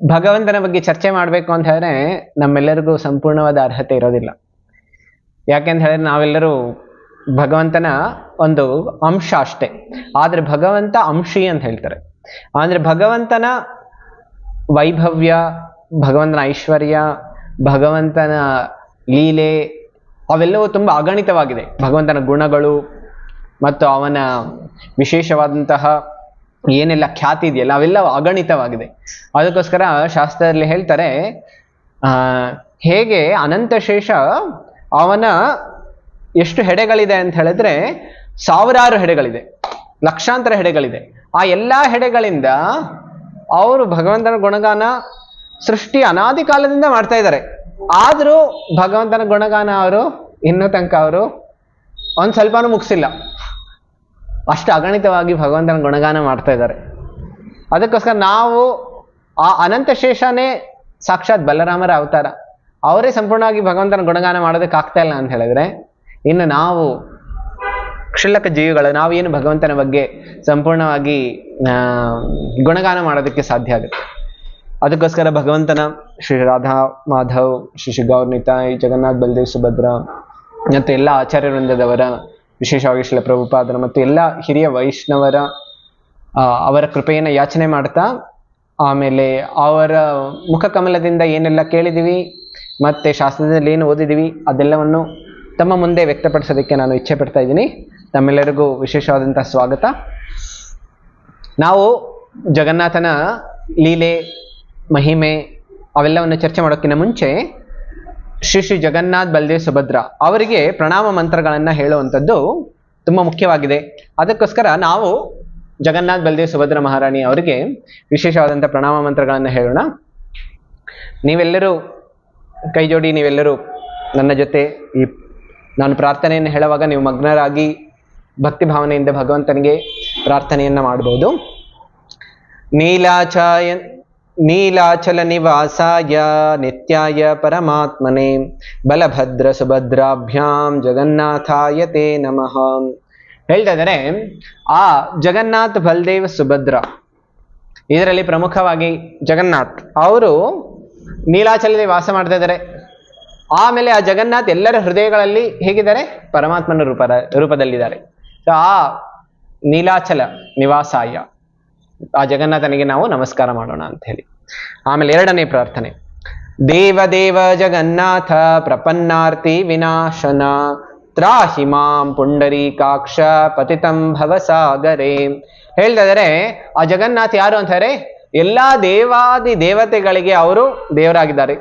ಭಗವಂತನ ಬಗ್ಗೆ ಚರ್ಚೆ ಮಾಡಬೇಕು ಅಂತ ಹೇಳಿದ್ರೆ ನಮ್ಮೆಲ್ಲರಿಗೂ ಸಂಪೂರ್ಣವಾದ ಅರ್ಹತೆ ಇರೋದಿಲ್ಲ. ಯಾಕೆಂತ ಹೇಳಿದ್ರೆ ನಾವೆಲ್ಲರೂ ಭಗವಂತನ ಒಂದು ಅಂಶ ಅಷ್ಟೇ. ಆದರೆ ಭಗವಂತ ಅಂಶಿ ಅಂತ ಹೇಳ್ತಾರೆ. ಅಂದರೆ ಭಗವಂತನ ವೈಭವ್ಯ, ಭಗವಂತನ ಐಶ್ವರ್ಯ, ಭಗವಂತನ ಲೀಲೆ ಅವೆಲ್ಲವೂ ತುಂಬ ಅಗಣಿತವಾಗಿದೆ. ಭಗವಂತನ ಗುಣಗಳು ಮತ್ತು ಅವನ ವಿಶೇಷವಾದಂತಹ ಏನೆಲ್ಲ ಖ್ಯಾತಿ ಇದೆಯಲ್ಲ ಅವೆಲ್ಲ ಅಗಣಿತವಾಗಿದೆ. ಅದಕ್ಕೋಸ್ಕರ ಶಾಸ್ತ್ರದಲ್ಲಿ ಹೇಳ್ತಾರೆ, ಹೇಗೆ ಅನಂತಶೇಷ ಅವನ ಎಷ್ಟು ಹೆಡೆಗಳಿದೆ ಅಂತ ಹೇಳಿದ್ರೆ ಸಾವಿರಾರು ಹೆಡೆಗಳಿದೆ, ಲಕ್ಷಾಂತರ ಹೆಡೆಗಳಿದೆ. ಆ ಎಲ್ಲ ಹೆಡೆಗಳಿಂದ ಅವರು ಭಗವಂತನ ಗುಣಗಾನ ಸೃಷ್ಟಿ ಅನಾದಿ ಕಾಲದಿಂದ ಮಾಡ್ತಾ ಇದ್ದಾರೆ. ಆದರೂ ಭಗವಂತನ ಗುಣಗಾನ ಅವರು ಇನ್ನೂ ತನಕ ಅವರು ಒಂದು ಸ್ವಲ್ಪನೂ ಮುಗಿಸಿಲ್ಲ. ಅಷ್ಟು ಅಗಣಿತವಾಗಿ ಭಗವಂತನ ಗುಣಗಾನ ಮಾಡ್ತಾ ಇದ್ದಾರೆ. ಅದಕ್ಕೋಸ್ಕರ ನಾವು ಆ ಅನಂತಶೇಷನೇ ಸಾಕ್ಷಾತ್ ಬಲರಾಮರ ಅವತಾರ. ಅವರೇ ಸಂಪೂರ್ಣವಾಗಿ ಭಗವಂತನ ಗುಣಗಾನ ಮಾಡೋದಕ್ಕಾಗ್ತಾ ಇಲ್ಲ ಅಂತ ಹೇಳಿದ್ರೆ ಇನ್ನು ನಾವು ಕ್ಷುಲ್ಲಕ ಜೀವಿಗಳು ನಾವೇನು ಭಗವಂತನ ಬಗ್ಗೆ ಸಂಪೂರ್ಣವಾಗಿ ಗುಣಗಾನ ಮಾಡೋದಕ್ಕೆ ಸಾಧ್ಯ ಆಗುತ್ತೆ. ಅದಕ್ಕೋಸ್ಕರ ಭಗವಂತನ ಶ್ರೀ ರಾಧಾ ಮಾಧವ್, ಶ್ರೀ ಗೌರ್ನಿತಾಯ್, ಜಗನ್ನಾಥ್, ಬಲದೇವ್, ಸುಭದ್ರ ಮತ್ತು ಎಲ್ಲ ಆಚಾರ್ಯ ವೃಂದದವರ, ವಿಶೇಷವಾಗಿ ಶ್ರೀಲ ಪ್ರಭುಪಾದರ ಮತ್ತು ಎಲ್ಲ ಹಿರಿಯ ವೈಷ್ಣವರ ಅವರ ಕೃಪೆಯನ್ನು ಯಾಚನೆ ಮಾಡ್ತಾ, ಆಮೇಲೆ ಅವರ ಮುಖಕಮಲದಿಂದ ಏನೆಲ್ಲ ಕೇಳಿದ್ದೀವಿ ಮತ್ತು ಶಾಸ್ತ್ರದಲ್ಲಿ ಏನು ಓದಿದ್ದೀವಿ ಅದೆಲ್ಲವನ್ನು ತಮ್ಮ ಮುಂದೆ ವ್ಯಕ್ತಪಡಿಸೋದಕ್ಕೆ ನಾನು ಇಚ್ಛೆ ಪಡ್ತಾ ಇದ್ದೀನಿ. ತಮ್ಮೆಲ್ಲರಿಗೂ ವಿಶೇಷವಾದಂಥ ಸ್ವಾಗತ. ನಾವು ಜಗನ್ನಾಥನ ಲೀಲೆ, ಮಹಿಮೆ ಅವೆಲ್ಲವನ್ನು ಚರ್ಚೆ ಮಾಡೋಕ್ಕಿಂತ ಮುಂಚೆ ಶ್ರೀ ಜಗನ್ನಾಥ್, ಬಲದೇವ್, ಸುಭದ್ರ ಅವರಿಗೆ ಪ್ರಣಾಮ ಮಂತ್ರಗಳನ್ನು ಹೇಳುವಂಥದ್ದು ತುಂಬ ಮುಖ್ಯವಾಗಿದೆ. ಅದಕ್ಕೋಸ್ಕರ ನಾವು ಜಗನ್ನಾಥ್, ಬಲದೇವ್, ಸುಭದ್ರ ಮಹಾರಾಣಿ ಅವರಿಗೆ ವಿಶೇಷವಾದಂಥ ಪ್ರಣಾಮ ಮಂತ್ರಗಳನ್ನು ಹೇಳೋಣ. ನೀವೆಲ್ಲರೂ ಕೈ ಜೋಡಿ, ನೀವೆಲ್ಲರೂ ನನ್ನ ಜೊತೆ ಈ ನಾನು ಪ್ರಾರ್ಥನೆಯನ್ನು ಹೇಳುವಾಗ ನೀವು ಮಗ್ನರಾಗಿ ಭಕ್ತಿ ಭಾವನೆಯಿಂದ ಭಗವಂತನಿಗೆ ಪ್ರಾರ್ಥನೆಯನ್ನು ಮಾಡ್ಬೋದು. ನೀಲಾಚಲ ನಿವಾಸಾಯ ನಿತ್ಯಾಯ ಪರಮಾತ್ಮನೆ ಬಲಭದ್ರ ಸುಭದ್ರಾಭ್ಯಾಂ ಜಗನ್ನಾಥಾಯ ತೇ ನಮಃ. ಹೇಳ್ತಾ ಇದ್ದಾರೆ, ಆ ಜಗನ್ನಾಥ್, ಬಲದೇವ್, ಸುಭದ್ರ ಇದರಲ್ಲಿ ಪ್ರಮುಖವಾಗಿ ಜಗನ್ನಾಥ್ ಅವರು ನೀಲಾಚಲದಲ್ಲಿ ವಾಸ ಮಾಡ್ತಾ ಇದ್ದಾರೆ. ಆಮೇಲೆ ಆ ಜಗನ್ನಾಥ್ ಎಲ್ಲರ ಹೃದಯಗಳಲ್ಲಿ ಹೇಗಿದ್ದಾರೆ? ಪರಮಾತ್ಮನ ರೂಪದಲ್ಲಿದ್ದಾರೆ. ಆ ನೀಲಾಚಲ ನಿವಾಸಾಯ ಆ ಜಗನ್ನಾಥನಿಗೆ ನಾವು ನಮಸ್ಕಾರ ಮಾಡೋಣ ಅಂತ ಹೇಳಿ. ಆಮೇಲೆ ಎರಡನೇ ಪ್ರಾರ್ಥನೆ, ದೇವದೇವ ಜಗನ್ನಾಥ ಪ್ರಪನ್ನಾರ್ತಿ ವಿನಾಶನ ತ್ರಾಹಿ ಮಾಂ ಪುಂಡರೀಕಾಕ್ಷ ಪತಿತಂ ಭವಸಾಗರೇ. ಹೇಳ್ತಾ ಇದ್ದಾರೆ, ಆ ಜಗನ್ನಾಥ್ ಯಾರು ಅಂತಾರೆ? ಎಲ್ಲಾ ದೇವಾದಿ ದೇವತೆಗಳಿಗೆ ಅವರು ದೇವರಾಗಿದ್ದಾರೆ.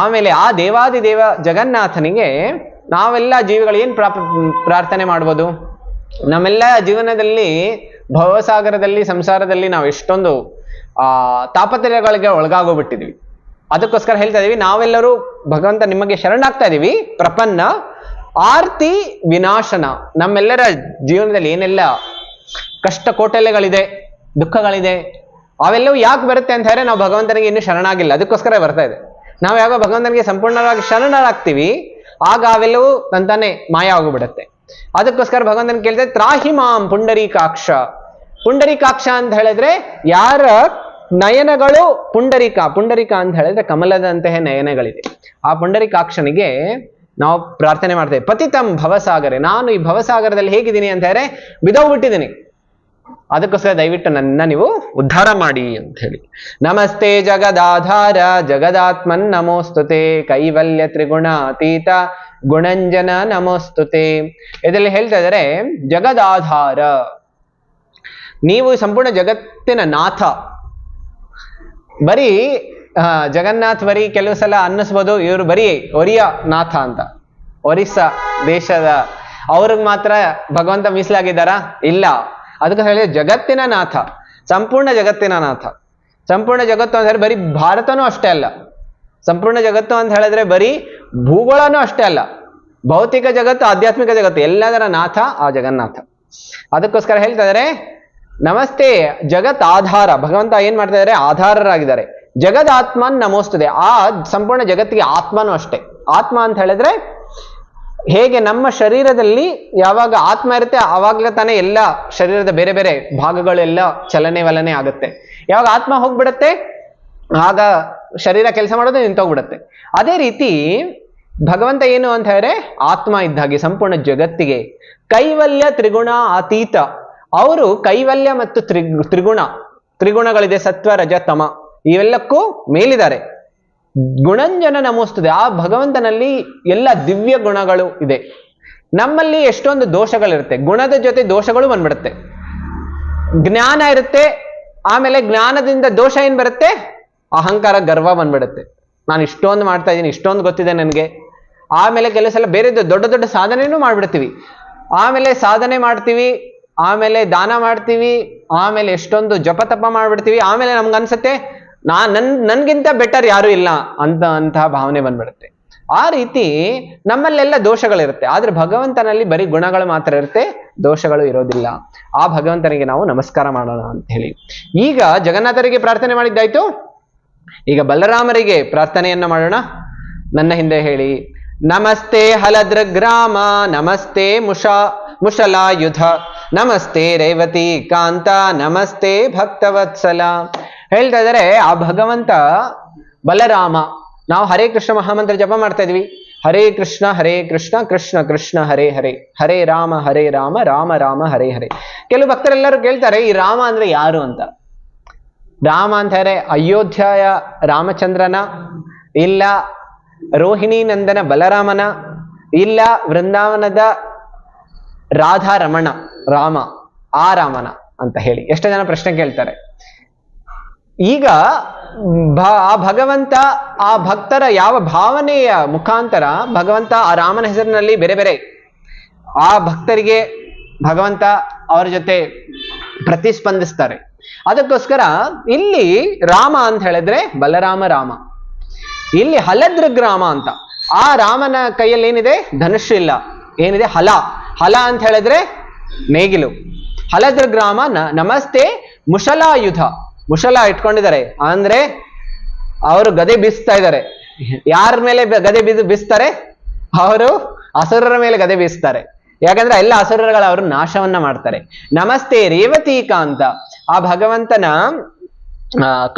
ಆಮೇಲೆ ಆ ದೇವಾದಿ ದೇವ ಜಗನ್ನಾಥನಿಗೆ ನಾವೆಲ್ಲ ಜೀವಿಗಳು ಏನು ಪ್ರಾರ್ಥನೆ ಮಾಡ್ಬೋದು? ನಮ್ಮೆಲ್ಲ ಜೀವನದಲ್ಲಿ ಭವಸಾಗರದಲ್ಲಿ, ಸಂಸಾರದಲ್ಲಿ ನಾವು ಎಷ್ಟೊಂದು ತಾಪತ್ರಯಗಳಿಗೆ ಒಳಗಾಗೋಗ್ಬಿಟ್ಟಿದ್ವಿ. ಅದಕ್ಕೋಸ್ಕರ ಹೇಳ್ತಾ ಇದೀವಿ, ನಾವೆಲ್ಲರೂ ಭಗವಂತ ನಿಮಗೆ ಶರಣಾಗ್ತಾ ಇದೀವಿ. ಪ್ರಪನ್ನ ಆರ್ತಿ ವಿನಾಶನ. ನಮ್ಮೆಲ್ಲರ ಜೀವನದಲ್ಲಿ ಏನೆಲ್ಲ ಕಷ್ಟ ಕೋಟಲೆಗಳಿದೆ, ದುಃಖಗಳಿದೆ, ಅವೆಲ್ಲವೂ ಯಾಕೆ ಬರುತ್ತೆ ಅಂತ ಹೇಳಿದ್ರೆ ನಾವು ಭಗವಂತನಿಗೆ ಇನ್ನೂ ಶರಣಾಗಿಲ್ಲ. ಅದಕ್ಕೋಸ್ಕರ ಬರ್ತಾ ಇದೆ. ನಾವು ಯಾವಾಗ ಭಗವಂತನಿಗೆ ಸಂಪೂರ್ಣವಾಗಿ ಶರಣರಾಗ್ತೀವಿ ಆಗ ಅವೆಲ್ಲವೂ ತಂತಾನೆ ಮಾಯ ಆಗೋಗ್ಬಿಡುತ್ತೆ. ಅದಕ್ಕೋಸ್ಕರ ಭಗವಂತನ ಕೇಳ್ತಾರೆ, ತ್ರಾಹಿ ಮಾಂ ಪುಂಡರೀಕಾಕ್ಷ. ಪುಂಡರೀಕಾಕ್ಷ ಅಂತ ಹೇಳಿದ್ರೆ ಯಾರ ನಯನಗಳು ಪುಂಡರೀಕ ಅಂತ ಹೇಳಿದ್ರೆ ಕಮಲದಂತಹ ನಯನಗಳಿದೆ. ಆ ಪುಂಡರೀಕಾಕ್ಷನಿಗೆ ನಾವು ಪ್ರಾರ್ಥನೆ ಮಾಡ್ತೇವೆ. ಪತಿತಂ ಭವಸಾಗರೆ, ನಾನು ಈ ಭವಸಾಗರದಲ್ಲಿ ಹೇಗಿದ್ದೀನಿ ಅಂತ ಹೇಳಿದ್ರೆ ಬಿದ್ದೋಗ್ಬಿಟ್ಟಿದ್ದೀನಿ. ಅದಕ್ಕೋಸ್ಕರ ದಯವಿಟ್ಟು ನನ್ನ ನೀವು ಉದ್ಧಾರ ಮಾಡಿ ಅಂತ ಹೇಳಿ. ನಮಸ್ತೆ ಜಗದಾಧಾರ ಜಗದಾತ್ಮನ್ ನಮೋಸ್ತುತೆ ಕೈವಲ್ಯ ತ್ರಿಗುಣಾತೀತ ಗುಣಂಜನ ನಮೋಸ್ತುತೆ. ಇದರಲ್ಲಿ ಹೇಳ್ತಾ ಇದ್ದಾರೆ, ಜಗದಾಧಾರ, ನೀವು ಸಂಪೂರ್ಣ ಜಗತ್ತಿನ ನಾಥ. ಬರೀ ಜಗನ್ನಾಥ್ ಬರೀ ಕೆಲವು ಸಲ ಅನ್ನಿಸ್ಬೋದು ಇವರು ಬರೀ ಒರಿಯ ನಾಥ ಅಂತ, ಒರಿಸ್ಸಾ ದೇಶದ ಅವ್ರಿಗೆ ಮಾತ್ರ ಭಗವಂತ ಮೀಸಲಾಗಿದ್ದಾರಾ? ಇಲ್ಲ. ಅದಕ್ಕೆ ಹೇಳಿ ಜಗತ್ತಿನ ನಾಥ, ಸಂಪೂರ್ಣ ಜಗತ್ತಿನ ನಾಥ. ಸಂಪೂರ್ಣ ಜಗತ್ತು ಅಂತ ಹೇಳಿ ಬರೀ ಭಾರತನೂ ಅಷ್ಟೇ ಅಲ್ಲ, ಸಂಪೂರ್ಣ ಜಗತ್ತು ಅಂತ ಹೇಳಿದ್ರೆ ಬರೀ ಭೂಗೋಳನೂ ಅಷ್ಟೇ ಅಲ್ಲ, ಭೌತಿಕ ಜಗತ್ತು, ಆಧ್ಯಾತ್ಮಿಕ ಜಗತ್ತು ಎಲ್ಲದರ ನಾಥ ಆ ಜಗನ್ನಾಥ. ಅದಕ್ಕೋಸ್ಕರ ಹೇಳ್ತಾ ಇದ್ದಾರೆ, ನಮಸ್ತೆ ಜಗತ್ ಆಧಾರ. ಭಗವಂತ ಏನ್ ಮಾಡ್ತಾ ಇದ್ದಾರೆ? ಆಧಾರರಾಗಿದ್ದಾರೆ. ಜಗದಾತ್ಮನ್ ನಮೋಸ್ತುತೆ. ಆ ಸಂಪೂರ್ಣ ಜಗತ್ತಿಗೆ ಆತ್ಮನೂ ಅಷ್ಟೇ. ಆತ್ಮ ಅಂತ ಹೇಳಿದ್ರೆ ಹೇಗೆ ನಮ್ಮ ಶರೀರದಲ್ಲಿ ಯಾವಾಗ ಆತ್ಮ ಇರುತ್ತೆ ಆವಾಗಲೇ ತಾನೇ ಎಲ್ಲ ಶರೀರದ ಬೇರೆ ಬೇರೆ ಭಾಗಗಳೆಲ್ಲ ಚಲನೆ ವಲನೆ ಆಗುತ್ತೆ. ಯಾವಾಗ ಆತ್ಮ ಹೋಗ್ಬಿಡತ್ತೆ ಆಗ ಶರೀರ ಕೆಲಸ ಮಾಡೋದು ನಿಂತೋಗ್ಬಿಡತ್ತೆ. ಅದೇ ರೀತಿ ಭಗವಂತ ಏನು ಅಂತ ಹೇಳಿದ್ರೆ ಆತ್ಮ ಇದ್ದಾಗೆ ಸಂಪೂರ್ಣ ಜಗತ್ತಿಗೆ ಕೈವಲ್ಯ ತ್ರಿಗುಣ ಅತೀತ. ಅವರು ಕೈವಲ್ಯ ಮತ್ತು ತ್ರಿಗುಣಗಳಿದೆ, ಸತ್ವ ರಜ ತಮ, ಇವೆಲ್ಲಕ್ಕೂ ಮೇಲಿದ್ದಾರೆ. ಗುಣಂಜನ ನಮೋಸ್ತುದೆ, ಆ ಭಗವಂತನಲ್ಲಿ ಎಲ್ಲ ದಿವ್ಯ ಗುಣಗಳು ಇದೆ. ನಮ್ಮಲ್ಲಿ ಎಷ್ಟೊಂದು ದೋಷಗಳಿರುತ್ತೆ, ಗುಣದ ಜೊತೆ ದೋಷಗಳು ಬಂದ್ಬಿಡುತ್ತೆ. ಜ್ಞಾನ ಇರುತ್ತೆ, ಆಮೇಲೆ ಜ್ಞಾನದಿಂದ ದೋಷ ಏನ್ ಬರುತ್ತೆ, ಅಹಂಕಾರ ಗರ್ವ ಬಂದ್ಬಿಡುತ್ತೆ. ನಾನು ಇಷ್ಟೊಂದು ಮಾಡ್ತಾ ಇದ್ದೀನಿ, ಇಷ್ಟೊಂದು ಗೊತ್ತಿದೆ ನನಗೆ. ಆಮೇಲೆ ಕೆಲವು ಸಲ ಬೇರೆ ದೊಡ್ಡ ದೊಡ್ಡ ಸಾಧನೆನೂ ಮಾಡ್ಬಿಡ್ತೀವಿ. ಆಮೇಲೆ ಸಾಧನೆ ಮಾಡ್ತೀವಿ, ಆಮೇಲೆ ದಾನ ಮಾಡ್ತೀವಿ, ಆಮೇಲೆ ಎಷ್ಟೊಂದು ಜಪ ತಪ ಮಾಡ್ಬಿಡ್ತೀವಿ. ಆಮೇಲೆ ನಮ್ಗನ್ಸುತ್ತೆ ನನ್ಗಿಂತ ಬೆಟರ್ ಯಾರು ಇಲ್ಲ ಅಂತಹ ಭಾವನೆ ಬಂದ್ಬಿಡುತ್ತೆ. ಆ ರೀತಿ ನಮ್ಮಲ್ಲೆಲ್ಲ ದೋಷಗಳಿರುತ್ತೆ, ಆದ್ರೆ ಭಗವಂತನಲ್ಲಿ ಬರೀ ಗುಣಗಳು ಮಾತ್ರ ಇರುತ್ತೆ, ದೋಷಗಳು ಇರೋದಿಲ್ಲ. ಆ ಭಗವಂತನಿಗೆ ನಾವು ನಮಸ್ಕಾರ ಮಾಡೋಣ ಅಂತ ಹೇಳಿ. ಈಗ ಜಗನ್ನಾಥರಿಗೆ ಪ್ರಾರ್ಥನೆ ಮಾಡಿದ್ದಾಯ್ತು, ಈಗ ಬಲರಾಮರಿಗೆ ಪ್ರಾರ್ಥನೆಯನ್ನ ಮಾಡೋಣ. ನನ್ನ ಹಿಂದೆ ಹೇಳಿ: ನಮಸ್ತೆ ಹಲದೃಗ್ರಾಮ, ನಮಸ್ತೆ ಮುಷಲಾಯುಧ, ನಮಸ್ತೆ ರೇವತಿ ಕಾಂತ, ನಮಸ್ತೆ ಭಕ್ತವತ್ಸಲ. ಹೇಳ್ತಾ ಇದ್ದಾರೆ ಆ ಭಗವಂತ ಬಲರಾಮ. ನಾವು ಹರೇ ಕೃಷ್ಣ ಮಹಾಮಂತ್ರ ಜಪ ಮಾಡ್ತಾ ಇದೀವಿ. ಹರೇ ಕೃಷ್ಣ ಕೃಷ್ಣ ಕೃಷ್ಣ ಹರೇ ಹರೇ, ಹರೇ ರಾಮ ರಾಮ ರಾಮ ಹರೇ ಹರೇ. ಕೆಲವು ಭಕ್ತರೆಲ್ಲರೂ ಕೇಳ್ತಾರೆ ಈ ರಾಮ ಅಂದ್ರೆ ಯಾರು ಅಂತ. ರಾಮ ಅಂತ ಹೇಳಿದ್ರೆ ಅಯೋಧ್ಯೆಯ ರಾಮಚಂದ್ರನ, ಇಲ್ಲ ರೋಹಿಣಿ ನಂದನ ಬಲರಾಮನ, ಇಲ್ಲ ವೃಂದಾವನದ ರಾಧಾರಮಣ ರಾಮ, ಆ ರಾಮನ ಅಂತ ಹೇಳಿ ಎಷ್ಟೋ ಜನ ಪ್ರಶ್ನೆ ಕೇಳ್ತಾರೆ. ಈಗ ಆ ಭಗವಂತ ಆ ಭಕ್ತರ ಯಾವ ಭಾವನೆಯ ಮುಖಾಂತರ ಭಗವಂತ ಆ ರಾಮನ ಹೆಸರಿನಲ್ಲಿ ಬೇರೆ ಬೇರೆ ಆ ಭಕ್ತರಿಗೆ ಭಗವಂತ ಅವರ ಜೊತೆ ಪ್ರತಿಸ್ಪಂದಿಸ್ತಾರೆ. ಅದಕ್ಕೋಸ್ಕರ ಇಲ್ಲಿ ರಾಮ ಅಂತ ಹೇಳಿದ್ರೆ ಬಲರಾಮ ರಾಮ, ಇಲ್ಲಿ ಹಲದೃಗ್ರಾಮ ಅಂತ. ಆ ರಾಮನ ಕೈಯಲ್ಲಿ ಏನಿದೆ, ಧನುಷ್ ಇಲ್ಲ, ಏನಿದೆ ಹಲ. ಹಲ ಅಂತ ಹೇಳಿದ್ರೆ ನೇಗಿಲು. ಹಲದೃಗ್ರಾಮ. ನಮಸ್ತೆ ಮುಷಲಾಯುಧ, ಮುಷಲ ಇಟ್ಕೊಂಡಿದ್ದಾರೆ ಅಂದ್ರೆ ಅವರು ಗದೆ ಬೀಸ್ತಾ ಇದ್ದಾರೆ. ಯಾರ ಮೇಲೆ ಗದೆ ಬೀಸ್ತಾರೆ? ಅವರು ಅಸುರರ ಮೇಲೆ ಗದೆ ಬೀಸ್ತಾರೆ. ಯಾಕಂದ್ರೆ ಎಲ್ಲ ಅಸುರಗಳ ಅವರು ನಾಶವನ್ನ ಮಾಡ್ತಾರೆ. ನಮಸ್ತೆ ರೇವತಿ ಕಾಂತ, ಆ ಭಗವಂತನ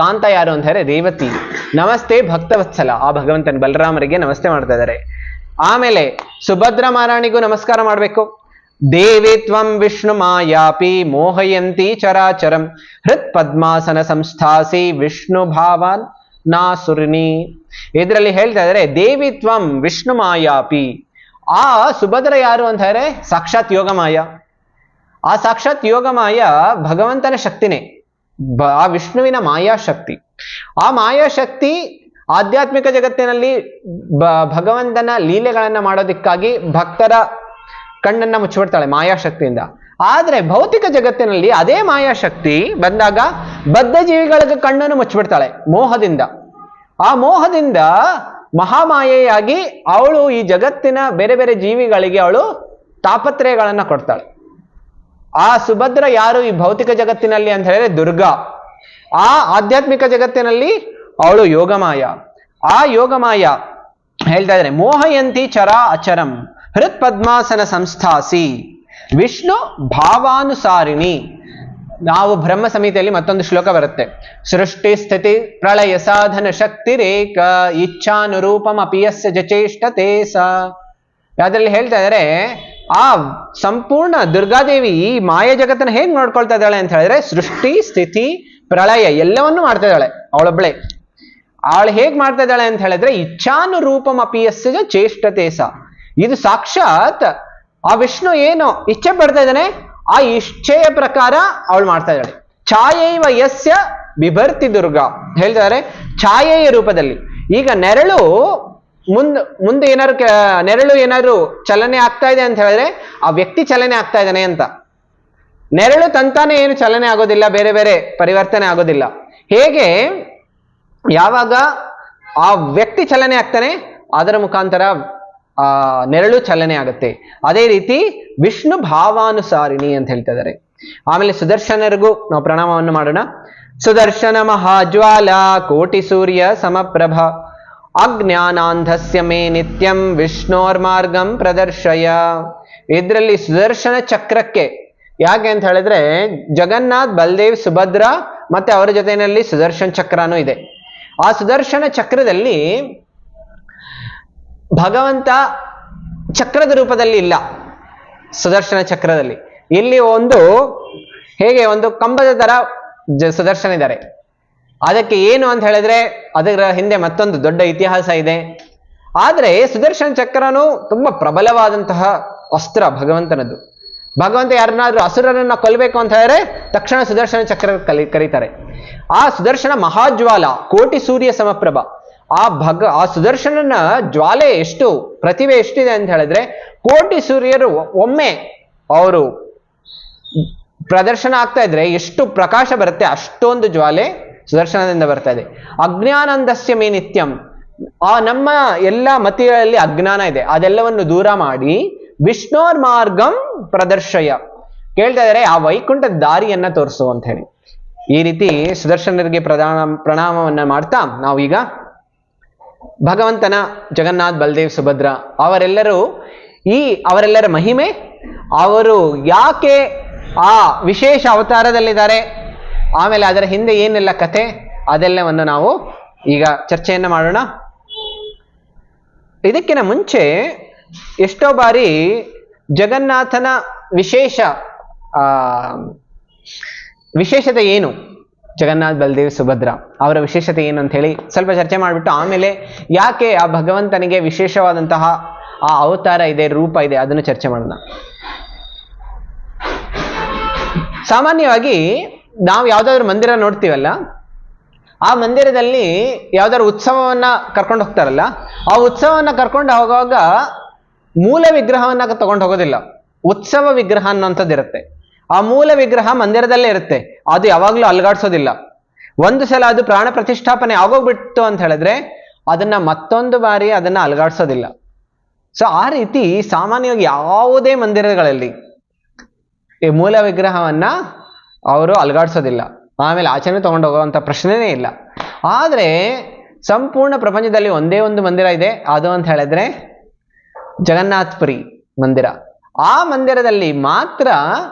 ಕಾಂತ ಯಾರು ಅಂತ ಹೇಳಿದ್ರೆ ರೇವತಿ. ನಮಸ್ತೆ ಭಕ್ತವತ್ಸಲ, ಆ ಭಗವಂತನ ಬಲರಾಮರಿಗೆ ನಮಸ್ತೆ ಮಾಡ್ತಾ ಇದ್ದಾರೆ. ಆಮೇಲೆ ಸುಭದ್ರ ಮಹಾರಾಣಿಗೂ ನಮಸ್ಕಾರ ಮಾಡ್ಬೇಕು. ದೇವಿ ತ್ವಂ ವಿಷ್ಣು ಮಾಯಾಪಿ ಮೋಹಯಂತಿ ಚರಾಚರಂ, ಹೃತ್ ಪದ್ಮಾಸನ ಸಂಸ್ಥಾಸಿ ವಿಷ್ಣು ಭಾವಾನ್ ನಾಸುರಿಣಿ. ಇದರಲ್ಲಿ ಹೇಳ್ತಾ ಇದ್ದಾರೆ ದೇವಿ ತ್ವಂ ವಿಷ್ಣು ಮಾಯಾಪಿ. ಆ ಸುಭದ್ರ ಯಾರು ಅಂತ ಹೇಳಿದ್ರೆ ಸಾಕ್ಷಾತ್ ಯೋಗಮಾಯ. ಆ ಸಾಕ್ಷಾತ್ ಯೋಗಮಾಯ ಭಗವಂತನ ಶಕ್ತಿನೇ, ಆ ವಿಷ್ಣುವಿನ ಮಾಯಾಶಕ್ತಿ. ಆ ಮಾಯಾಶಕ್ತಿ ಆಧ್ಯಾತ್ಮಿಕ ಜಗತ್ತಿನಲ್ಲಿ ಭಗವಂತನ ಲೀಲೆಗಳನ್ನ ಮಾಡೋದಕ್ಕಾಗಿ ಭಕ್ತರ ಕಣ್ಣನ್ನ ಮುಚ್ಚಿಬಿಡ್ತಾಳೆ ಮಾಯಾಶಕ್ತಿಯಿಂದ. ಆದ್ರೆ ಭೌತಿಕ ಜಗತ್ತಿನಲ್ಲಿ ಅದೇ ಮಾಯಾಶಕ್ತಿ ಬಂದಾಗ ಬದ್ಧ ಜೀವಿಗಳಿಗೆ ಕಣ್ಣನ್ನು ಮುಚ್ಚಿಬಿಡ್ತಾಳೆ ಮೋಹದಿಂದ. ಆ ಮೋಹದಿಂದ ಮಹಾಮಾಯೆಯಾಗಿ ಅವಳು ಈ ಜಗತ್ತಿನ ಬೇರೆ ಬೇರೆ ಜೀವಿಗಳಿಗೆ ಅವಳು ತಾಪತ್ರಯಗಳನ್ನ ಕೊಡ್ತಾಳೆ. ಆ ಸುಭದ್ರ ಯಾರು ಈ ಭೌತಿಕ ಜಗತ್ತಿನಲ್ಲಿ ಅಂತ ಹೇಳಿದ್ರೆ ದುರ್ಗಾ. ಆ ಆಧ್ಯಾತ್ಮಿಕ ಜಗತ್ತಿನಲ್ಲಿ ಅವಳು ಯೋಗಮಾಯ. ಆ ಯೋಗಮಾಯ ಹೇಳ್ತಾ ಇದ್ದಾರೆ ಮೋಹಯಂತಿ ಚರ ಅಚರಂ, ಹೃತ್ ಪದ್ಮಾಸನ ಸಂಸ್ಥಾಸಿ ವಿಷ್ಣು ಭಾವಾನುಸಾರಿಣಿ. ನಾವು ಬ್ರಹ್ಮ ಸಂಹಿತೆಯಲ್ಲಿ ಮತ್ತೊಂದು ಶ್ಲೋಕ ಬರುತ್ತೆ, ಸೃಷ್ಟಿ ಸ್ಥಿತಿ ಪ್ರಳಯ ಸಾಧನ ಶಕ್ತಿ ರೇಖ ಇಚ್ಛಾನುರೂಪಂ ಅಪಿಯಸ್ಯ ಜಚೇಷ್ಟತೆ ಸ. ಅದರಲ್ಲಿ ಹೇಳ್ತಾ ಇದ್ದಾರೆ ಆ ಸಂಪೂರ್ಣ ದುರ್ಗಾದೇವಿ ಈ ಮಾಯ ಜಗತ್ತನ್ನ ಹೇಗ್ ನೋಡ್ಕೊಳ್ತಾ ಇದ್ದಾಳೆ ಅಂತ ಹೇಳಿದ್ರೆ ಸೃಷ್ಟಿ ಸ್ಥಿತಿ ಪ್ರಳಯ ಎಲ್ಲವನ್ನೂ ಮಾಡ್ತಾ ಇದ್ದಾಳೆ ಅವಳೊಬ್ಳೆ. ಅವಳು ಹೇಗ್ ಮಾಡ್ತಾ ಇದ್ದಾಳೆ ಅಂತ ಹೇಳಿದ್ರೆ ಇಚ್ಛಾನುರೂಪಂ ಅಪಿಯಸ್ಯ ಚೇಷ್ಟತೆ ಸ. ಇದು ಸಾಕ್ಷಾತ್ ಆ ವಿಷ್ಣು ಏನು ಇಚ್ಛೆ ಪಡ್ತಾ ಇದ್ದಾನೆ ಆ ಇಚ್ಛೆಯ ಪ್ರಕಾರ ಅವಳು ಮಾಡ್ತಾ ಇದ್ದಾಳೆ. ಛಾಯೈವ ಯಸ್ಯ ಬಿಭರ್ತಿ ದುರ್ಗಾ ಹೇಳ್ತಾರೆ ಛಾಯೆಯ ರೂಪದಲ್ಲಿ. ಈಗ ನೆರಳು ಮುಂದೆ ನೆರಳು ಏನಾದ್ರು ಚಲನೆ ಆಗ್ತಾ ಇದೆ ಅಂತ ಹೇಳಿದ್ರೆ ಆ ವ್ಯಕ್ತಿ ಚಲನೆ ಆಗ್ತಾ ಇದ್ದಾನೆ ಅಂತ. ನೆರಳು ತಂತಾನೆ ಏನು ಚಲನೆ ಆಗೋದಿಲ್ಲ, ಬೇರೆ ಬೇರೆ ಪರಿವರ್ತನೆ ಆಗೋದಿಲ್ಲ. ಹೇಗೆ ಯಾವಾಗ ಆ ವ್ಯಕ್ತಿ ಚಲನೆ ಆಗ್ತಾನೆ ಅದರ ಮುಖಾಂತರ ಆ ನೆರಳು ಚಲನೆ ಆಗುತ್ತೆ. ಅದೇ ರೀತಿ ವಿಷ್ಣು ಭಾವಾನುಸಾರಿಣಿ ಅಂತ ಹೇಳ್ತಾ ಇದ್ದಾರೆ. ಆಮೇಲೆ ಸುದರ್ಶನರಿಗೂ ನಾವು ಪ್ರಣಾಮವನ್ನು ಮಾಡೋಣ. ಸುದರ್ಶನ ಮಹಾಜ್ವಾಲ ಕೋಟಿ ಸೂರ್ಯ ಸಮಪ್ರಭ, ಅಜ್ಞಾನಾಂಧಸ್ಯ ಮೇ ನಿತ್ಯಂ ವಿಷ್ಣೋರ್ಮಾರ್ಗಂ ಪ್ರದರ್ಶಯ. ಇದರಲ್ಲಿ ಸುದರ್ಶನ ಚಕ್ರಕ್ಕೆ ಯಾಕೆ ಅಂತ ಹೇಳಿದ್ರೆ ಜಗನ್ನಾಥ್ ಬಲದೇವ್ ಸುಭದ್ರ ಮತ್ತೆ ಅವರ ಜೊತೆಯಲ್ಲಿ ಸುದರ್ಶನ ಚಕ್ರನೂ ಇದೆ. ಆ ಸುದರ್ಶನ ಚಕ್ರದಲ್ಲಿ ಭಗವಂತ ಚಕ್ರದ ರೂಪದಲ್ಲಿ ಇಲ್ಲ. ಸುದರ್ಶನ ಚಕ್ರದಲ್ಲಿ ಇಲ್ಲಿ ಹೇಗೆ ಒಂದು ಕಂಬದ ತರ ಸುದರ್ಶನ ಇದ್ದಾರೆ. ಅದಕ್ಕೆ ಏನು ಅಂತ ಹೇಳಿದ್ರೆ ಅದರ ಹಿಂದೆ ಮತ್ತೊಂದು ದೊಡ್ಡ ಇತಿಹಾಸ ಇದೆ. ಆದ್ರೆ ಸುದರ್ಶನ ಚಕ್ರನು ತುಂಬಾ ಪ್ರಬಲವಾದಂತಹ ಅಸ್ತ್ರ ಭಗವಂತನದ್ದು. ಭಗವಂತ ಯಾರನ್ನಾದ್ರೂ ಅಸುರರನ್ನ ಕೊಲ್ಲಬೇಕು ಅಂತ ಹೇಳಿದ್ರೆ ತಕ್ಷಣ ಸುದರ್ಶನ ಚಕ್ರ ಕರೀತಾರೆ. ಆ ಸುದರ್ಶನ ಮಹಾಜ್ವಾಲ, ಕೋಟಿ ಸೂರ್ಯ ಸಮಪ್ರಭ. ಆ ಸುದರ್ಶನನ ಜ್ವಾಲೆ ಪ್ರತಿಭೆ ಎಷ್ಟಿದೆ ಅಂತ ಹೇಳಿದ್ರೆ ಕೋಟಿ ಸೂರ್ಯರು ಒಮ್ಮೆ ಅವರು ಪ್ರದರ್ಶನ ಆಗ್ತಾ ಇದ್ರೆ ಎಷ್ಟು ಪ್ರಕಾಶ ಬರುತ್ತೆ, ಅಷ್ಟೊಂದು ಜ್ವಾಲೆ ಸುದರ್ಶನದಿಂದ ಬರ್ತಾ ಇದೆ. ಅಜ್ಞಾನಂದಸ್ಯ ಮೇ ನಿತ್ಯಂ. ನಮ್ಮ ಎಲ್ಲ ಮತಿಗಳಲ್ಲಿ ಅಜ್ಞಾನ ಇದೆ, ಅದೆಲ್ಲವನ್ನು ದೂರ ಮಾಡಿ ವಿಷ್ಣೋರ್ ಮಾರ್ಗಂ ಪ್ರದರ್ಶಯ ಕೇಳ್ತಾ ಇದ್ದಾರೆ, ಆ ವೈಕುಂಠದ ದಾರಿಯನ್ನ ತೋರಿಸು ಅಂತ ಹೇಳಿ. ಈ ರೀತಿ ಸುದರ್ಶನರಿಗೆ ಪ್ರಣಾಮವನ್ನ ಮಾಡ್ತಾ ನಾವೀಗ ಭಗವಂತನ ಜಗನ್ನಾಥ್, ಬಲದೇವ್, ಸುಭದ್ರ ಅವರೆಲ್ಲರ ಮಹಿಮೆ, ಅವರು ಯಾಕೆ ಆ ವಿಶೇಷ ಅವತಾರದಲ್ಲಿದ್ದಾರೆ, ಆಮೇಲೆ ಅದರ ಹಿಂದೆ ಏನೆಲ್ಲ ಕಥೆ, ಅದೆಲ್ಲವನ್ನು ನಾವು ಈಗ ಚರ್ಚೆಯನ್ನ ಮಾಡೋಣ. ಇದಕ್ಕಿಂತ ಮುಂಚೆ ಎಷ್ಟೋ ಬಾರಿ ಜಗನ್ನಾಥನ ವಿಶೇಷತೆ ಏನು, ಜಗನ್ನಾಥ್, ಬಲದೇವ್, ಸುಭದ್ರ ಅವರ ವಿಶೇಷತೆ ಏನು ಅಂತ ಹೇಳಿ ಸ್ವಲ್ಪ ಚರ್ಚೆ ಮಾಡಿಬಿಟ್ಟು ಆಮೇಲೆ ಯಾಕೆ ಆ ಭಗವಂತನಿಗೆ ವಿಶೇಷವಾದಂತಹ ಆ ಅವತಾರ ಇದೆ, ರೂಪ ಇದೆ, ಅದನ್ನು ಚರ್ಚೆ ಮಾಡೋಣ. ಸಾಮಾನ್ಯವಾಗಿ ನಾವು ಯಾವ್ದಾದ್ರು ಮಂದಿರ ನೋಡ್ತೀವಲ್ಲ, ಆ ಮಂದಿರದಲ್ಲಿ ಯಾವ್ದಾದ್ರು ಉತ್ಸವವನ್ನ ಕರ್ಕೊಂಡು ಹೋಗ್ತಾರಲ್ಲ, ಆ ಉತ್ಸವವನ್ನ ಕರ್ಕೊಂಡು ಹೋಗುವಾಗ ಮೂಲ ವಿಗ್ರಹವನ್ನ ತಗೊಂಡು ಹೋಗೋದಿಲ್ಲ, ಉತ್ಸವ ವಿಗ್ರಹ ಅನ್ನೋಂಥದ್ದು ಇರುತ್ತೆ. ಆ ಮೂಲ ವಿಗ್ರಹ ಮಂದಿರದಲ್ಲೇ ಇರುತ್ತೆ, ಅದು ಯಾವಾಗ್ಲೂ ಅಲ್ಗಾಡ್ಸೋದಿಲ್ಲ. ಒಂದು ಸಲ ಅದು ಪ್ರಾಣ ಪ್ರತಿಷ್ಠಾಪನೆ ಆಗೋಗ್ಬಿಟ್ಟು ಅಂತ ಹೇಳಿದ್ರೆ ಅದನ್ನ ಮತ್ತೊಂದು ಬಾರಿ ಅದನ್ನ ಅಲ್ಗಾಡ್ಸೋದಿಲ್ಲ. ಸೊ ಆ ರೀತಿ ಸಾಮಾನ್ಯವಾಗಿ ಯಾವುದೇ ಮಂದಿರಗಳಲ್ಲಿ ಈ ಮೂಲ ವಿಗ್ರಹವನ್ನ ಅವರು ಅಲ್ಗಾಡ್ಸೋದಿಲ್ಲ, ಆಮೇಲೆ ಆಚರಣೆ ತಗೊಂಡು ಹೋಗುವಂಥ ಪ್ರಶ್ನೆನೇ ಇಲ್ಲ. ಆದರೆ ಸಂಪೂರ್ಣ ಪ್ರಪಂಚದಲ್ಲಿ ಒಂದೇ ಒಂದು ಮಂದಿರ ಇದೆ, ಅದು ಅಂತ ಹೇಳಿದ್ರೆ ಜಗನ್ನಾಥಪುರಿ ಮಂದಿರ. ಆ ಮಂದಿರದಲ್ಲಿ ಮಾತ್ರ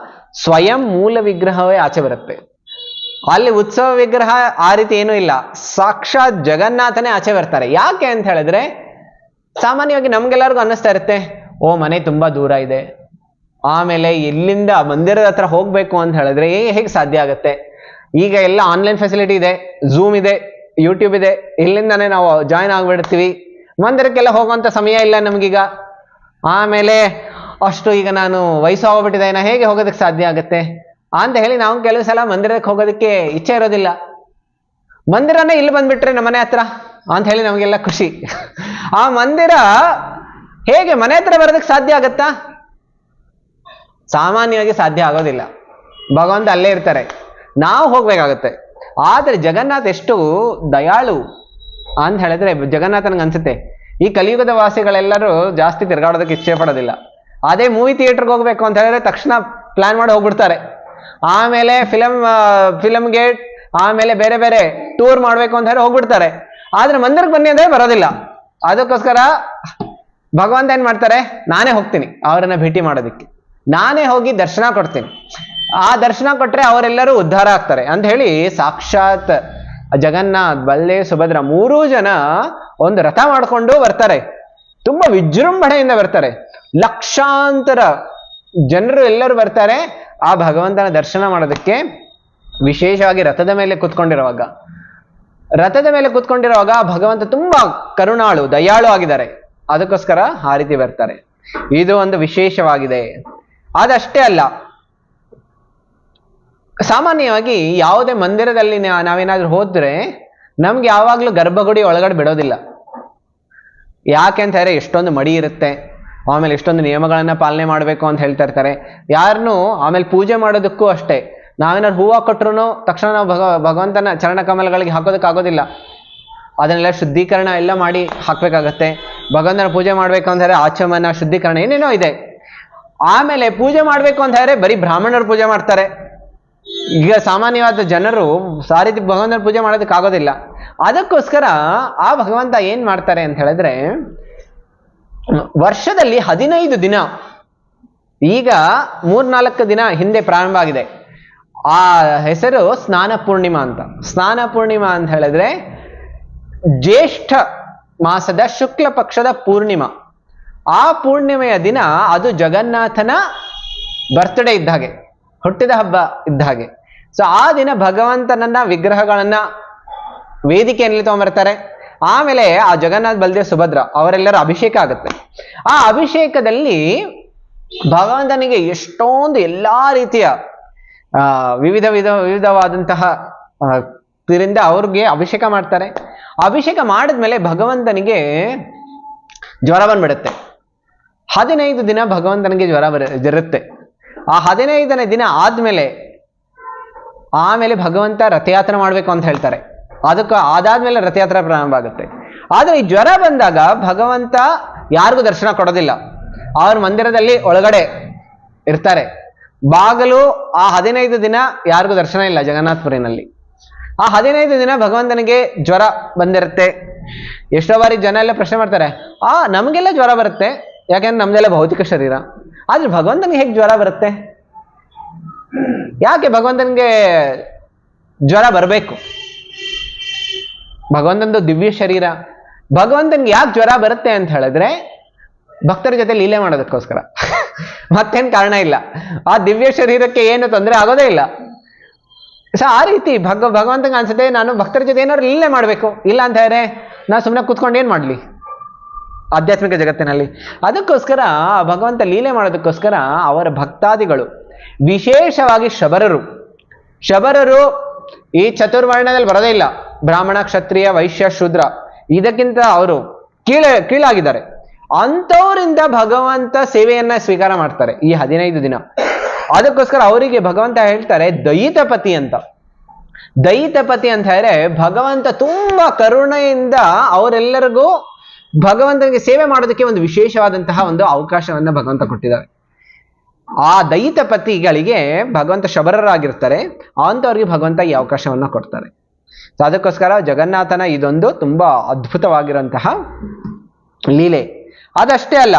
ಸ್ವಯಂ ಮೂಲ ವಿಗ್ರಹವೇ ಆಚೆ ಬರುತ್ತೆ. ಅಲ್ಲಿ ಉತ್ಸವ ವಿಗ್ರಹ ಆ ರೀತಿ ಏನೂ ಇಲ್ಲ, ಸಾಕ್ಷಾತ್ ಜಗನ್ನಾಥನೇ ಆಚೆ ಬರ್ತಾರೆ. ಯಾಕೆ ಅಂತ ಹೇಳಿದ್ರೆ ಸಾಮಾನ್ಯವಾಗಿ ನಮ್ಗೆಲ್ಲರಿಗೂ ಅನ್ನಿಸ್ತಾ ಇರುತ್ತೆ, ಮನೆ ತುಂಬಾ ದೂರ ಇದೆ, ಆಮೇಲೆ ಇಲ್ಲಿಂದ ಮಂದಿರದ ಹತ್ರ ಹೋಗ್ಬೇಕು ಅಂತ ಹೇಳಿದ್ರೆ ಹೇಗೆ ಸಾಧ್ಯ ಆಗುತ್ತೆ, ಈಗ ಎಲ್ಲ ಆನ್ಲೈನ್ ಫೆಸಿಲಿಟಿ ಇದೆ, ಝೂಮ್ ಇದೆ, ಯೂಟ್ಯೂಬ್ ಇದೆ, ಇಲ್ಲಿಂದಾನೇ ನಾವು ಜಾಯ್ನ್ ಆಗ್ಬಿಡ್ತೀವಿ, ಮಂದಿರಕ್ಕೆಲ್ಲ ಹೋಗುವಂಥ ಸಮಯ ಇಲ್ಲ ನಮಗೀಗ, ಆಮೇಲೆ ಅಷ್ಟು ಈಗ ನಾನು ವಯಸ್ಸು ಹೋಗ್ಬಿಟ್ಟಿದೆ, ನಾ ಹೇಗೆ ಹೋಗೋದಕ್ಕೆ ಸಾಧ್ಯ ಆಗುತ್ತೆ ಅಂತ ಹೇಳಿ ನಾವು ಕೆಲವು ಸಲ ಮಂದಿರಕ್ಕೆ ಹೋಗೋದಕ್ಕೆ ಇಚ್ಛೆ ಇರೋದಿಲ್ಲ. ಮಂದಿರನೇ ಇಲ್ಲಿ ಬಂದ್ಬಿಟ್ರೆ ನಮ್ಮನೆ ಹತ್ರ ಅಂತ ಹೇಳಿ ನಮಗೆಲ್ಲ ಖುಷಿ. ಆ ಮಂದಿರ ಹೇಗೆ ಮನೆ ಹತ್ರ ಬರೋದಕ್ಕೆ ಸಾಧ್ಯ ಆಗತ್ತಾ? ಸಾಮಾನ್ಯವಾಗಿ ಸಾಧ್ಯ ಆಗೋದಿಲ್ಲ. ಭಗವಂತ ಅಲ್ಲೇ ಇರ್ತಾರೆ, ನಾವು ಹೋಗ್ಬೇಕಾಗತ್ತೆ. ಆದ್ರೆ ಜಗನ್ನಾಥ್ ಎಷ್ಟು ದಯಾಳು ಅಂತ ಹೇಳಿದ್ರೆ ಜಗನ್ನಾಥನಿಗೆ ಅನ್ಸುತ್ತೆ, ಈ ಕಲಿಯುಗದ ವಾಸಿಗಳೆಲ್ಲರೂ ಜಾಸ್ತಿ ತಿರ್ಗಾಡೋದಕ್ಕೆ ಇಚ್ಛೆ ಪಡೋದಿಲ್ಲ. ಅದೇ ಮೂವಿ ಥಿಯೇಟರ್ಗೆ ಹೋಗ್ಬೇಕು ಅಂತ ಹೇಳಿದ್ರೆ ತಕ್ಷಣ ಪ್ಲಾನ್ ಮಾಡಿ ಹೋಗ್ಬಿಡ್ತಾರೆ. ಆಮೇಲೆ ಫಿಲಮ್ ಗೇಟ್, ಆಮೇಲೆ ಬೇರೆ ಬೇರೆ ಟೂರ್ ಮಾಡ್ಬೇಕು ಅಂತ ಹೇಳಿ ಹೋಗ್ಬಿಡ್ತಾರೆ. ಆದ್ರೆ ಮಂದಿರಕ್ಕೆ ಬನ್ನಿ ಅಂದ್ರೆ ಬರೋದಿಲ್ಲ. ಅದಕ್ಕೋಸ್ಕರ ಭಗವಂತ ಏನ್ ಮಾಡ್ತಾರೆ, ನಾನೇ ಹೋಗ್ತೀನಿ ಅವರನ್ನ ಭೇಟಿ ಮಾಡೋದಕ್ಕೆ, ನಾನೇ ಹೋಗಿ ದರ್ಶನ ಕೊಡ್ತೀನಿ. ಆ ದರ್ಶನ ಕೊಟ್ರೆ ಅವರೆಲ್ಲರೂ ಉದ್ಧಾರ ಆಗ್ತಾರೆ ಅಂತ ಹೇಳಿ ಸಾಕ್ಷಾತ್ ಜಗನ್ನಾಥ್, ಬಲದೇವ್, ಸುಭದ್ರ ಮೂರೂ ಜನ ಒಂದು ರಥ ಮಾಡ್ಕೊಂಡು ಬರ್ತಾರೆ. ತುಂಬಾ ವಿಜೃಂಭಣೆಯಿಂದ ಬರ್ತಾರೆ. ಲಕ್ಷಾಂತರ ಜನರು ಎಲ್ಲರೂ ಬರ್ತಾರೆ ಆ ಭಗವಂತನ ದರ್ಶನ ಮಾಡೋದಕ್ಕೆ. ವಿಶೇಷವಾಗಿ ರಥದ ಮೇಲೆ ಕೂತ್ಕೊಂಡಿರುವಾಗ ಭಗವಂತ ತುಂಬಾ ಕರುಣಾಳು, ದಯಾಳು ಆಗಿದ್ದಾರೆ. ಅದಕ್ಕೋಸ್ಕರ ಆ ರೀತಿ ಬರ್ತಾರೆ. ಇದು ಒಂದು ವಿಶೇಷವಾಗಿದೆ. ಅದಷ್ಟೇ ಅಲ್ಲ, ಸಾಮಾನ್ಯವಾಗಿ ಯಾವುದೇ ಮಂದಿರದಲ್ಲಿ ನಾವೇನಾದ್ರೂ ಹೋದ್ರೆ ನಮ್ಗೆ ಯಾವಾಗ್ಲೂ ಗರ್ಭಗುಡಿ ಒಳಗಡೆ ಬಿಡೋದಿಲ್ಲ. ಯಾಕೆ ಅಂತ ಹೇಳಿದ್ರೆ ಎಷ್ಟೊಂದು ಮಡಿ ಇರುತ್ತೆ, ಆಮೇಲೆ ಎಷ್ಟೊಂದು ನಿಯಮಗಳನ್ನ ಪಾಲನೆ ಮಾಡಬೇಕು ಅಂತ ಹೇಳ್ತಾ ಇರ್ತಾರೆ. ಯಾರನ್ನು ಆಮೇಲೆ ಪೂಜೆ ಮಾಡೋದಕ್ಕೂ ಅಷ್ಟೇ, ನಾವೇನಾದ್ರು ಹೂವು ಕೊಟ್ಟರು ತಕ್ಷಣ ನಾವು ಭಗವಂತನ ಚರಣ ಕಮಲಗಳಿಗೆ ಹಾಕೋದಕ್ಕಾಗೋದಿಲ್ಲ. ಅದನ್ನೆಲ್ಲ ಶುದ್ಧೀಕರಣ ಎಲ್ಲ ಮಾಡಿ ಹಾಕ್ಬೇಕಾಗತ್ತೆ. ಭಗವಂತನ ಪೂಜೆ ಮಾಡ್ಬೇಕು ಅಂತ ಹೇಳಿದ್ರೆ ಆಚಮನ, ಶುದ್ಧೀಕರಣ ಏನೇನೋ ಇದೆ. ಆಮೇಲೆ ಪೂಜೆ ಮಾಡ್ಬೇಕು ಅಂತ ಹೇಳಿದ್ರೆ ಬರೀ ಬ್ರಾಹ್ಮಣರು ಪೂಜೆ ಮಾಡ್ತಾರೆ. ಈಗ ಸಾಮಾನ್ಯವಾದ ಜನರು ಆ ರೀತಿ ಭಗವಂತನ ಪೂಜೆ ಮಾಡೋದಕ್ಕಾಗೋದಿಲ್ಲ. ಅದಕ್ಕೋಸ್ಕರ ಆ ಭಗವಂತ ಏನ್ ಮಾಡ್ತಾರೆ ಅಂತ ಹೇಳಿದ್ರೆ, ವರ್ಷದಲ್ಲಿ 15 ದಿನ, ಈಗ 3-4 ದಿನ ಹಿಂದೆ ಪ್ರಾರಂಭ ಆಗಿದೆ, ಆ ಹೆಸರು ಸ್ನಾನ ಪೂರ್ಣಿಮಾ ಅಂತ. ಸ್ನಾನ ಪೂರ್ಣಿಮಾ ಅಂತ ಹೇಳಿದ್ರೆ ಜ್ಯೇಷ್ಠ ಮಾಸದ ಶುಕ್ಲ ಪಕ್ಷದ ಪೂರ್ಣಿಮಾ. ಆ ಪೂರ್ಣಿಮೆಯ ದಿನ ಅದು ಜಗನ್ನಾಥನ ಬರ್ತ್ಡೇ ಇದ್ದ ಹಾಗೆ, ಹುಟ್ಟಿದ ಹಬ್ಬ ಇದ್ದ ಹಾಗೆ. ಸೊ ಆ ದಿನ ಭಗವಂತನನ್ನ ವಿಗ್ರಹಗಳನ್ನ ವೇದಿಕೆಯಲ್ಲಿ ತಗೊಂಡ್ಬರ್ತಾರೆ. ಆಮೇಲೆ ಆ ಜಗನ್ನಾಥ್, ಬಲದೇವ್, ಸುಭದ್ರ ಅವರೆಲ್ಲರ ಅಭಿಷೇಕ ಆಗುತ್ತೆ. ಆ ಅಭಿಷೇಕದಲ್ಲಿ ಭಗವಂತನಿಗೆ ಎಷ್ಟೊಂದು ಎಲ್ಲಾ ರೀತಿಯ ವಿವಿಧವಾದಂತಹ ಇದರಿಂದ ಅವ್ರಿಗೆ ಅಭಿಷೇಕ ಮಾಡ್ತಾರೆ. ಅಭಿಷೇಕ ಮಾಡಿದ್ಮೇಲೆ ಭಗವಂತನಿಗೆ ಜ್ವರ ಬಂದ್ಬಿಡುತ್ತೆ. 15 ದಿನ ಭಗವಂತನಿಗೆ ಜ್ವರ ಇರುತ್ತೆ. ಆ 15ನೇ ದಿನ ಆಮೇಲೆ ಭಗವಂತ ರಥಯಾತ್ರೆ ಮಾಡ್ಬೇಕು ಅಂತ ಹೇಳ್ತಾರೆ. ಅದಕ್ಕೆ ಅದಾದ್ಮೇಲೆ ರಥಯಾತ್ರೆ ಪ್ರಾರಂಭ ಆಗುತ್ತೆ. ಆದ್ರೆ ಈ ಜ್ವರ ಬಂದಾಗ ಭಗವಂತ ಯಾರಿಗೂ ದರ್ಶನ ಕೊಡೋದಿಲ್ಲ. ಅವ್ರ ಮಂದಿರದಲ್ಲಿ ಒಳಗಡೆ ಇರ್ತಾರೆ. ಬಾಗಲು ಆ 15 ದಿನ ಯಾರಿಗೂ ದರ್ಶನ ಇಲ್ಲ ಜಗನ್ನಾಥಪುರಿನಲ್ಲಿ. ಆ 15 ದಿನ ಭಗವಂತನಿಗೆ ಜ್ವರ ಬಂದಿರುತ್ತೆ. ಎಷ್ಟೋ ಬಾರಿ ಜನ ಎಲ್ಲ ಪ್ರಶ್ನೆ ಮಾಡ್ತಾರೆ, ನಮಗೆಲ್ಲ ಜ್ವರ ಬರುತ್ತೆ, ಯಾಕೆಂದ್ರೆ ನಮ್ದೆಲ್ಲ ಭೌತಿಕ ಶರೀರ. ಆದ್ರೆ ಭಗವಂತನಿಗೆ ಹೇಗೆ ಜ್ವರ ಬರುತ್ತೆ? ಯಾಕೆ ಭಗವಂತನಿಗೆ ಜ್ವರ ಬರಬೇಕು? ಭಗವಂತನದು ದಿವ್ಯ ಶರೀರ. ಭಗವಂತನಿಗೆ ಯಾಕೆ ಜ್ವರ ಬರುತ್ತೆ ಅಂತ ಹೇಳಿದ್ರೆ ಭಕ್ತರ ಜೊತೆ ಲೀಲೆ ಮಾಡೋದಕ್ಕೋಸ್ಕರ. ಮತ್ತೇನ್ ಕಾರಣ ಇಲ್ಲ. ಆ ದಿವ್ಯ ಶರೀರಕ್ಕೆ ಏನು ತೊಂದರೆ ಆಗೋದೇ ಇಲ್ಲ. ಸೊ ಆ ರೀತಿ ಭಗವಂತನಿಗೆ ಅನ್ಸುತ್ತೆ, ನಾನು ಭಕ್ತರ ಜೊತೆ ಏನಾದ್ರು ಲೀಲೆ ಮಾಡ್ಬೇಕು. ಇಲ್ಲ ಅಂತ ಹೇಳಿದ್ರೆ ನಾ ಸುಮ್ಮನೆ ಕೂತ್ಕೊಂಡು ಏನ್ ಮಾಡ್ಲಿ ಆಧ್ಯಾತ್ಮಿಕ ಜಗತ್ತಿನಲ್ಲಿ. ಅದಕ್ಕೋಸ್ಕರ ಭಗವಂತ ಲೀಲೆ ಮಾಡೋದಕ್ಕೋಸ್ಕರ ಅವರ ಭಕ್ತಾದಿಗಳು, ವಿಶೇಷವಾಗಿ ಶಬರರು ಈ ಚತುರ್ವರ್ಣದಲ್ಲಿ ಬರೋದೇ ಇಲ್ಲ. ಬ್ರಾಹ್ಮಣ, ಕ್ಷತ್ರಿಯ, ವೈಶ್ಯ, ಶೂದ್ರ ಇದಕ್ಕಿಂತ ಅವರು ಕೀಳಾಗಿದ್ದಾರೆ. ಅಂಥವರಿಂದ ಭಗವಂತ ಸೇವೆಯನ್ನ ಸ್ವೀಕಾರ ಮಾಡ್ತಾರೆ ಈ 15 ದಿನ. ಅದಕ್ಕೋಸ್ಕರ ಅವರಿಗೆ ಭಗವಂತ ಹೇಳ್ತಾರೆ ದಯಿತಪತಿ ಅಂತ. ದಯಿತಪತಿ ಅಂತ ಹೇಳಿದ್ರೆ ಭಗವಂತ ತುಂಬಾ ಕರುಣೆಯಿಂದ ಅವರೆಲ್ಲರಿಗೂ ಭಗವಂತನಿಗೆ ಸೇವೆ ಮಾಡೋದಕ್ಕೆ ಒಂದು ವಿಶೇಷವಾದಂತಹ ಒಂದು ಅವಕಾಶವನ್ನ ಭಗವಂತ ಕೊಟ್ಟಿದ್ದಾರೆ. ಆ ದಯಿತಪತಿಗಳಿಗೆ ಭಗವಂತ ಶಬರರಾಗಿರ್ತಾರೆ. ಅಂಥವ್ರಿಗೆ ಭಗವಂತ ಈ ಅವಕಾಶವನ್ನ ಕೊಡ್ತಾರೆ. ಸೊ ಅದಕ್ಕೋಸ್ಕರ ಜಗನ್ನಾಥನ ಇದೊಂದು ತುಂಬಾ ಅದ್ಭುತವಾಗಿರುವಂತಹ ಲೀಲೆ. ಅದಷ್ಟೇ ಅಲ್ಲ,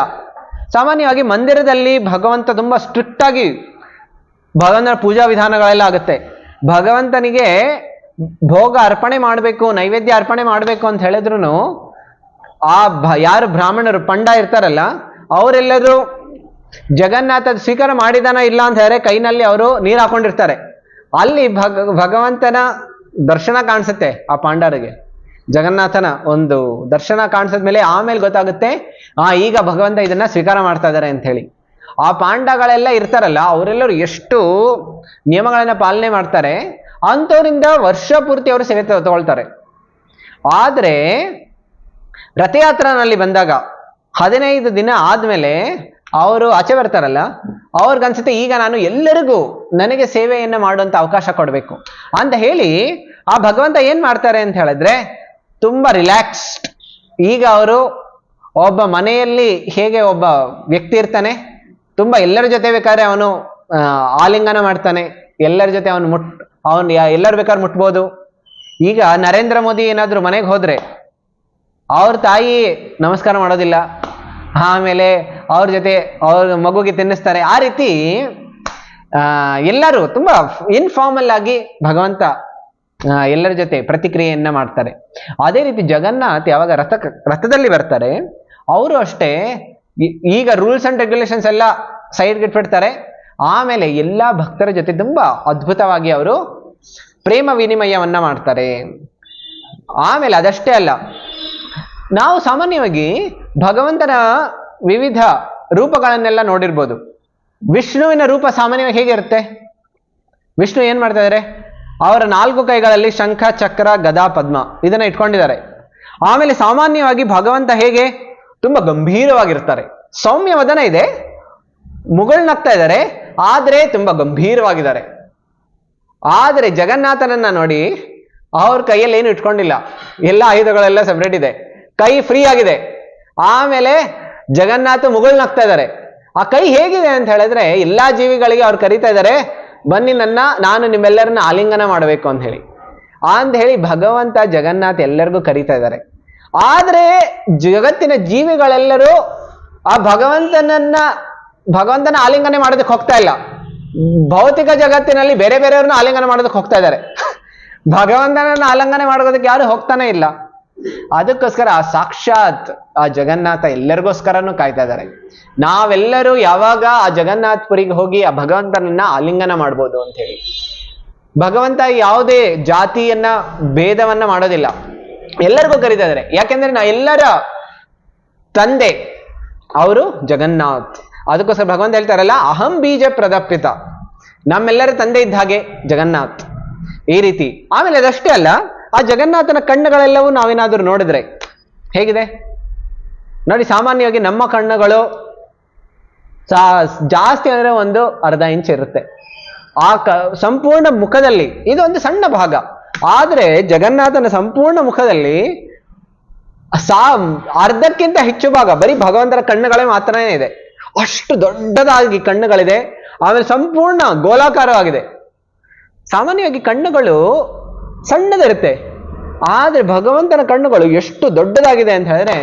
ಸಾಮಾನ್ಯವಾಗಿ ಮಂದಿರದಲ್ಲಿ ಭಗವಂತ ತುಂಬಾ ಸ್ಟ್ರಿಕ್ಟ್ ಆಗಿ ಭಗವಂತನ ಪೂಜಾ ವಿಧಾನಗಳೆಲ್ಲ ಆಗುತ್ತೆ. ಭಗವಂತನಿಗೆ ಭೋಗ ಅರ್ಪಣೆ ಮಾಡಬೇಕು, ನೈವೇದ್ಯ ಅರ್ಪಣೆ ಮಾಡಬೇಕು ಅಂತ ಹೇಳಿದ್ರು ಯಾರು ಬ್ರಾಹ್ಮಣರು ಪಂಡ ಇರ್ತಾರಲ್ಲ ಅವರೆಲ್ಲರೂ ಜಗನ್ನಾಥ ಸ್ವೀಕಾರ ಮಾಡಿದಾನ ಇಲ್ಲ ಅಂತ ಹೇಳಿದ್ರೆ ಕೈನಲ್ಲಿ ಅವರು ನೀರು ಹಾಕೊಂಡಿರ್ತಾರೆ. ಅಲ್ಲಿ ಭಗವಂತನ ದರ್ಶನ ಕಾಣಿಸುತ್ತೆ ಆ ಪಾಂಡವರಿಗೆ. ಜಗನ್ನಾಥನ ಒಂದು ದರ್ಶನ ಕಾಣಿಸಿದ್ಮೇಲೆ ಆಮೇಲೆ ಗೊತ್ತಾಗುತ್ತೆ ಈಗ ಭಗವಂತ ಇದನ್ನ ಸ್ವೀಕಾರ ಮಾಡ್ತಾ ಇದ್ದಾರೆ ಅಂತ ಹೇಳಿ. ಆ ಪಾಂಡಗಳೆಲ್ಲ ಇರ್ತಾರಲ್ಲ ಅವರೆಲ್ಲರೂ ಎಷ್ಟು ನಿಯಮಗಳನ್ನ ಪಾಲನೆ ಮಾಡ್ತಾರೆ. ಅಂಥವರಿಂದ ವರ್ಷ ಪೂರ್ತಿ ಅವರು ಸೇವೆ ತಗೊಳ್ತಾರೆ. ಆದ್ರೆ ರಥಯಾತ್ರನಲ್ಲಿ ಬಂದಾಗ 15 ದಿನ ಆದ್ಮೇಲೆ ಅವರು ಆಚೆ ಬರ್ತಾರಲ್ಲ, ಅವ್ರಿಗನ್ಸುತ್ತೆ ಈಗ ನಾನು ಎಲ್ಲರಿಗೂ ನನಗೆ ಸೇವೆಯನ್ನ ಮಾಡುವಂತ ಅವಕಾಶ ಕೊಡಬೇಕು ಅಂತ ಹೇಳಿ ಆ ಭಗವಂತ ಏನ್ ಮಾಡ್ತಾರೆ ಅಂತ ಹೇಳಿದ್ರೆ ತುಂಬಾ ರಿಲ್ಯಾಕ್ಸ್ಡ್. ಈಗ ಅವರು ಒಬ್ಬ ಮನೆಯಲ್ಲಿ ಹೇಗೆ ಒಬ್ಬ ವ್ಯಕ್ತಿ ಇರ್ತಾನೆ, ತುಂಬಾ ಎಲ್ಲರ ಜೊತೆ ಬೇಕಾದ್ರೆ ಅವನು ಆಲಿಂಗನ ಮಾಡ್ತಾನೆ, ಎಲ್ಲರ ಜೊತೆ ಅವನು ಎಲ್ಲರೂ ಬೇಕಾದ್ರೆ ಮುಟ್ಬೋದು. ಈಗ ನರೇಂದ್ರ ಮೋದಿ ಏನಾದ್ರು ಮನೆಗೆ ಹೋದ್ರೆ ಅವ್ರ ತಾಯಿ ನಮಸ್ಕಾರ ಮಾಡೋದಿಲ್ಲ, ಆಮೇಲೆ ಅವ್ರ ಜೊತೆ ಅವ್ರ ಮಗುಗೆ ತಿನ್ನಿಸ್ತಾರೆ. ಆ ರೀತಿ ಎಲ್ಲರೂ ತುಂಬಾ ಇನ್ಫಾರ್ಮಲ್ ಆಗಿ ಭಗವಂತ ಎಲ್ಲರ ಜೊತೆ ಪ್ರತಿಕ್ರಿಯೆಯನ್ನ ಮಾಡ್ತಾರೆ. ಅದೇ ರೀತಿ ಜಗನ್ನಾಥ್ ಯಾವಾಗ ರಥದಲ್ಲಿ ಬರ್ತಾರೆ ಅವರು ಅಷ್ಟೇ ಈಗ ರೂಲ್ಸ್ ಅಂಡ್ ರೆಗ್ಯುಲೇಷನ್ಸ್ ಎಲ್ಲ ಸೈಡ್ಗೆ ಇಟ್ಬಿಡ್ತಾರೆ. ಆಮೇಲೆ ಎಲ್ಲಾ ಭಕ್ತರ ಜೊತೆ ತುಂಬಾ ಅದ್ಭುತವಾಗಿ ಅವರು ಪ್ರೇಮ ವಿನಿಮಯವನ್ನ ಮಾಡ್ತಾರೆ. ಆಮೇಲೆ ಅದಷ್ಟೇ ಅಲ್ಲ, ನಾವು ಸಾಮಾನ್ಯವಾಗಿ ಭಗವಂತನ ವಿವಿಧ ರೂಪಗಳನ್ನೆಲ್ಲ ನೋಡಿರ್ಬೋದು. ವಿಷ್ಣುವಿನ ರೂಪ ಸಾಮಾನ್ಯವಾಗಿ ಹೇಗಿರುತ್ತೆ? ವಿಷ್ಣು ಏನ್ ಮಾಡ್ತಾ ಇದ್ದಾರೆ? ಅವರ 4 ಕೈಗಳಲ್ಲಿ ಶಂಖ, ಚಕ್ರ, ಗದಾ, ಪದ್ಮ ಇದನ್ನ ಇಟ್ಕೊಂಡಿದ್ದಾರೆ. ಆಮೇಲೆ ಸಾಮಾನ್ಯವಾಗಿ ಭಗವಂತ ಹೇಗೆ ತುಂಬಾ ಗಂಭೀರವಾಗಿರ್ತಾರೆ. ಸೌಮ್ಯ ವದನ ಇದೆ, ಮುಗುಳ್ನಗ್ತಾ ಇದ್ದಾರೆ, ಆದ್ರೆ ತುಂಬಾ ಗಂಭೀರವಾಗಿದ್ದಾರೆ. ಆದ್ರೆ ಜಗನ್ನಾಥನನ್ನ ನೋಡಿ ಅವ್ರ ಕೈಯಲ್ಲಿ ಏನು ಇಟ್ಕೊಂಡಿಲ್ಲ, ಎಲ್ಲ ಆಯುಧಗಳೆಲ್ಲ ಸೆಪರೇಟ್ ಇದೆ, ಕೈ ಫ್ರೀ ಆಗಿದೆ. ಆಮೇಲೆ ಜಗನ್ನಾಥ ಮುಗುಳ್ನಗ್ತಾ ಇದ್ದಾರೆ. ಆ ಕೈ ಹೇಗಿದೆ ಅಂತ ಹೇಳಿದ್ರೆ ಎಲ್ಲಾ ಜೀವಿಗಳಿಗೆ ಅವ್ರು ಕರೀತಾ ಇದ್ದಾರೆ, ಬನ್ನಿ ನಾನು ನಿಮ್ಮೆಲ್ಲರನ್ನ ಆಲಿಂಗನ ಮಾಡಬೇಕು ಅಂತ ಹೇಳಿ ಭಗವಂತ ಜಗನ್ನಾಥ ಎಲ್ಲರಿಗೂ ಕರೀತಾ ಇದ್ದಾರೆ. ಆದ್ರೆ ಜಗತ್ತಿನ ಜೀವಿಗಳೆಲ್ಲರೂ ಆ ಭಗವಂತನ ಆಲಿಂಗನೆ ಮಾಡೋದಕ್ಕೆ ಹೋಗ್ತಾ ಇಲ್ಲ. ಭೌತಿಕ ಜಗತ್ತಿನಲ್ಲಿ ಬೇರೆ ಬೇರೆಯವ್ರನ್ನ ಆಲಿಂಗನ ಮಾಡೋದಕ್ಕೆ ಹೋಗ್ತಾ ಇದ್ದಾರೆ. ಭಗವಂತನನ್ನ ಆಲಿಂಗನ ಮಾಡೋದಕ್ಕೆ ಯಾರು ಹೋಗ್ತಾನೆ ಇಲ್ಲ. ಅದಕ್ಕೋಸ್ಕರ ಆ ಸಾಕ್ಷಾತ್ ಆ ಜಗನ್ನಾಥ ಎಲ್ಲರಿಗೋಸ್ಕರನೂ ಕಾಯ್ತಾ ಇದ್ದಾರೆ. ನಾವೆಲ್ಲರೂ ಯಾವಾಗ ಆ ಜಗನ್ನಾಥಪುರಿಗೆ ಹೋಗಿ ಆ ಭಗವಂತನನ್ನ ಆಲಿಂಗನ ಮಾಡ್ಬೋದು ಅಂತ ಹೇಳಿ. ಭಗವಂತ ಯಾವುದೇ ಜಾತಿಯನ್ನ ಭೇದವನ್ನ ಮಾಡೋದಿಲ್ಲ, ಎಲ್ಲರಿಗೂ ಕರೀತಾ ಇದ್ದಾರೆ. ಯಾಕೆಂದ್ರೆ ನಾ ಎಲ್ಲರ ತಂದೆ ಅವರು ಜಗನ್ನಾಥ್. ಅದಕ್ಕೋಸ್ಕರ ಭಗವಂತ ಹೇಳ್ತಾರಲ್ಲ, ಅಹಂ ಬೀಜ ಪ್ರದಪಿತ, ನಮ್ಮೆಲ್ಲರ ತಂದೆ ಇದ್ದ ಹಾಗೆ ಜಗನ್ನಾಥ್. ಈ ರೀತಿ. ಆಮೇಲೆ ಅದಷ್ಟೇ ಅಲ್ಲ, ಆ ಜಗನ್ನಾಥನ ಕಣ್ಣುಗಳೆಲ್ಲವೂ ನಾವೇನಾದ್ರೂ ನೋಡಿದ್ರೆ ಹೇಗಿದೆ ನೋಡಿ. ಸಾಮಾನ್ಯವಾಗಿ ನಮ್ಮ ಕಣ್ಣುಗಳು ಜಾಸ್ತಿ ಅಂದ್ರೆ ಒಂದು ಅರ್ಧ ಇಂಚ್ ಇರುತ್ತೆ ಆ ಸಂಪೂರ್ಣ ಮುಖದಲ್ಲಿ. ಇದು ಒಂದು ಸಣ್ಣ ಭಾಗ. ಆದ್ರೆ ಜಗನ್ನಾಥನ ಸಂಪೂರ್ಣ ಮುಖದಲ್ಲಿ ಅರ್ಧಕ್ಕಿಂತ ಹೆಚ್ಚು ಭಾಗ ಬರೀ ಭಗವಂತನ ಕಣ್ಣುಗಳೇ ಮಾತ್ರನೇ ಇದೆ. ಅಷ್ಟು ದೊಡ್ಡದಾಗಿ ಕಣ್ಣುಗಳಿದೆ. ಆಮೇಲೆ ಸಂಪೂರ್ಣ ಗೋಲಾಕಾರವಾಗಿದೆ. ಸಾಮಾನ್ಯವಾಗಿ ಕಣ್ಣುಗಳು ಸಣ್ಣದಿರುತ್ತೆ, ಆದ್ರೆ ಭಗವಂತನ ಕಣ್ಣುಗಳು ಎಷ್ಟು ದೊಡ್ಡದಾಗಿದೆ ಅಂತ ಹೇಳಿದ್ರೆ,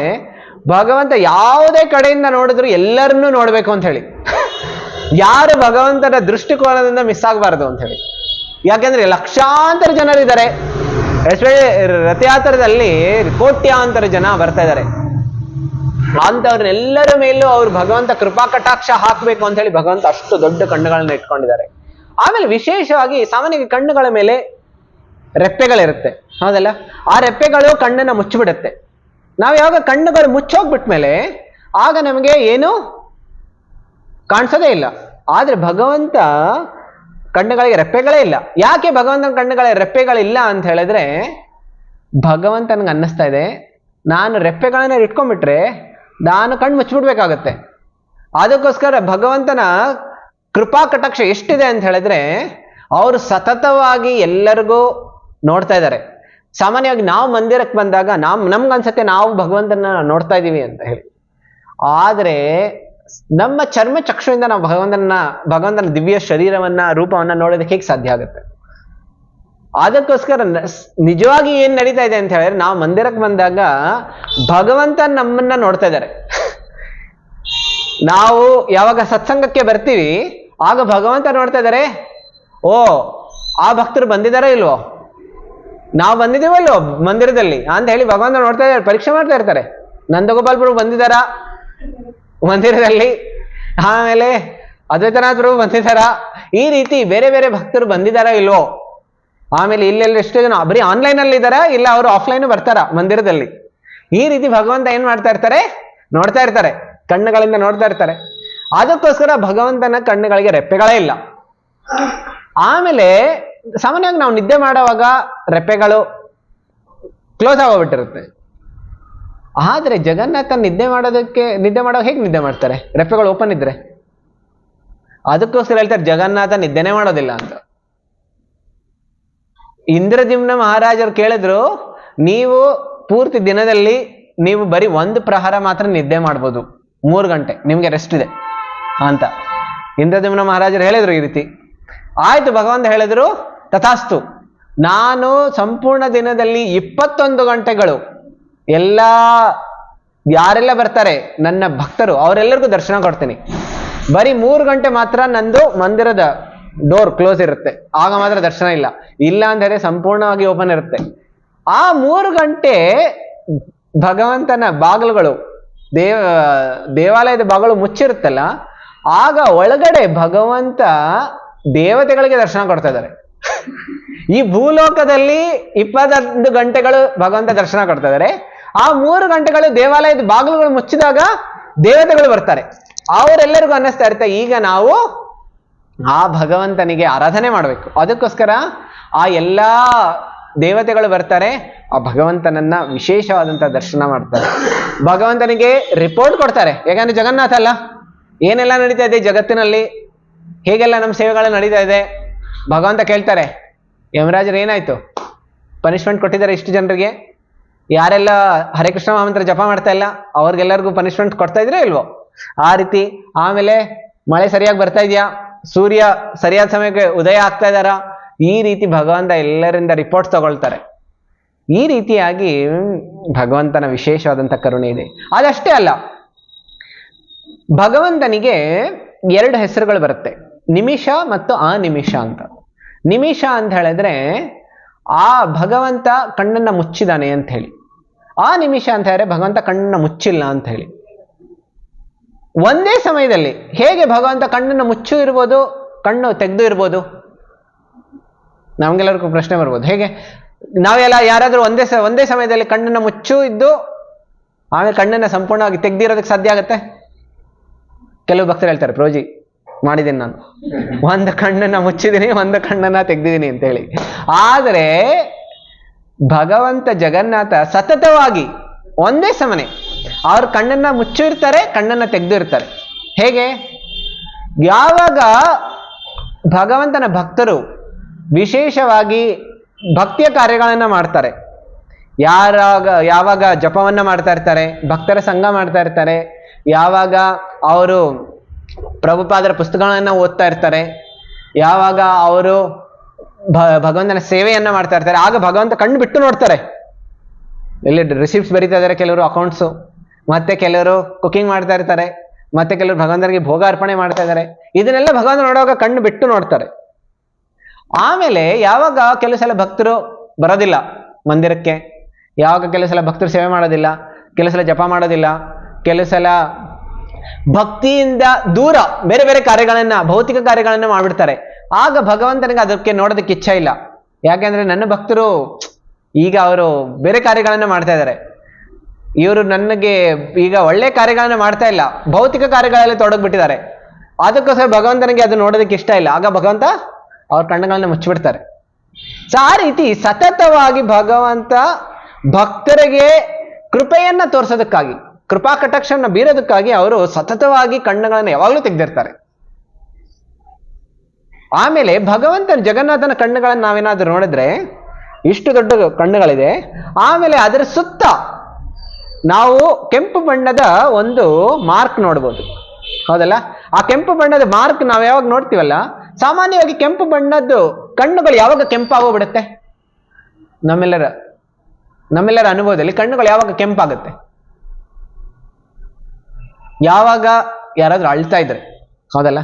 ಭಗವಂತ ಯಾವುದೇ ಕಡೆಯಿಂದ ನೋಡಿದ್ರು ಎಲ್ಲರನ್ನೂ ನೋಡ್ಬೇಕು ಅಂತ ಹೇಳಿ. ಯಾರು ಭಗವಂತನ ದೃಷ್ಟಿಕೋನದಿಂದ ಮಿಸ್ ಆಗಬಾರದು ಅಂತ ಹೇಳಿ. ಯಾಕೆಂದ್ರೆ ಲಕ್ಷಾಂತರ ಜನರಿದ್ದಾರೆ, ಎಸ್ಪೆಷಲಿ ರಥಯಾತ್ರದಲ್ಲಿ ಕೋಟ್ಯಾಂತರ ಜನ ಬರ್ತಾ ಇದ್ದಾರೆ. ಅಂತವ್ರನ್ನೆಲ್ಲರ ಮೇಲೂ ಅವ್ರು ಭಗವಂತ ಕೃಪಾ ಕಟಾಕ್ಷ ಹಾಕ್ಬೇಕು ಅಂತ ಹೇಳಿ ಭಗವಂತ ಅಷ್ಟು ದೊಡ್ಡ ಕಣ್ಣುಗಳನ್ನ ಇಟ್ಕೊಂಡಿದ್ದಾರೆ. ಆಮೇಲೆ ವಿಶೇಷವಾಗಿ ಸಾಮಾನ್ಯ ಕಣ್ಣುಗಳ ಮೇಲೆ ರೆಪ್ಪೆಗಳಿರುತ್ತೆ, ಹೌದಲ್ಲ? ಆ ರೆಪ್ಪೆಗಳು ಕಣ್ಣನ್ನ ಮುಚ್ಚಿಬಿಡುತ್ತೆ. ನಾವು ಯಾವಾಗ ಕಣ್ಣುಗಳು ಮುಚ್ಚೋಗ್ಬಿಟ್ಮೇಲೆ ಆಗ ನಮಗೆ ಏನು ಕಾಣಿಸೋದೇ ಇಲ್ಲ. ಆದ್ರೆ ಭಗವಂತ ಕಣ್ಣುಗಳಿಗೆ ರೆಪ್ಪೆಗಳೇ ಇಲ್ಲ. ಯಾಕೆ ಭಗವಂತನ ಕಣ್ಣುಗಳಿಗೆ ರೆಪ್ಪೆಗಳಿಲ್ಲ ಅಂತ ಹೇಳಿದ್ರೆ, ಭಗವಂತನಿಗೆ ಅನ್ನಿಸ್ತಾ ಇದೆ, ನಾನು ರೆಪ್ಪೆಗಳನ್ನ ಇಟ್ಕೊಂಡ್ಬಿಟ್ರೆ ನಾನು ಕಣ್ಣು ಮುಚ್ಚಿಬಿಡ್ಬೇಕಾಗತ್ತೆ. ಅದಕ್ಕೋಸ್ಕರ ಭಗವಂತನ ಕೃಪಾ ಕಟಾಕ್ಷ ಎಷ್ಟಿದೆ ಅಂತ ಹೇಳಿದ್ರೆ, ಅವರು ಸತತವಾಗಿ ಎಲ್ಲರಿಗೂ ನೋಡ್ತಾ ಇದ್ದಾರೆ. ಸಾಮಾನ್ಯವಾಗಿ ನಾವು ಮಂದಿರಕ್ಕೆ ಬಂದಾಗ ನಮ್ಗನ್ಸತ್ತೆ ನಾವು ಭಗವಂತನ ನೋಡ್ತಾ ಇದ್ದೀವಿ ಅಂತ ಹೇಳಿ. ಆದ್ರೆ ನಮ್ಮ ಚರ್ಮ ಚಕ್ಷುವಿಂದ ನಾವು ಭಗವಂತನ ದಿವ್ಯ ಶರೀರವನ್ನ ರೂಪವನ್ನ ನೋಡೋದಕ್ಕೆ ಹೇಗೆ ಸಾಧ್ಯ ಆಗುತ್ತೆ? ಅದಕ್ಕೋಸ್ಕರ ನಿಜವಾಗಿ ಏನ್ ನಡೀತಾ ಇದೆ ಅಂತ ಹೇಳಿದ್ರೆ, ನಾವು ಮಂದಿರಕ್ಕೆ ಬಂದಾಗ ಭಗವಂತ ನಮ್ಮನ್ನ ನೋಡ್ತಾ ಇದ್ದಾರೆ. ನಾವು ಯಾವಾಗ ಸತ್ಸಂಗಕ್ಕೆ ಬರ್ತೀವಿ ಆಗ ಭಗವಂತ ನೋಡ್ತಾ ಇದ್ದಾರೆ, ಓ ಆ ಭಕ್ತರು ಬಂದಿದಾರೋ ಇಲ್ವೋ, ನಾವು ಬಂದಿದ್ದೀವೋ ಇಲ್ವೋ ಮಂದಿರದಲ್ಲಿ ಅಂತ ಹೇಳಿ ಭಗವಂತ ನೋಡ್ತಾ ಇದ್ದಾರೆ, ಪರೀಕ್ಷೆ ಮಾಡ್ತಾ ಇರ್ತಾರೆ. ನಂದಗೋಪಾಲ್ ಪ್ರಭು ಬಂದಿದ್ದಾರಾ ಮಂದಿರದಲ್ಲಿ, ಆಮೇಲೆ ಅದ್ವೈತನಾಥ ಪ್ರಭು ಬಂದಿದ್ದಾರಾ, ಈ ರೀತಿ ಬೇರೆ ಬೇರೆ ಭಕ್ತರು ಬಂದಿದ್ದಾರಾ ಇಲ್ವೋ, ಆಮೇಲೆ ಇಲ್ಲೆಲ್ಲ ಎಷ್ಟೋ ಜನ ಬರೀ ಆನ್ಲೈನ್ ಅಲ್ಲಿ ಇದ್ದಾರಾ, ಇಲ್ಲ ಅವರು ಆಫ್ಲೈನ್ ಬರ್ತಾರ ಮಂದಿರದಲ್ಲಿ. ಈ ರೀತಿ ಭಗವಂತ ಏನ್ ಮಾಡ್ತಾ ಇರ್ತಾರೆ, ನೋಡ್ತಾ ಇರ್ತಾರೆ, ಕಣ್ಣುಗಳಿಂದ ನೋಡ್ತಾ ಇರ್ತಾರೆ. ಅದಕ್ಕೋಸ್ಕರ ಭಗವಂತನ ಕಣ್ಣುಗಳಿಗೆ ರೆಪ್ಪೆಗಳೇ ಇಲ್ಲ. ಆಮೇಲೆ ಸಾಮಾನ್ಯವಾಗಿ ನಾವು ನಿದ್ದೆ ಮಾಡುವಾಗ ರೆಪ್ಪೆಗಳು ಕ್ಲೋಸ್ ಆಗೋಗ್ಬಿಟ್ಟಿರುತ್ತೆ. ಆದ್ರೆ ಜಗನ್ನಾಥ ನಿದ್ದೆ ಮಾಡುವಾಗ ಹೇಗೆ ನಿದ್ದೆ ಮಾಡ್ತಾರೆ? ರೆಪ್ಪೆಗಳು ಓಪನ್ ಇದ್ರೆ. ಅದಕ್ಕೋಸ್ಕರ ಹೇಳ್ತಾರೆ ಜಗನ್ನಾಥ ನಿದ್ದೆನೆ ಮಾಡೋದಿಲ್ಲ ಅಂತ. ಇಂದ್ರಜಿಮ್ನ ಮಹಾರಾಜರು ಕೇಳಿದ್ರು, ನೀವು ಪೂರ್ತಿ ದಿನದಲ್ಲಿ ನೀವು ಬರೀ 1 ಪ್ರಹರ ಮಾತ್ರ ನಿದ್ದೆ ಮಾಡ್ಬೋದು, 3 ಗಂಟೆ ನಿಮ್ಗೆ ರೆಸ್ಟ್ ಇದೆ ಅಂತ ಇಂದ್ರಜಿಮ್ನ ಮಹಾರಾಜರು ಹೇಳಿದ್ರು. ಈ ರೀತಿ ಆಯ್ತು, ಭಗವಂತ ಹೇಳಿದ್ರು ತಥಾಸ್ತು, ನಾನು ಸಂಪೂರ್ಣ ದಿನದಲ್ಲಿ 21 ಗಂಟೆಗಳು ಯಾರೆಲ್ಲ ಬರ್ತಾರೆ ನನ್ನ ಭಕ್ತರು ಅವರೆಲ್ಲರಿಗೂ ದರ್ಶನ ಕೊಡ್ತೀನಿ. ಬರೀ 3 ಗಂಟೆ ಮಾತ್ರ ನಂದು ಮಂದಿರದ ಡೋರ್ ಕ್ಲೋಸ್ ಇರುತ್ತೆ, ಆಗ ಮಾತ್ರ ದರ್ಶನ ಇಲ್ಲ. ಇಲ್ಲ ಅಂದರೆ ಸಂಪೂರ್ಣವಾಗಿ ಓಪನ್ ಇರುತ್ತೆ. ಆ 3 ಗಂಟೆ ಭಗವಂತನ ಬಾಗಿಲುಗಳು, ದೇವಾಲಯದ ಬಾಗಿಲು ಮುಚ್ಚಿರುತ್ತಲ್ಲ, ಆಗ ಒಳಗಡೆ ಭಗವಂತ ದೇವತೆಗಳಿಗೆ ದರ್ಶನ ಕೊಡ್ತಾ ಇದ್ದಾರೆ. ಈ ಭೂಲೋಕದಲ್ಲಿ 21 ಗಂಟೆಗಳು ಭಗವಂತ ದರ್ಶನ ಕೊಡ್ತಾ ಇದ್ದಾರೆ. ಆ 3 ಗಂಟೆಗಳು ದೇವಾಲಯದ ಬಾಗಿಲುಗಳು ಮುಚ್ಚಿದಾಗ ದೇವತೆಗಳು ಬರ್ತಾರೆ. ಅವರೆಲ್ಲರಿಗೂ ಅನ್ನಿಸ್ತಾ ಇರುತ್ತೆ, ಈಗ ನಾವು ಆ ಭಗವಂತನಿಗೆ ಆರಾಧನೆ ಮಾಡಬೇಕು. ಅದಕ್ಕೋಸ್ಕರ ಆ ಎಲ್ಲಾ ದೇವತೆಗಳು ಬರ್ತಾರೆ, ಆ ಭಗವಂತನನ್ನ ವಿಶೇಷವಾದಂತಹ ದರ್ಶನ ಮಾಡ್ತಾರೆ, ಭಗವಂತನಿಗೆ ರಿಪೋರ್ಟ್ ಕೊಡ್ತಾರೆ. ಯಾಕಂದ್ರೆ ಜಗನ್ನಾಥ ಅಲ್ಲ, ಏನೆಲ್ಲ ನಡೀತಾ ಇದೆ ಜಗತ್ತಿನಲ್ಲಿ, ಹೇಗೆಲ್ಲ ನಮ್ಮ ಸೇವೆಗಳು ನಡೀತಾ ಇದೆ. ಭಗವಂತ ಕೇಳ್ತಾರೆ, ಯಮರಾಜರು ಏನಾಯ್ತು, ಪನಿಷ್ಮೆಂಟ್ ಕೊಟ್ಟಿದ್ದಾರೆ ಇಷ್ಟು ಜನರಿಗೆ, ಯಾರೆಲ್ಲ ಹರೇ ಕೃಷ್ಣ ಮಹಾಮಂತ್ರ ಜಪ ಮಾಡ್ತಾ ಇಲ್ಲ ಅವ್ರಿಗೆಲ್ಲರಿಗೂ ಪನಿಷ್ಮೆಂಟ್ ಕೊಡ್ತಾ ಇದ್ರೆ ಇಲ್ವೋ, ಆ ರೀತಿ. ಆಮೇಲೆ ಮಳೆ ಸರಿಯಾಗಿ ಬರ್ತಾ ಇದೆಯಾ, ಸೂರ್ಯ ಸರಿಯಾದ ಸಮಯಕ್ಕೆ ಉದಯ ಆಗ್ತಾ ಇದ್ದಾರ, ಈ ರೀತಿ ಭಗವಂತ ಎಲ್ಲರಿಂದ ರಿಪೋರ್ಟ್ ತಗೊಳ್ತಾರೆ. ಈ ರೀತಿಯಾಗಿ ಭಗವಂತನ ವಿಶೇಷವಾದಂಥ ಕರುಣೆ ಇದೆ. ಅದಷ್ಟೇ ಅಲ್ಲ, ಭಗವಂತನಿಗೆ 2 ಹೆಸರುಗಳು ಬರುತ್ತೆ. ನಿಮಿಷ ಮತ್ತು ಅನಿಮಿಷ ಅಂತ. ನಿಮಿಷ ಅಂತ ಹೇಳಿದ್ರೆ ಆ ಭಗವಂತ ಕಣ್ಣನ್ನ ಮುಚ್ಚಿದಾನೆ ಅಂತ ಹೇಳಿ. ಆ ನಿಮಿಷ ಅಂತ ಹೇಳಿದ್ರೆ ಭಗವಂತ ಕಣ್ಣನ್ನ ಮುಚ್ಚಿಲ್ಲ ಅಂತ ಹೇಳಿ. ಒಂದೇ ಸಮಯದಲ್ಲಿ ಹೇಗೆ ಭಗವಂತ ಕಣ್ಣನ್ನು ಮುಚ್ಚು ಇರ್ಬೋದು, ಕಣ್ಣು ತೆಗೆದು ಇರ್ಬೋದು? ನಮ್ಗೆಲ್ಲರಿಗೂ ಪ್ರಶ್ನೆ ಬರ್ಬೋದು, ಹೇಗೆ ನಾವೆಲ್ಲ ಯಾರಾದ್ರೂ ಒಂದೇ ಸಮಯದಲ್ಲಿ ಕಣ್ಣನ್ನು ಮುಚ್ಚು ಇದ್ದು ಆಮೇಲೆ ಕಣ್ಣನ್ನ ಸಂಪೂರ್ಣವಾಗಿ ತೆಗ್ದಿರೋದಕ್ಕೆ ಸಾಧ್ಯ ಆಗತ್ತೆ? ಕೆಲವು ಭಕ್ತರು ಹೇಳ್ತಾರೆ, ಪ್ರೋಜಿ ಮಾಡಿದ್ದೀನಿ ನಾನು, ಒಂದು ಕಣ್ಣನ್ನ ಮುಚ್ಚಿದ್ದೀನಿ, ಒಂದು ಕಣ್ಣನ್ನ ತೆಗ್ದಿದ್ದೀನಿ ಅಂತ ಹೇಳಿ. ಆದರೆ ಭಗವಂತ ಜಗನ್ನಾಥ ಸತತವಾಗಿ ಒಂದೇ ಸಮನೆ ಅವ್ರ ಕಣ್ಣನ್ನ ಮುಚ್ಚು ಇರ್ತಾರೆ, ಕಣ್ಣನ್ನ ತೆಗೆದು ಇರ್ತಾರೆ. ಹೇಗೆ? ಯಾವಾಗ ಭಗವಂತನ ಭಕ್ತರು ವಿಶೇಷವಾಗಿ ಭಕ್ತಿಯ ಕಾರ್ಯಗಳನ್ನ ಮಾಡ್ತಾರೆ, ಯಾವಾಗ ಜಪವನ್ನ ಮಾಡ್ತಾ ಇರ್ತಾರೆ, ಭಕ್ತರ ಸಂಘ ಮಾಡ್ತಾ ಇರ್ತಾರೆ, ಯಾವಾಗ ಅವರು ಪ್ರಭುಪಾದರ ಪುಸ್ತಕಗಳನ್ನ ಓದ್ತಾ ಇರ್ತಾರೆ, ಯಾವಾಗ ಅವರು ಭಗವಂತನ ಸೇವೆಯನ್ನ ಮಾಡ್ತಾ ಇರ್ತಾರೆ, ಆಗ ಭಗವಂತ ಕಣ್ಣು ಬಿಟ್ಟು ನೋಡ್ತಾರೆ. ಇಲ್ಲಿ ರಿಸಿಪ್ಟ್ಸ್ ಬರೀತಾ ಇದ್ದಾರೆ ಕೆಲವರು, ಅಕೌಂಟ್ಸು, ಮತ್ತೆ ಕೆಲವರು ಕುಕಿಂಗ್ ಮಾಡ್ತಾ ಇರ್ತಾರೆ, ಮತ್ತೆ ಕೆಲವರು ಭಗವಂತನಿಗೆ ಭೋಗ ಅರ್ಪಣೆ ಮಾಡ್ತಾ ಇದ್ದಾರೆ. ಇದನ್ನೆಲ್ಲ ಭಗವಂತ ನೋಡುವಾಗ ಕಣ್ಣು ಬಿಟ್ಟು ನೋಡ್ತಾರೆ. ಆಮೇಲೆ ಯಾವಾಗ ಕೆಲವು ಸಲ ಭಕ್ತರು ಬರೋದಿಲ್ಲ ಮಂದಿರಕ್ಕೆ, ಯಾವಾಗ ಕೆಲವು ಸಲ ಭಕ್ತರು ಸೇವೆ ಮಾಡೋದಿಲ್ಲ, ಕೆಲವು ಸಲ ಜಪ ಮಾಡೋದಿಲ್ಲ, ಕೆಲವು ಸಲ ಭಕ್ತಿಯಿಂದ ದೂರ ಬೇರೆ ಬೇರೆ ಕಾರ್ಯಗಳನ್ನ, ಭೌತಿಕ ಕಾರ್ಯಗಳನ್ನ ಮಾಡ್ಬಿಡ್ತಾರೆ, ಆಗ ಭಗವಂತನಿಗೆ ಅದಕ್ಕೆ ನೋಡೋದಕ್ಕೆ ಇಚ್ಛೆ ಇಲ್ಲ. ಯಾಕೆಂದ್ರೆ ನನ್ನ ಭಕ್ತರು ಈಗ ಅವರು ಬೇರೆ ಕಾರ್ಯಗಳನ್ನ ಮಾಡ್ತಾ ಇದ್ದಾರೆ, ಇವರು ನನಗೆ ಈಗ ಒಳ್ಳೆ ಕಾರ್ಯಗಳನ್ನ ಮಾಡ್ತಾ ಇಲ್ಲ, ಭೌತಿಕ ಕಾರ್ಯಗಳಲ್ಲಿ ತೊಡಗ್ಬಿಟ್ಟಿದ್ದಾರೆ, ಅದಕ್ಕೋಸ್ಕರ ಭಗವಂತನಿಗೆ ಅದು ನೋಡೋದಕ್ಕೆ ಇಷ್ಟ ಇಲ್ಲ. ಆಗ ಭಗವಂತ ಅವ್ರ ಕಣ್ಣುಗಳನ್ನ ಮುಚ್ಚಿಬಿಡ್ತಾರೆ. ಸೊ ಆ ರೀತಿ ಸತತವಾಗಿ ಭಗವಂತ ಭಕ್ತರಿಗೆ ಕೃಪೆಯನ್ನ ತೋರಿಸೋದಕ್ಕಾಗಿ, ಕೃಪಾ ಕಟಾಕ್ಷನ ಬೀರೋದಕ್ಕಾಗಿ ಅವರು ಸತತವಾಗಿ ಕಣ್ಣುಗಳನ್ನ ಯಾವಾಗಲೂ ತೆಗೆದಿರ್ತಾರೆ. ಆಮೇಲೆ ಭಗವಂತನ ಜಗನ್ನಾಥನ ಕಣ್ಣುಗಳನ್ನ ನಾವೇನಾದ್ರೂ ನೋಡಿದ್ರೆ ಇಷ್ಟು ದೊಡ್ಡ ಕಣ್ಣುಗಳಿದೆ, ಆಮೇಲೆ ಅದರ ಸುತ್ತ ನಾವು ಕೆಂಪು ಬಣ್ಣದ ಒಂದು ಮಾರ್ಕ್ ನೋಡ್ಬೋದು, ಹೌದಲ್ಲ? ಆ ಕೆಂಪು ಬಣ್ಣದ ಮಾರ್ಕ್ ನಾವು ಯಾವಾಗ ನೋಡ್ತೀವಲ್ಲ, ಸಾಮಾನ್ಯವಾಗಿ ಕೆಂಪು ಬಣ್ಣದ್ದು ಕಣ್ಣುಗಳು ಯಾವಾಗ ಕೆಂಪಾಗೋಗ್ಬಿಡುತ್ತೆ? ನಮ್ಮೆಲ್ಲರ ಅನುಭವದಲ್ಲಿ ಕಣ್ಣುಗಳು ಯಾವಾಗ ಕೆಂಪಾಗುತ್ತೆ? ಯಾವಾಗ ಯಾರಾದ್ರೂ ಅಳ್ತಾ ಇದ್ರೆ, ಹೌದಲ್ಲ?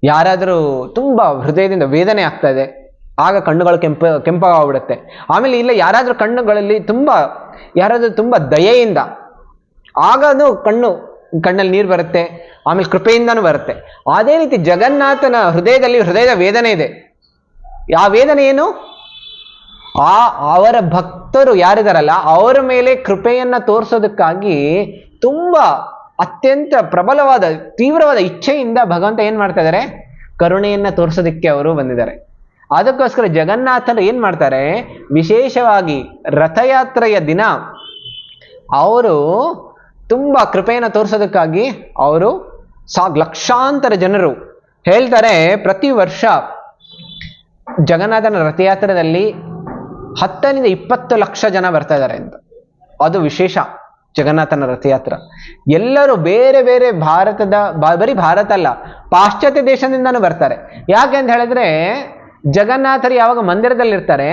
ಯಾರಾದ್ರೂ ತುಂಬಾ ಹೃದಯದಿಂದ ವೇದನೆ ಆಗ್ತಾ ಇದೆ, ಆಗ ಕಣ್ಣುಗಳು ಕೆಂಪಾಗ್ಬಿಡುತ್ತೆ. ಆಮೇಲೆ ಇಲ್ಲ ಯಾರಾದ್ರೂ ಕಣ್ಣುಗಳಲ್ಲಿ ಯಾರಾದ್ರೂ ತುಂಬಾ ದಯೆಯಿಂದ, ಆಗನೂ ಕಣ್ಣಲ್ಲಿ ನೀರು ಬರುತ್ತೆ, ಆಮೇಲೆ ಕೃಪೆಯಿಂದನೂ ಬರುತ್ತೆ. ಅದೇ ರೀತಿ ಜಗನ್ನಾಥನ ಹೃದಯದ ವೇದನೆ ಇದೆ. ಆ ವೇದನೆ ಏನು? ಅವರ ಭಕ್ತರು ಯಾರಿದಾರಲ್ಲ ಅವರ ಮೇಲೆ ಕೃಪೆಯನ್ನ ತೋರಿಸೋದಕ್ಕಾಗಿ ತುಂಬಾ ಅತ್ಯಂತ ಪ್ರಬಲವಾದ ತೀವ್ರವಾದ ಇಚ್ಛೆಯಿಂದ ಭಗವಂತ ಏನ್ ಮಾಡ್ತಾ ಇದ್ದಾರೆ? ಕರುಣೆಯನ್ನ ತೋರಿಸೋದಕ್ಕೆ ಅವರು ಬಂದಿದ್ದಾರೆ. ಅದಕ್ಕೋಸ್ಕರ ಜಗನ್ನಾಥರು ಏನ್ ಮಾಡ್ತಾರೆ, ವಿಶೇಷವಾಗಿ ರಥಯಾತ್ರೆಯ ದಿನ ಅವರು ತುಂಬಾ ಕೃಪೆಯನ್ನು ತೋರಿಸೋದಕ್ಕಾಗಿ ಅವರು ಲಕ್ಷಾಂತರ ಜನರು ಹೇಳ್ತಾರೆ, ಪ್ರತಿ ವರ್ಷ ಜಗನ್ನಾಥನ ರಥಯಾತ್ರೆಯಲ್ಲಿ 10 ರಿಂದ 20 ಲಕ್ಷ ಜನ ಬರ್ತಾ ಇದ್ದಾರೆ ಅಂತ. ಅದು ವಿಶೇಷ ಜಗನ್ನಾಥನ ರಥಯಾತ್ರ. ಎಲ್ಲರೂ ಬೇರೆ ಬೇರೆ ಬರೀ ಭಾರತ ಅಲ್ಲ, ಪಾಶ್ಚಾತ್ಯ ದೇಶದಿಂದನೂ ಬರ್ತಾರೆ. ಯಾಕೆ ಅಂತ ಹೇಳಿದ್ರೆ ಜಗನ್ನಾಥರು ಯಾವಾಗ ಮಂದಿರದಲ್ಲಿರ್ತಾರೆ,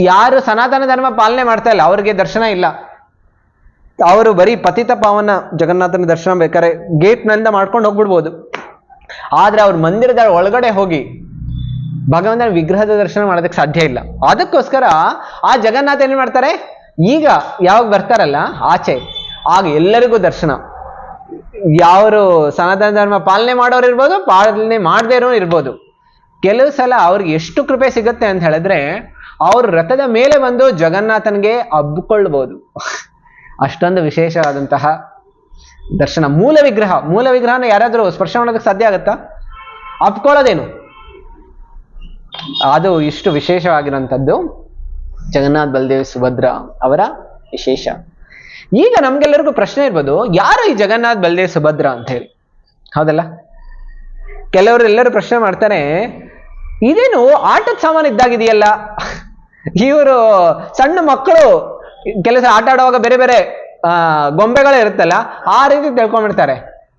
ಯಾರು ಸನಾತನ ಧರ್ಮ ಪಾಲನೆ ಮಾಡ್ತಾ ಇಲ್ಲ ಅವ್ರಿಗೆ ದರ್ಶನ ಇಲ್ಲ. ಅವರು ಬರೀ ಪತಿತ ಪಾವನ ಜಗನ್ನಾಥನ ದರ್ಶನ ಬೇಕಾದ್ರೆ ಗೇಟ್ನಿಂದ ಮಾಡ್ಕೊಂಡು ಹೋಗ್ಬಿಡ್ಬೋದು. ಆದ್ರೆ ಅವ್ರ ಮಂದಿರದ ಒಳಗಡೆ ಹೋಗಿ ಭಗವಂತನ ವಿಗ್ರಹದ ದರ್ಶನ ಮಾಡೋದಕ್ಕೆ ಸಾಧ್ಯ ಇಲ್ಲ. ಅದಕ್ಕೋಸ್ಕರ ಆ ಜಗನ್ನಾಥ ಏನ್ ಮಾಡ್ತಾರೆ, ಈಗ ಯಾವಾಗ ಬರ್ತಾರಲ್ಲ ಆಚೆ, ಆಗ ಎಲ್ಲರಿಗೂ ದರ್ಶನ. ಯಾರು ಸನಾತನ ಧರ್ಮ ಪಾಲನೆ ಮಾಡೋರು ಇರ್ಬೋದು, ಪಾಲನೆ ಮಾಡದೇ ಇರೋರು ಇರ್ಬೋದು. ಕೆಲವು ಸಲ ಅವ್ರಿಗೆ ಎಷ್ಟು ಕೃಪೆ ಸಿಗುತ್ತೆ ಅಂತ ಹೇಳಿದ್ರೆ ಅವ್ರ ರಥದ ಮೇಲೆ ಬಂದು ಜಗನ್ನಾಥನ್ಗೆ ಹಬ್ಕೊಳ್ಬಹುದು. ಅಷ್ಟೊಂದು ವಿಶೇಷವಾದಂತಹ ದರ್ಶನ. ಮೂಲ ವಿಗ್ರಹನ ಯಾರಾದ್ರೂ ಸ್ಪರ್ಶ ಮಾಡೋದಕ್ಕೆ ಸಾಧ್ಯ ಆಗತ್ತಾ? ಅಪ್ಕೊಳ್ಳೋದೇನು? ಅದು ಇಷ್ಟು ವಿಶೇಷವಾಗಿರುವಂಥದ್ದು ಜಗನ್ನಾಥ್ ಬಲದೇವ್ ಸುಭದ್ರ ಅವರ ವಿಶೇಷ. ಈಗ ನಮ್ಗೆಲ್ಲರಿಗೂ ಪ್ರಶ್ನೆ ಇರ್ಬೋದು, ಯಾರು ಈ ಜಗನ್ನಾಥ್ ಬಲದೇವ್ ಸುಭದ್ರ ಅಂತ ಹೇಳಿ, ಹೌದಲ್ಲ? ಎಲ್ಲರೂ ಪ್ರಶ್ನೆ ಮಾಡ್ತಾರೆ, ಇದೇನು ಆಟದ ಸಾಮಾನು ಇದ್ದಾಗಿದೆಯಲ್ಲ, ಇವರು ಸಣ್ಣ ಮಕ್ಕಳು ಕೆಲಸ ಆಟ ಆಡುವಾಗ ಬೇರೆ ಬೇರೆ ಗೊಂಬೆಗಳೇ ಇರುತ್ತಲ್ಲ, ಆ ರೀತಿ ತಿಳ್ಕೊಂಡ್ಬಿಡ್ತಾರೆ.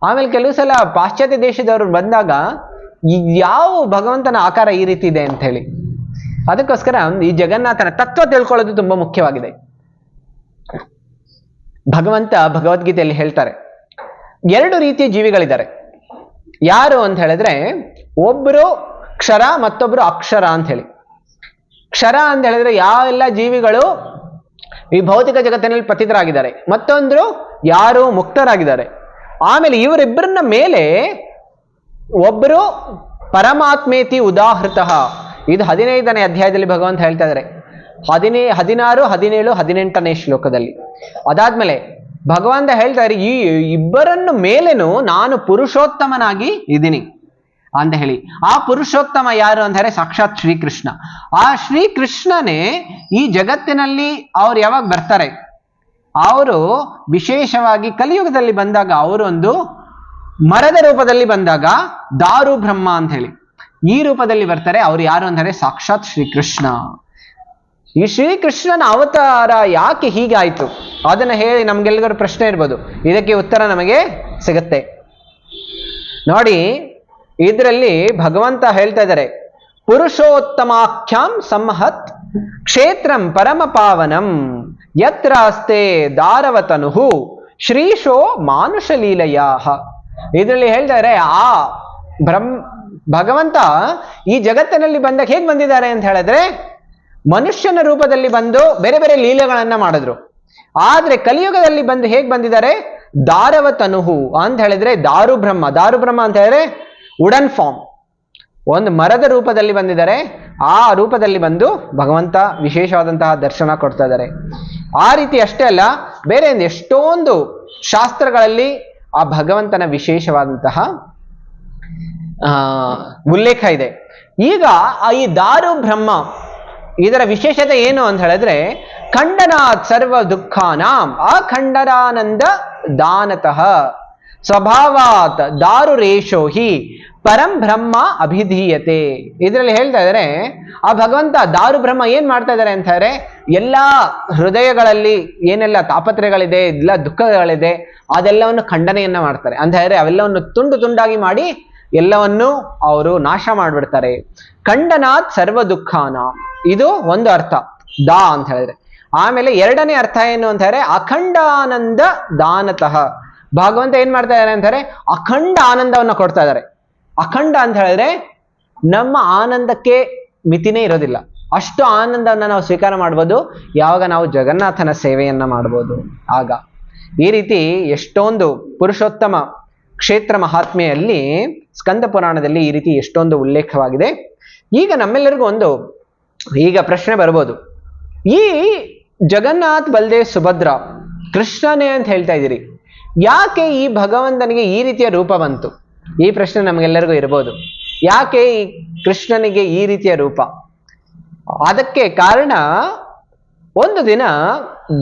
ಆಮೇಲೆ ಕೆಲವು ಸಲ ಪಾಶ್ಚಾತ್ಯ ದೇಶದವರು ಬಂದಾಗ ಯಾವ ಭಗವಂತನ ಆಕಾರ ಈ ರೀತಿ ಇದೆ ಅಂತ ಹೇಳಿ. ಅದಕ್ಕೋಸ್ಕರ ಈ ಜಗನ್ನಾಥನ ತತ್ವ ತಿಳ್ಕೊಳ್ಳೋದು ತುಂಬಾ ಮುಖ್ಯವಾಗಿದೆ. ಭಗವಂತ ಭಗವದ್ಗೀತೆಯಲ್ಲಿ ಹೇಳ್ತಾರೆ, 2 ರೀತಿಯ ಜೀವಿಗಳಿದ್ದಾರೆ. ಯಾರು ಅಂತ ಹೇಳಿದ್ರೆ ಒಬ್ರು ಕ್ಷರ ಮತ್ತೊಬ್ರು ಅಕ್ಷರ ಅಂತ ಹೇಳಿ. ಕ್ಷರ ಅಂತ ಹೇಳಿದ್ರೆ ಯಾವೆಲ್ಲ ಜೀವಿಗಳು ಈ ಭೌತಿಕ ಜಗತ್ತಿನಲ್ಲಿ ಪತಿತರಾಗಿದ್ದಾರೆ, ಮತ್ತೊಂದ್ರು ಯಾರು ಮುಕ್ತರಾಗಿದ್ದಾರೆ. ಆಮೇಲೆ ಇವರಿಬ್ಬರನ್ನ ಮೇಲೆ ಒಬ್ಬರು ಪರಮಾತ್ಮೇತಿ ಉದಾಹೃತ. ಇದು 15ನೇ ಅಧ್ಯಾಯದಲ್ಲಿ ಭಗವಂತ ಹೇಳ್ತಾ ಇದ್ದಾರೆ, 16, 17, 18ನೇ ಶ್ಲೋಕದಲ್ಲಿ. ಅದಾದ್ಮೇಲೆ ಭಗವಂತ ಹೇಳ್ತಾ ಇದ್ದಾರೆ, ಈ ಇಬ್ಬರನ್ನು ಮೇಲೇನು ನಾನು ಪುರುಷೋತ್ತಮನಾಗಿ ಇದ್ದೀನಿ ಅಂತ ಹೇಳಿ. ಆ ಪುರುಷೋತ್ತಮ ಯಾರು ಅಂತ ಹೇಳಿದ್ರೆ ಸಾಕ್ಷಾತ್ ಶ್ರೀಕೃಷ್ಣ. ಆ ಶ್ರೀಕೃಷ್ಣನೇ ಈ ಜಗತ್ತಿನಲ್ಲಿ ಅವ್ರು ಯಾವಾಗ ಬರ್ತಾರೆ, ಅವರು ವಿಶೇಷವಾಗಿ ಕಲಿಯುಗದಲ್ಲಿ ಬಂದಾಗ ಅವರು ಒಂದು ಮರದ ರೂಪದಲ್ಲಿ ಬಂದಾಗ ದಾರು ಬ್ರಹ್ಮ ಅಂತ ಹೇಳಿ ಈ ರೂಪದಲ್ಲಿ ಬರ್ತಾರೆ. ಅವ್ರು ಯಾರು ಅಂದರೆ ಸಾಕ್ಷಾತ್ ಶ್ರೀಕೃಷ್ಣ. ಈ ಶ್ರೀಕೃಷ್ಣನ ಅವತಾರ ಯಾಕೆ ಹೀಗಾಯ್ತು ಅದನ್ನ ಹೇಳಿ ನಮ್ಗೆಲ್ರಿಗೂ ಪ್ರಶ್ನೆ ಇರ್ಬೋದು. ಇದಕ್ಕೆ ಉತ್ತರ ನಮಗೆ ಸಿಗುತ್ತೆ ನೋಡಿ. ಇದರಲ್ಲಿ ಭಗವಂತ ಹೇಳ್ತಾ ಇದ್ದಾರೆ, ಪುರುಷೋತ್ತಮಾಖ್ಯಾಂ ಸಂಹತ್ ಕ್ಷೇತ್ರಂ ಪರಮ ಪಾವನಂ ಯತ್ರ ಅಸ್ತೆ ದಾರವತನುಹು ಶ್ರೀಶೋ ಮಾನುಷ ಲೀಲೆಯಾ. ಇದರಲ್ಲಿ ಹೇಳ್ತಾರೆ ಆ ಭಗವಂತ ಈ ಜಗತ್ತಿನಲ್ಲಿ ಬಂದಾಗ ಹೇಗೆ ಬಂದಿದ್ದಾರೆ ಅಂತ ಹೇಳಿದ್ರೆ ಮನುಷ್ಯನ ರೂಪದಲ್ಲಿ ಬಂದು ಬೇರೆ ಬೇರೆ ಲೀಲೆಗಳನ್ನ ಮಾಡಿದ್ರು. ಆದ್ರೆ ಕಲಿಯುಗದಲ್ಲಿ ಬಂದು ಹೇಗೆ ಬಂದಿದ್ದಾರೆ, ದಾರವತನುಹು ಅಂತ ಹೇಳಿದ್ರೆ ದಾರು ಬ್ರಹ್ಮ. ದಾರು ಬ್ರಹ್ಮ ಅಂತ ಹೇಳಿದ್ರೆ ವುಡನ್ ಫಾರ್ಮ್, ಒಂದು ಮರದ ರೂಪದಲ್ಲಿ ಬಂದಿದ್ದಾರೆ. ಆ ರೂಪದಲ್ಲಿ ಬಂದು ಭಗವಂತ ವಿಶೇಷವಾದಂತಹ ದರ್ಶನ ಕೊಡ್ತಾ ಇದ್ದಾರೆ. ಆ ರೀತಿ ಅಷ್ಟೇ ಅಲ್ಲ, ಬೇರೆ ಎಷ್ಟೊಂದು ಶಾಸ್ತ್ರಗಳಲ್ಲಿ ಆ ಭಗವಂತನ ವಿಶೇಷವಾದಂತಹ ಉಲ್ಲೇಖ ಇದೆ. ಈಗ ಈ ದಾರು ಬ್ರಹ್ಮ ಇದರ ವಿಶೇಷತೆ ಏನು ಅಂತ ಹೇಳಿದ್ರೆ ಖಂಡನಾತ್ ಸರ್ವ ದುಃಖಾನಾಂ ಅಖಂಡರಾನಂದ ದಾನತಃ ಸ್ವಭಾವಾತ್ ದಾರು ರೇಷೋ ಹಿ ಪರಂ ಬ್ರಹ್ಮ ಅಭಿಧೀಯತೆ. ಇದರಲ್ಲಿ ಹೇಳ್ತಾ ಇದ್ದಾರೆ ಆ ಭಗವಂತ ದಾರು ಬ್ರಹ್ಮ ಏನ್ ಮಾಡ್ತಾ ಇದ್ದಾರೆ ಅಂತ ಹೇಳಿದ್ರೆ ಎಲ್ಲಾ ಹೃದಯಗಳಲ್ಲಿ ಏನೆಲ್ಲ ತಾಪತ್ರಯಗಳಿದೆ, ಎಲ್ಲ ದುಃಖಗಳಿದೆ, ಅದೆಲ್ಲವನ್ನು ಖಂಡನೆಯನ್ನ ಮಾಡ್ತಾರೆ ಅಂತ ಹೇಳಿದ್ರೆ ಅವೆಲ್ಲವನ್ನು ತುಂಡು ತುಂಡಾಗಿ ಮಾಡಿ ಎಲ್ಲವನ್ನು ಅವರು ನಾಶ ಮಾಡಿಬಿಡ್ತಾರೆ. ಖಂಡನಾತ್ ಸರ್ವ ದುಃಖಾನ, ಇದು ಒಂದು ಅರ್ಥ ದಾ ಅಂತ ಹೇಳಿದ್ರೆ. ಆಮೇಲೆ ಎರಡನೇ ಅರ್ಥ ಏನು ಅಂತ ಹೇಳಿದ್ರೆ ಅಖಂಡಾನಂದ ದಾನತಃ. ಭಗವಂತ ಏನ್ ಮಾಡ್ತಾ ಇದ್ದಾರೆ ಅಂತಾರೆ ಅಖಂಡ ಆನಂದವನ್ನ ಕೊಡ್ತಾ ಇದ್ದಾರೆ. ಅಖಂಡ ಅಂತ ಹೇಳಿದ್ರೆ ನಮ್ಮ ಆನಂದಕ್ಕೆ ಮಿತಿನೇ ಇರೋದಿಲ್ಲ, ಅಷ್ಟು ಆನಂದವನ್ನ ನಾವು ಸ್ವೀಕಾರ ಮಾಡ್ಬೋದು ಯಾವಾಗ ನಾವು ಜಗನ್ನಾಥನ ಸೇವೆಯನ್ನ ಮಾಡ್ಬೋದು. ಆಗ ಈ ರೀತಿ ಎಷ್ಟೊಂದು ಪುರುಷೋತ್ತಮ ಕ್ಷೇತ್ರ ಮಹಾತ್ಮೆಯಲ್ಲಿ ಸ್ಕಂದ ಪುರಾಣದಲ್ಲಿ ಈ ರೀತಿ ಎಷ್ಟೊಂದು ಉಲ್ಲೇಖವಾಗಿದೆ. ಈಗ ನಮ್ಮೆಲ್ಲರಿಗೂ ಈಗ ಪ್ರಶ್ನೆ ಬರ್ಬೋದು, ಈ ಜಗನ್ನಾಥ್ ಬಲ್ದೇವ್ ಸುಭದ್ರ ಕೃಷ್ಣನೇ ಅಂತ ಹೇಳ್ತಾ ಇದ್ದೀರಿ, ಯಾಕೆ ಈ ಭಗವಂತನಿಗೆ ಈ ರೀತಿಯ ರೂಪ ಬಂತು? ಈ ಪ್ರಶ್ನೆ ನಮಗೆಲ್ಲರಿಗೂ ಇರ್ಬೋದು. ಯಾಕೆ ಈ ಕೃಷ್ಣನಿಗೆ ಈ ರೀತಿಯ ರೂಪ? ಅದಕ್ಕೆ ಕಾರಣ, ಒಂದು ದಿನ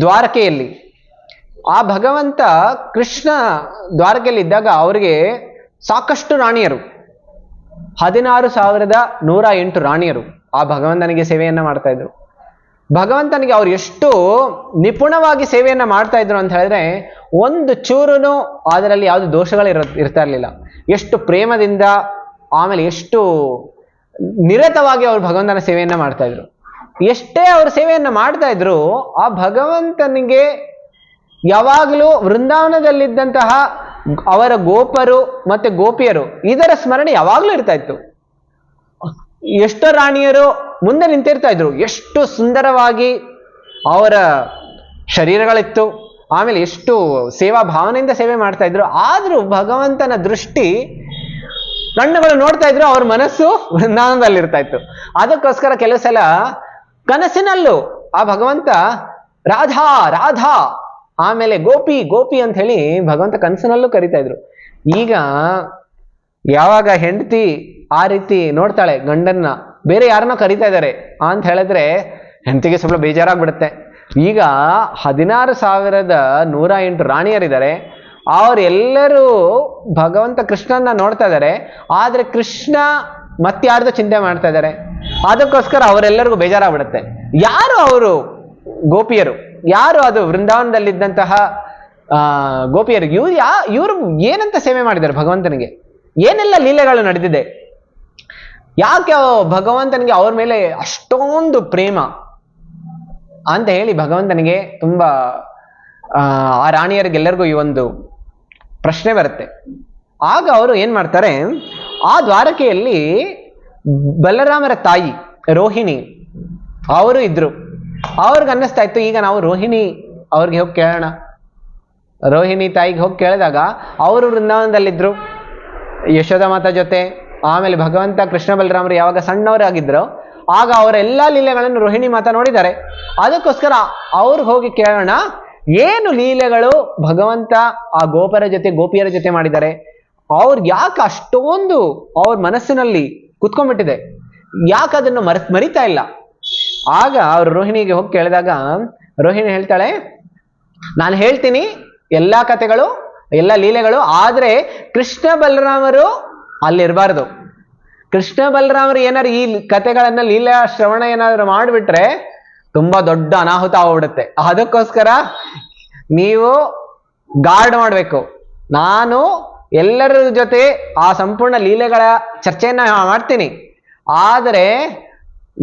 ದ್ವಾರಕೆಯಲ್ಲಿ ಆ ಭಗವಂತ ಕೃಷ್ಣ ದ್ವಾರಕೆಯಲ್ಲಿ ಇದ್ದಾಗ ಅವರಿಗೆ ಸಾಕಷ್ಟು ರಾಣಿಯರು, 16,108 ರಾಣಿಯರು ಆ ಭಗವಂತನಿಗೆ ಸೇವೆಯನ್ನ ಮಾಡ್ತಾ ಇದ್ರು. ಭಗವಂತನಿಗೆ ಅವ್ರು ಎಷ್ಟು ನಿಪುಣವಾಗಿ ಸೇವೆಯನ್ನ ಮಾಡ್ತಾ ಇದ್ರು ಅಂತ ಹೇಳಿದ್ರೆ ಒಂದು ಚೂರುನು ಅದರಲ್ಲಿ ಯಾವುದು ದೋಷಗಳು ಇರ್ತಾ ಇರಲಿಲ್ಲ. ಎಷ್ಟು ಪ್ರೇಮದಿಂದ ಆಮೇಲೆ ಎಷ್ಟು ನಿರತವಾಗಿ ಅವರು ಭಗವಂತನ ಸೇವೆಯನ್ನ ಮಾಡ್ತಾ ಇದ್ರು. ಎಷ್ಟೇ ಅವರು ಸೇವೆಯನ್ನ ಮಾಡ್ತಾ ಇದ್ರು ಆ ಭಗವಂತನಿಗೆ ಯಾವಾಗಲೂ ವೃಂದಾವನದಲ್ಲಿದ್ದಂತಹ ಅವರ ಗೋಪರು ಮತ್ತೆ ಗೋಪಿಯರು ಇದರ ಸ್ಮರಣೆ ಯಾವಾಗಲೂ ಇರ್ತಾ ಇತ್ತು. ಎಷ್ಟೋ ರಾಣಿಯರು ಮುಂದೆ ನಿಂತಿರ್ತಾ ಇದ್ರು, ಎಷ್ಟು ಸುಂದರವಾಗಿ ಅವರ ಶರೀರಗಳಿತ್ತು, ಆಮೇಲೆ ಎಷ್ಟು ಸೇವಾ ಭಾವನೆಯಿಂದ ಸೇವೆ ಮಾಡ್ತಾ ಇದ್ರು. ಆದ್ರೂ ಭಗವಂತನ ದೃಷ್ಟಿ ಕಣ್ಣುಗಳು ನೋಡ್ತಾ ಇದ್ರು, ಅವ್ರ ಮನಸ್ಸು ವೃಂದಾವನದಲ್ಲಿರ್ತಾ ಇತ್ತು. ಅದಕ್ಕೋಸ್ಕರ ಕೆಲವು ಸಲ ಕನಸಿನಲ್ಲೂ ಆ ಭಗವಂತ ರಾಧಾ ರಾಧಾ ಆಮೇಲೆ ಗೋಪಿ ಗೋಪಿ ಅಂತ ಹೇಳಿ ಭಗವಂತ ಕನಸಿನಲ್ಲೂ ಕರಿತಾ ಇದ್ರು. ಈಗ ಯಾವಾಗ ಹೆಂಡತಿ ಆ ರೀತಿ ನೋಡ್ತಾಳೆ ಗಂಡನ್ನ, ಬೇರೆ ಯಾರನ್ನೋ ಕರಿತಾ ಇದ್ದಾರೆ ಅಂತ ಹೇಳಿದ್ರೆ ಹೆಂಡತಿಗೆ ಸ್ವಲ್ಪ ಬೇಜಾರಾಗ್ಬಿಡುತ್ತೆ. ಈಗ 16,108 ರಾಣಿಯರಿದ್ದಾರೆ, ಅವರೆಲ್ಲರೂ ಭಗವಂತ ಕೃಷ್ಣನ್ನ ನೋಡ್ತಾ ಇದ್ದಾರೆ, ಆದ್ರೆ ಕೃಷ್ಣ ಮತ್ಯಾರ್ದು ಚಿಂತೆ ಮಾಡ್ತಾ ಇದ್ದಾರೆ. ಅದಕ್ಕೋಸ್ಕರ ಅವರೆಲ್ಲರಿಗೂ ಬೇಜಾರಾಗ್ಬಿಡುತ್ತೆ. ಯಾರು ಅವರು ಗೋಪಿಯರು, ಯಾರು ಅದು ವೃಂದಾವನದಲ್ಲಿದ್ದಂತಹ ಗೋಪಿಯರು, ಇವರು ಏನಂತ ಸೇವೆ ಮಾಡಿದ್ದಾರೆ ಭಗವಂತನಿಗೆ, ಏನೆಲ್ಲ ಲೀಲೆಗಳು ನಡೆದಿದೆ, ಯಾಕೆ ಭಗವಂತನಿಗೆ ಅವ್ರ ಮೇಲೆ ಅಷ್ಟೊಂದು ಪ್ರೇಮ ಅಂತ ಹೇಳಿ ಭಗವಂತನಿಗೆ ತುಂಬಾ ಆ ರಾಣಿಯರಿಗೆಲ್ಲರಿಗೂ ಈ ಒಂದು ಪ್ರಶ್ನೆ ಬರುತ್ತೆ. ಆಗ ಅವರು ಏನ್ ಮಾಡ್ತಾರೆ, ಆ ದ್ವಾರಕೆಯಲ್ಲಿ ಬಲರಾಮರ ತಾಯಿ ರೋಹಿಣಿ ಅವರು ಇದ್ರು. ಅವ್ರಿಗೆ ಅನ್ನಿಸ್ತಾ ಇತ್ತು, ಈಗ ನಾವು ರೋಹಿಣಿ ಅವ್ರಿಗೆ ಹೋಗಿ ಕೇಳೋಣ. ರೋಹಿಣಿ ತಾಯಿಗೆ ಹೋಗಿ ಕೇಳಿದಾಗ ಅವರು ವೃಂದಾವನದಲ್ಲಿದ್ರು ಯಶೋಧ ಮಾತಾ ಜೊತೆ. ಆಮೇಲೆ ಭಗವಂತ ಕೃಷ್ಣ ಬಲರಾಮರು ಯಾವಾಗ ಸಣ್ಣವರಾಗಿದ್ರು ಆಗ ಅವರ ಎಲ್ಲಾ ಲೀಲೆಗಳನ್ನು ರೋಹಿಣಿ ಮಾತಾ ನೋಡಿದ್ದಾರೆ. ಅದಕ್ಕೋಸ್ಕರ ಅವ್ರಿಗೆ ಹೋಗಿ ಕೇಳೋಣ, ಏನು ಲೀಲೆಗಳು ಭಗವಂತ ಆ ಗೋಪಿಯರ ಜೊತೆ ಮಾಡಿದ್ದಾರೆ, ಅವ್ರಿಗೆ ಯಾಕೆ ಅಷ್ಟೊಂದು ಅವ್ರ ಮನಸ್ಸಿನಲ್ಲಿ ಕುತ್ಕೊಂಡ್ಬಿಟ್ಟಿದೆ, ಯಾಕೆ ಅದನ್ನು ಮರಿತಾ ಇಲ್ಲ. ಆಗ ಅವ್ರು ರೋಹಿಣಿಗೆ ಹೋಗಿ ಕೇಳಿದಾಗ ರೋಹಿಣಿ ಹೇಳ್ತಾಳೆ, ನಾನು ಹೇಳ್ತೀನಿ ಎಲ್ಲಾ ಕಥೆಗಳು ಎಲ್ಲ ಲೀಲೆಗಳು, ಆದ್ರೆ ಕೃಷ್ಣ ಬಲರಾಮರು ಅಲ್ಲಿರಬಾರ್ದು. ಕೃಷ್ಣ ಬಲರಾಮರು ಏನಾದ್ರು ಈ ಕಥೆಗಳನ್ನ ಲೀಲಾ ಶ್ರವಣ ಏನಾದ್ರು ಮಾಡಿಬಿಟ್ರೆ ತುಂಬಾ ದೊಡ್ಡ ಅನಾಹುತ ಆಗ್ಬಿಡುತ್ತೆ. ಅದಕ್ಕೋಸ್ಕರ ನೀವು ಗಾರ್ಡ್ ಮಾಡಬೇಕು. ನಾನು ಎಲ್ಲರ ಜೊತೆ ಆ ಸಂಪೂರ್ಣ ಲೀಲೆಗಳ ಚರ್ಚೆಯನ್ನ ಮಾಡ್ತೀನಿ, ಆದರೆ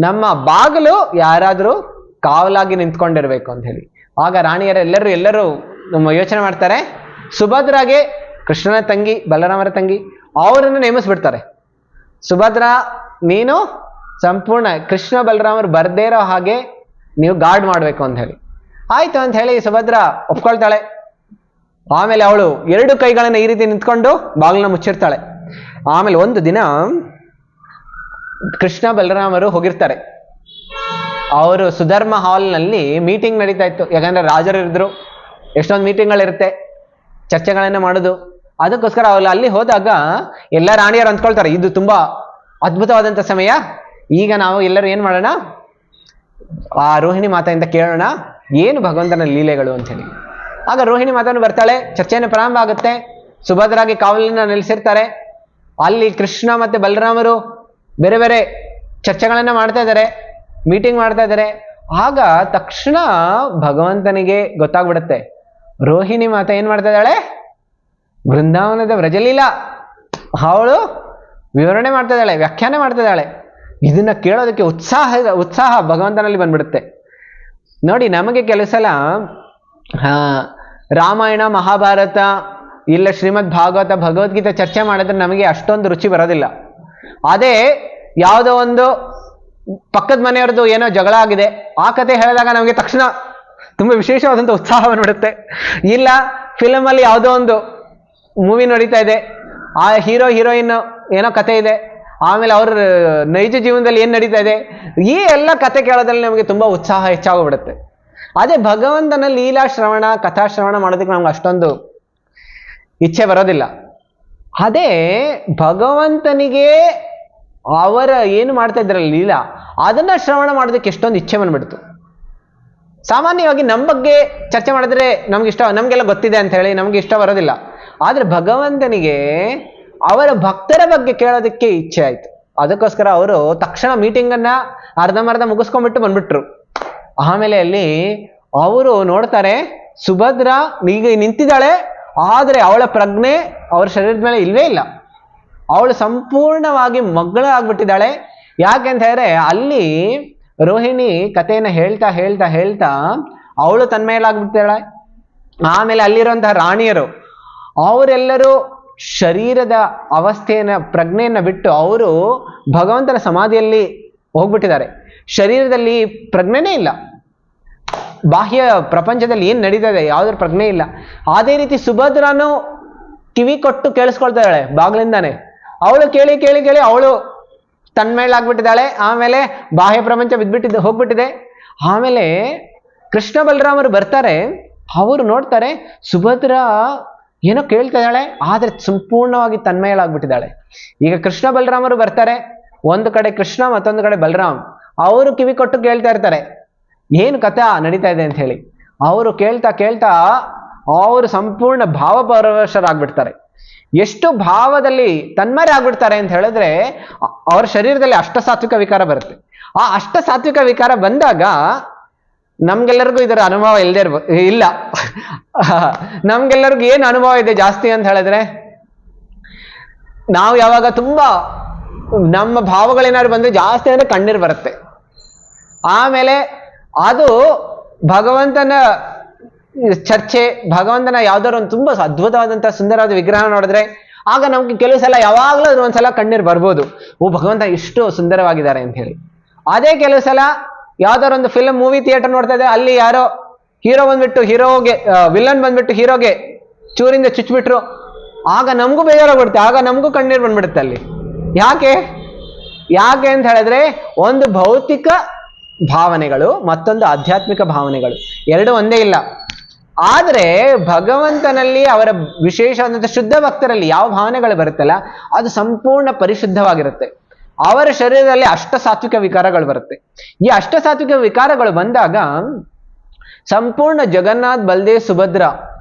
ನಮ್ಮ ಬಾಗಿಲು ಯಾರಾದ್ರೂ ಕಾವಲಾಗಿ ನಿಂತ್ಕೊಂಡಿರ್ಬೇಕು ಅಂತ ಹೇಳಿ. ಆಗ ರಾಣಿಯರೆಲ್ಲರೂ ನಮ್ಮ ಯೋಚನೆ ಮಾಡ್ತಾರೆ, ಸುಭದ್ರಾಗೆ ಕೃಷ್ಣನ ತಂಗಿ ಬಲರಾಮರ ತಂಗಿ ಅವರನ್ನು ನೇಮಿಸ್ಬಿಡ್ತಾರೆ. ಸುಭದ್ರ, ನೀನು ಸಂಪೂರ್ಣ ಕೃಷ್ಣ ಬಲರಾಮರು ಬರ್ದೇ ಇರೋ ಹಾಗೆ ನೀವು ಗಾರ್ಡ್ ಮಾಡ್ಬೇಕು ಅಂತ ಹೇಳಿ. ಆಯ್ತು ಅಂತ ಹೇಳಿ ಸುಭದ್ರ ಒಪ್ಕೊಳ್ತಾಳೆ. ಆಮೇಲೆ ಅವಳು 2 ಕೈಗಳನ್ನ ಈ ರೀತಿ ನಿಂತ್ಕೊಂಡು ಬಾಗಿಲನ್ನ ಮುಚ್ಚಿರ್ತಾಳೆ. ಆಮೇಲೆ ಒಂದು ದಿನ ಕೃಷ್ಣ ಬಲರಾಮರು ಹೋಗಿರ್ತಾರೆ. ಅವರು ಸುಧರ್ಮ ಹಾಲ್ನಲ್ಲಿ ಮೀಟಿಂಗ್ ನಡೀತಾ ಇತ್ತು. ಯಾಕಂದ್ರೆ ರಾಜರು ಇದ್ರು, ಎಷ್ಟೊಂದು ಮೀಟಿಂಗ್ಗಳಿರುತ್ತೆ, ಚರ್ಚೆಗಳನ್ನ ಮಾಡೋದು. ಅದಕ್ಕೋಸ್ಕರ ಅವಳು ಅಲ್ಲಿ ಹೋದಾಗ ಎಲ್ಲ ರಾಣಿಯರು ಅಂದ್ಕೊಳ್ತಾರೆ, ಇದು ತುಂಬಾ ಅದ್ಭುತವಾದಂಥ ಸಮಯ, ಈಗ ನಾವು ಎಲ್ಲರೂ ಏನ್ ಮಾಡೋಣ, ಆ ರೋಹಿಣಿ ಮಾತೆಯಿಂದ ಕೇಳೋಣ ಏನು ಭಗವಂತನ ಲೀಲೆಗಳು ಅಂತ ಹೇಳಿ. ಆಗ ರೋಹಿಣಿ ಮಾತನ್ನು ಬರ್ತಾಳೆ, ಚರ್ಚೆಯನ್ನು ಪ್ರಾರಂಭ ಆಗುತ್ತೆ. ಸುಭದ್ರಾಗಿ ಕಾವಲನ್ನ ನಿಲ್ಲಿಸಿರ್ತಾರೆ. ಅಲ್ಲಿ ಕೃಷ್ಣ ಮತ್ತೆ ಬಲರಾಮರು ಬೇರೆ ಬೇರೆ ಚರ್ಚೆಗಳನ್ನ ಮಾಡ್ತಾ ಇದ್ದಾರೆ, ಮೀಟಿಂಗ್ ಮಾಡ್ತಾ ಇದ್ದಾರೆ. ಆಗ ತಕ್ಷಣ ಭಗವಂತನಿಗೆ ಗೊತ್ತಾಗ್ಬಿಡುತ್ತೆ, ರೋಹಿಣಿ ಮಾತೆ ಏನ್ ಮಾಡ್ತಾ ಇದ್ದಾಳೆ, ಬೃಂದಾವನದ ವ್ರಜಲೀಲಾ ಅವಳು ವಿವರಣೆ ಮಾಡ್ತಾ ಇದ್ದಾಳೆ, ವ್ಯಾಖ್ಯಾನ ಮಾಡ್ತಾ ಇದ್ದಾಳೆ. ಇದನ್ನ ಕೇಳೋದಕ್ಕೆ ಉತ್ಸಾಹ ಭಗವಂತನಲ್ಲಿ ಬಂದ್ಬಿಡುತ್ತೆ. ನೋಡಿ, ನಮಗೆ ಕೆಲವು ಸಲ ರಾಮಾಯಣ ಮಹಾಭಾರತ ಇಲ್ಲ ಶ್ರೀಮದ್ ಭಾಗವತ ಭಗವದ್ಗೀತೆ ಚರ್ಚೆ ಮಾಡಿದ್ರೆ ನಮಗೆ ಅಷ್ಟೊಂದು ರುಚಿ ಬರೋದಿಲ್ಲ. ಅದೇ ಯಾವುದೋ ಒಂದು ಪಕ್ಕದ ಮನೆಯವ್ರದ್ದು ಏನೋ ಜಗಳ ಆಗಿದೆ, ಆ ಕತೆ ಹೇಳಿದಾಗ ನಮಗೆ ತಕ್ಷಣ ತುಂಬಾ ವಿಶೇಷವಾದಂಥ ಉತ್ಸಾಹ ಬಂದ್ಬಿಡುತ್ತೆ. ಇಲ್ಲ ಫಿಲಮ್ ಅಲ್ಲಿ ಯಾವುದೋ ಒಂದು ಮೂವಿ ನಡೀತಾ ಇದೆ, ಆ ಹೀರೋ ಹೀರೋಯಿನ್ ಏನೋ ಕತೆ ಇದೆ, ಆಮೇಲೆ ಅವ್ರ ನೈಜ ಜೀವನದಲ್ಲಿ ಏನ್ ನಡೀತಾ ಇದೆ, ಈ ಎಲ್ಲ ಕತೆ ಕೇಳೋದ್ರಲ್ಲಿ ನಮಗೆ ತುಂಬಾ ಉತ್ಸಾಹ ಹೆಚ್ಚಾಗೋಗ್ಬಿಡುತ್ತೆ. ಅದೇ ಭಗವಂತನ ಲೀಲಾ ಶ್ರವಣ ಕಥಾಶ್ರವಣ ಮಾಡೋದಕ್ಕೆ ನಮ್ಗೆ ಅಷ್ಟೊಂದು ಇಚ್ಛೆ ಬರೋದಿಲ್ಲ. ಅದೇ ಭಗವಂತನಿಗೆ ಅವರ ಏನು ಮಾಡ್ತಾ ಇದ್ರಲ್ಲ ಲೀಲಾ, ಅದನ್ನ ಶ್ರವಣ ಮಾಡೋದಕ್ಕೆ ಎಷ್ಟೊಂದು ಇಚ್ಛೆ ಬಂದ್ಬಿಡ್ತು. ಸಾಮಾನ್ಯವಾಗಿ ನಮ್ಮ ಬಗ್ಗೆ ಚರ್ಚೆ ಮಾಡಿದ್ರೆ ನಮ್ಗೆಲ್ಲ ಗೊತ್ತಿದೆ ಅಂತ ಹೇಳಿ ನಮ್ಗೆ ಇಷ್ಟ ಬರೋದಿಲ್ಲ. ಆದ್ರೆ ಭಗವಂತನಿಗೆ ಅವರ ಭಕ್ತರ ಬಗ್ಗೆ ಕೇಳೋದಕ್ಕೆ ಇಚ್ಛೆ ಆಯ್ತು. ಅದಕ್ಕೋಸ್ಕರ ಅವರು ತಕ್ಷಣ ಮೀಟಿಂಗ್ ಅನ್ನ ಅರ್ಧಂಬರ್ಧ ಮುಗಿಸ್ಕೊಂಡ್ಬಿಟ್ಟು ಬಂದ್ಬಿಟ್ರು. ಆಮೇಲೆ ಅಲ್ಲಿ ಅವರು ನೋಡ್ತಾರೆ, ಸುಭದ್ರ ಈಗ ನಿಂತಿದ್ದಾಳೆ, ಆದ್ರೆ ಅವಳ ಪ್ರಜ್ಞೆ ಅವರ ಶರೀರದ ಮೇಲೆ ಇಲ್ವೇ ಇಲ್ಲ. ಅವಳು ಸಂಪೂರ್ಣವಾಗಿ ಮಗ್ಗಳಾಗ್ಬಿಟ್ಟಿದ್ದಾಳೆ. ಯಾಕೆಂತ ಹೇಳಿದ್ರೆ ಅಲ್ಲಿ ರೋಹಿಣಿ ಕಥೆಯನ್ನ ಹೇಳ್ತಾ ಹೇಳ್ತಾ ಹೇಳ್ತಾ ಅವಳು ತನ್ಮಯಲಾಗ್ಬಿಟ್ಟಿದ್ದಾಳೆ. ಆಮೇಲೆ ಅಲ್ಲಿರುವಂತಹ ರಾಣಿಯರು ಅವರೆಲ್ಲರೂ ಶರೀರದ ಅವಸ್ಥೆಯನ್ನ ಪ್ರಜ್ಞೆಯನ್ನ ಬಿಟ್ಟು ಅವರು ಭಗವಂತನ ಸಮಾಧಿಯಲ್ಲಿ ಹೋಗ್ಬಿಟ್ಟಿದ್ದಾರೆ. ಶರೀರದಲ್ಲಿ ಪ್ರಜ್ಞೆನೇ ಇಲ್ಲ, ಬಾಹ್ಯ ಪ್ರಪಂಚದಲ್ಲಿ ಏನ್ ನಡೀತದೆ ಯಾವುದ್ರ ಪ್ರಜ್ಞೆ ಇಲ್ಲ. ಅದೇ ರೀತಿ ಸುಭದ್ರನು ಕಿವಿ ಕೊಟ್ಟು ಕೇಳಿಸ್ಕೊಳ್ತಾ ಇದ್ದಾಳೆ ಬಾಗ್ಲಿಂದಾನೆ. ಅವಳು ಕೇಳಿ ಕೇಳಿ ಕೇಳಿ ಅವಳು ತನ್ಮೇಲಾಗ್ಬಿಟ್ಟಿದ್ದಾಳೆ. ಆಮೇಲೆ ಬಾಹ್ಯ ಪ್ರಪಂಚ ಹೋಗ್ಬಿಟ್ಟಿದೆ. ಆಮೇಲೆ ಕೃಷ್ಣ ಬಲರಾಮರು ಬರ್ತಾರೆ. ಅವರು ನೋಡ್ತಾರೆ ಸುಭದ್ರ ಏನೋ ಕೇಳ್ತಾ ಇದ್ದಾಳೆ, ಆದ್ರೆ ಸಂಪೂರ್ಣವಾಗಿ ತನ್ಮಯಳಾಗ್ಬಿಟ್ಟಿದ್ದಾಳೆ. ಈಗ ಕೃಷ್ಣ ಬಲರಾಮರು ಬರ್ತಾರೆ, ಒಂದು ಕಡೆ ಕೃಷ್ಣ ಮತ್ತೊಂದು ಕಡೆ ಬಲರಾಮ್. ಅವರು ಕಿವಿ ಕೊಟ್ಟು ಕೇಳ್ತಾ ಇರ್ತಾರೆ ಏನು ಕಥೆ ನಡೀತಾ ಇದೆ ಅಂತ ಹೇಳಿ. ಅವರು ಕೇಳ್ತಾ ಕೇಳ್ತಾ ಅವರು ಸಂಪೂರ್ಣ ಭಾವಪರವಶರಾಗ್ಬಿಡ್ತಾರೆ. ಎಷ್ಟು ಭಾವದಲ್ಲಿ ತನ್ಮರೆ ಆಗ್ಬಿಡ್ತಾರೆ ಅಂತ ಹೇಳಿದ್ರೆ ಅವ್ರ ಶರೀರದಲ್ಲಿ ಅಷ್ಟಸಾತ್ವಿಕ ವಿಕಾರ ಬರುತ್ತೆ. ಆ ಅಷ್ಟಸಾತ್ವಿಕ ವಿಕಾರ ಬಂದಾಗ ನಮ್ಗೆಲ್ಲರಿಗೂ ಇದರ ಅನುಭವ ಇಲ್ಲ. ನಮ್ಗೆಲ್ಲರಿಗೂ ಏನು ಅನುಭವ ಇದೆ ಜಾಸ್ತಿ ಅಂತ ಹೇಳಿದ್ರೆ, ನಾವು ಯಾವಾಗ ತುಂಬಾ ನಮ್ಮ ಭಾವಗಳೇನಾದ್ರು ಬಂದ್ರೆ ಜಾಸ್ತಿ ಅಂದ್ರೆ ಕಣ್ಣೀರು ಬರುತ್ತೆ. ಆಮೇಲೆ ಅದು ಭಗವಂತನ ಚರ್ಚೆ, ಭಗವಂತನ ಯಾವ್ದಾದ್ರು ಒಂದು ತುಂಬಾ ಅದ್ಭುತವಾದಂತಹ ಸುಂದರವಾದ ವಿಗ್ರಹ ನೋಡಿದ್ರೆ ಆಗ ನಮ್ಗೆ ಕೆಲವು ಸಲ ಯಾವಾಗಲೂ ಅದ್ರ ಒಂದ್ಸಲ ಕಣ್ಣೀರು ಬರ್ಬೋದು, ಓ ಭಗವಂತ ಇಷ್ಟು ಸುಂದರವಾಗಿದ್ದಾರೆ ಅಂತ ಹೇಳಿ. ಅದೇ ಕೆಲವು ಸಲ ಯಾವ್ದಾರ ಒಂದು ಫಿಲ್ಮ್ ಮೂವಿ ಥಿಯೇಟರ್ ನೋಡ್ತಾ ಇದ್ರೆ ಅಲ್ಲಿ ಯಾರೋ ಹೀರೋ ಬಂದ್ಬಿಟ್ಟು ಹೀರೋಗೆ ವಿಲನ್ ಬಂದ್ಬಿಟ್ಟು ಹೀರೋಗೆ ಚೂರಿಂದ ಚುಚ್ಬಿಟ್ರು, ಆಗ ನಮಗೂ ಬೇಜಾರಾಗ್ಬಿಡುತ್ತೆ, ಆಗ ನಮಗೂ ಕಣ್ಣೀರು ಬಂದ್ಬಿಡುತ್ತೆ ಅಲ್ಲಿ. ಯಾಕೆ ಅಂತ ಹೇಳಿದ್ರೆ ಒಂದು ಭೌತಿಕ ಭಾವನೆಗಳು ಮತ್ತೊಂದು ಆಧ್ಯಾತ್ಮಿಕ ಭಾವನೆಗಳು ಎರಡು ಒಂದೇ ಇಲ್ಲ. ಆದ್ರೆ ಭಗವಂತನಲ್ಲಿ ಅವರ ವಿಶೇಷವಾದಂಥ ಶುದ್ಧ ಭಕ್ತರಲ್ಲಿ ಯಾವ ಭಾವನೆಗಳು ಬರುತ್ತಲ್ಲ ಅದು ಸಂಪೂರ್ಣ ಪರಿಶುದ್ಧವಾಗಿರುತ್ತೆ. ಅವರ ಶರೀರದಲ್ಲಿ ಅಷ್ಟಸಾತ್ವಿಕ ವಿಕಾರಗಳು ಬರುತ್ತೆ. ಈ ಅಷ್ಟಸಾತ್ವಿಕ ವಿಕಾರಗಳು ಬಂದಾಗ ಸಂಪೂರ್ಣ ಜಗನ್ನಾಥ್, ಬಲದೇವ್, ಸುಭದ್ರ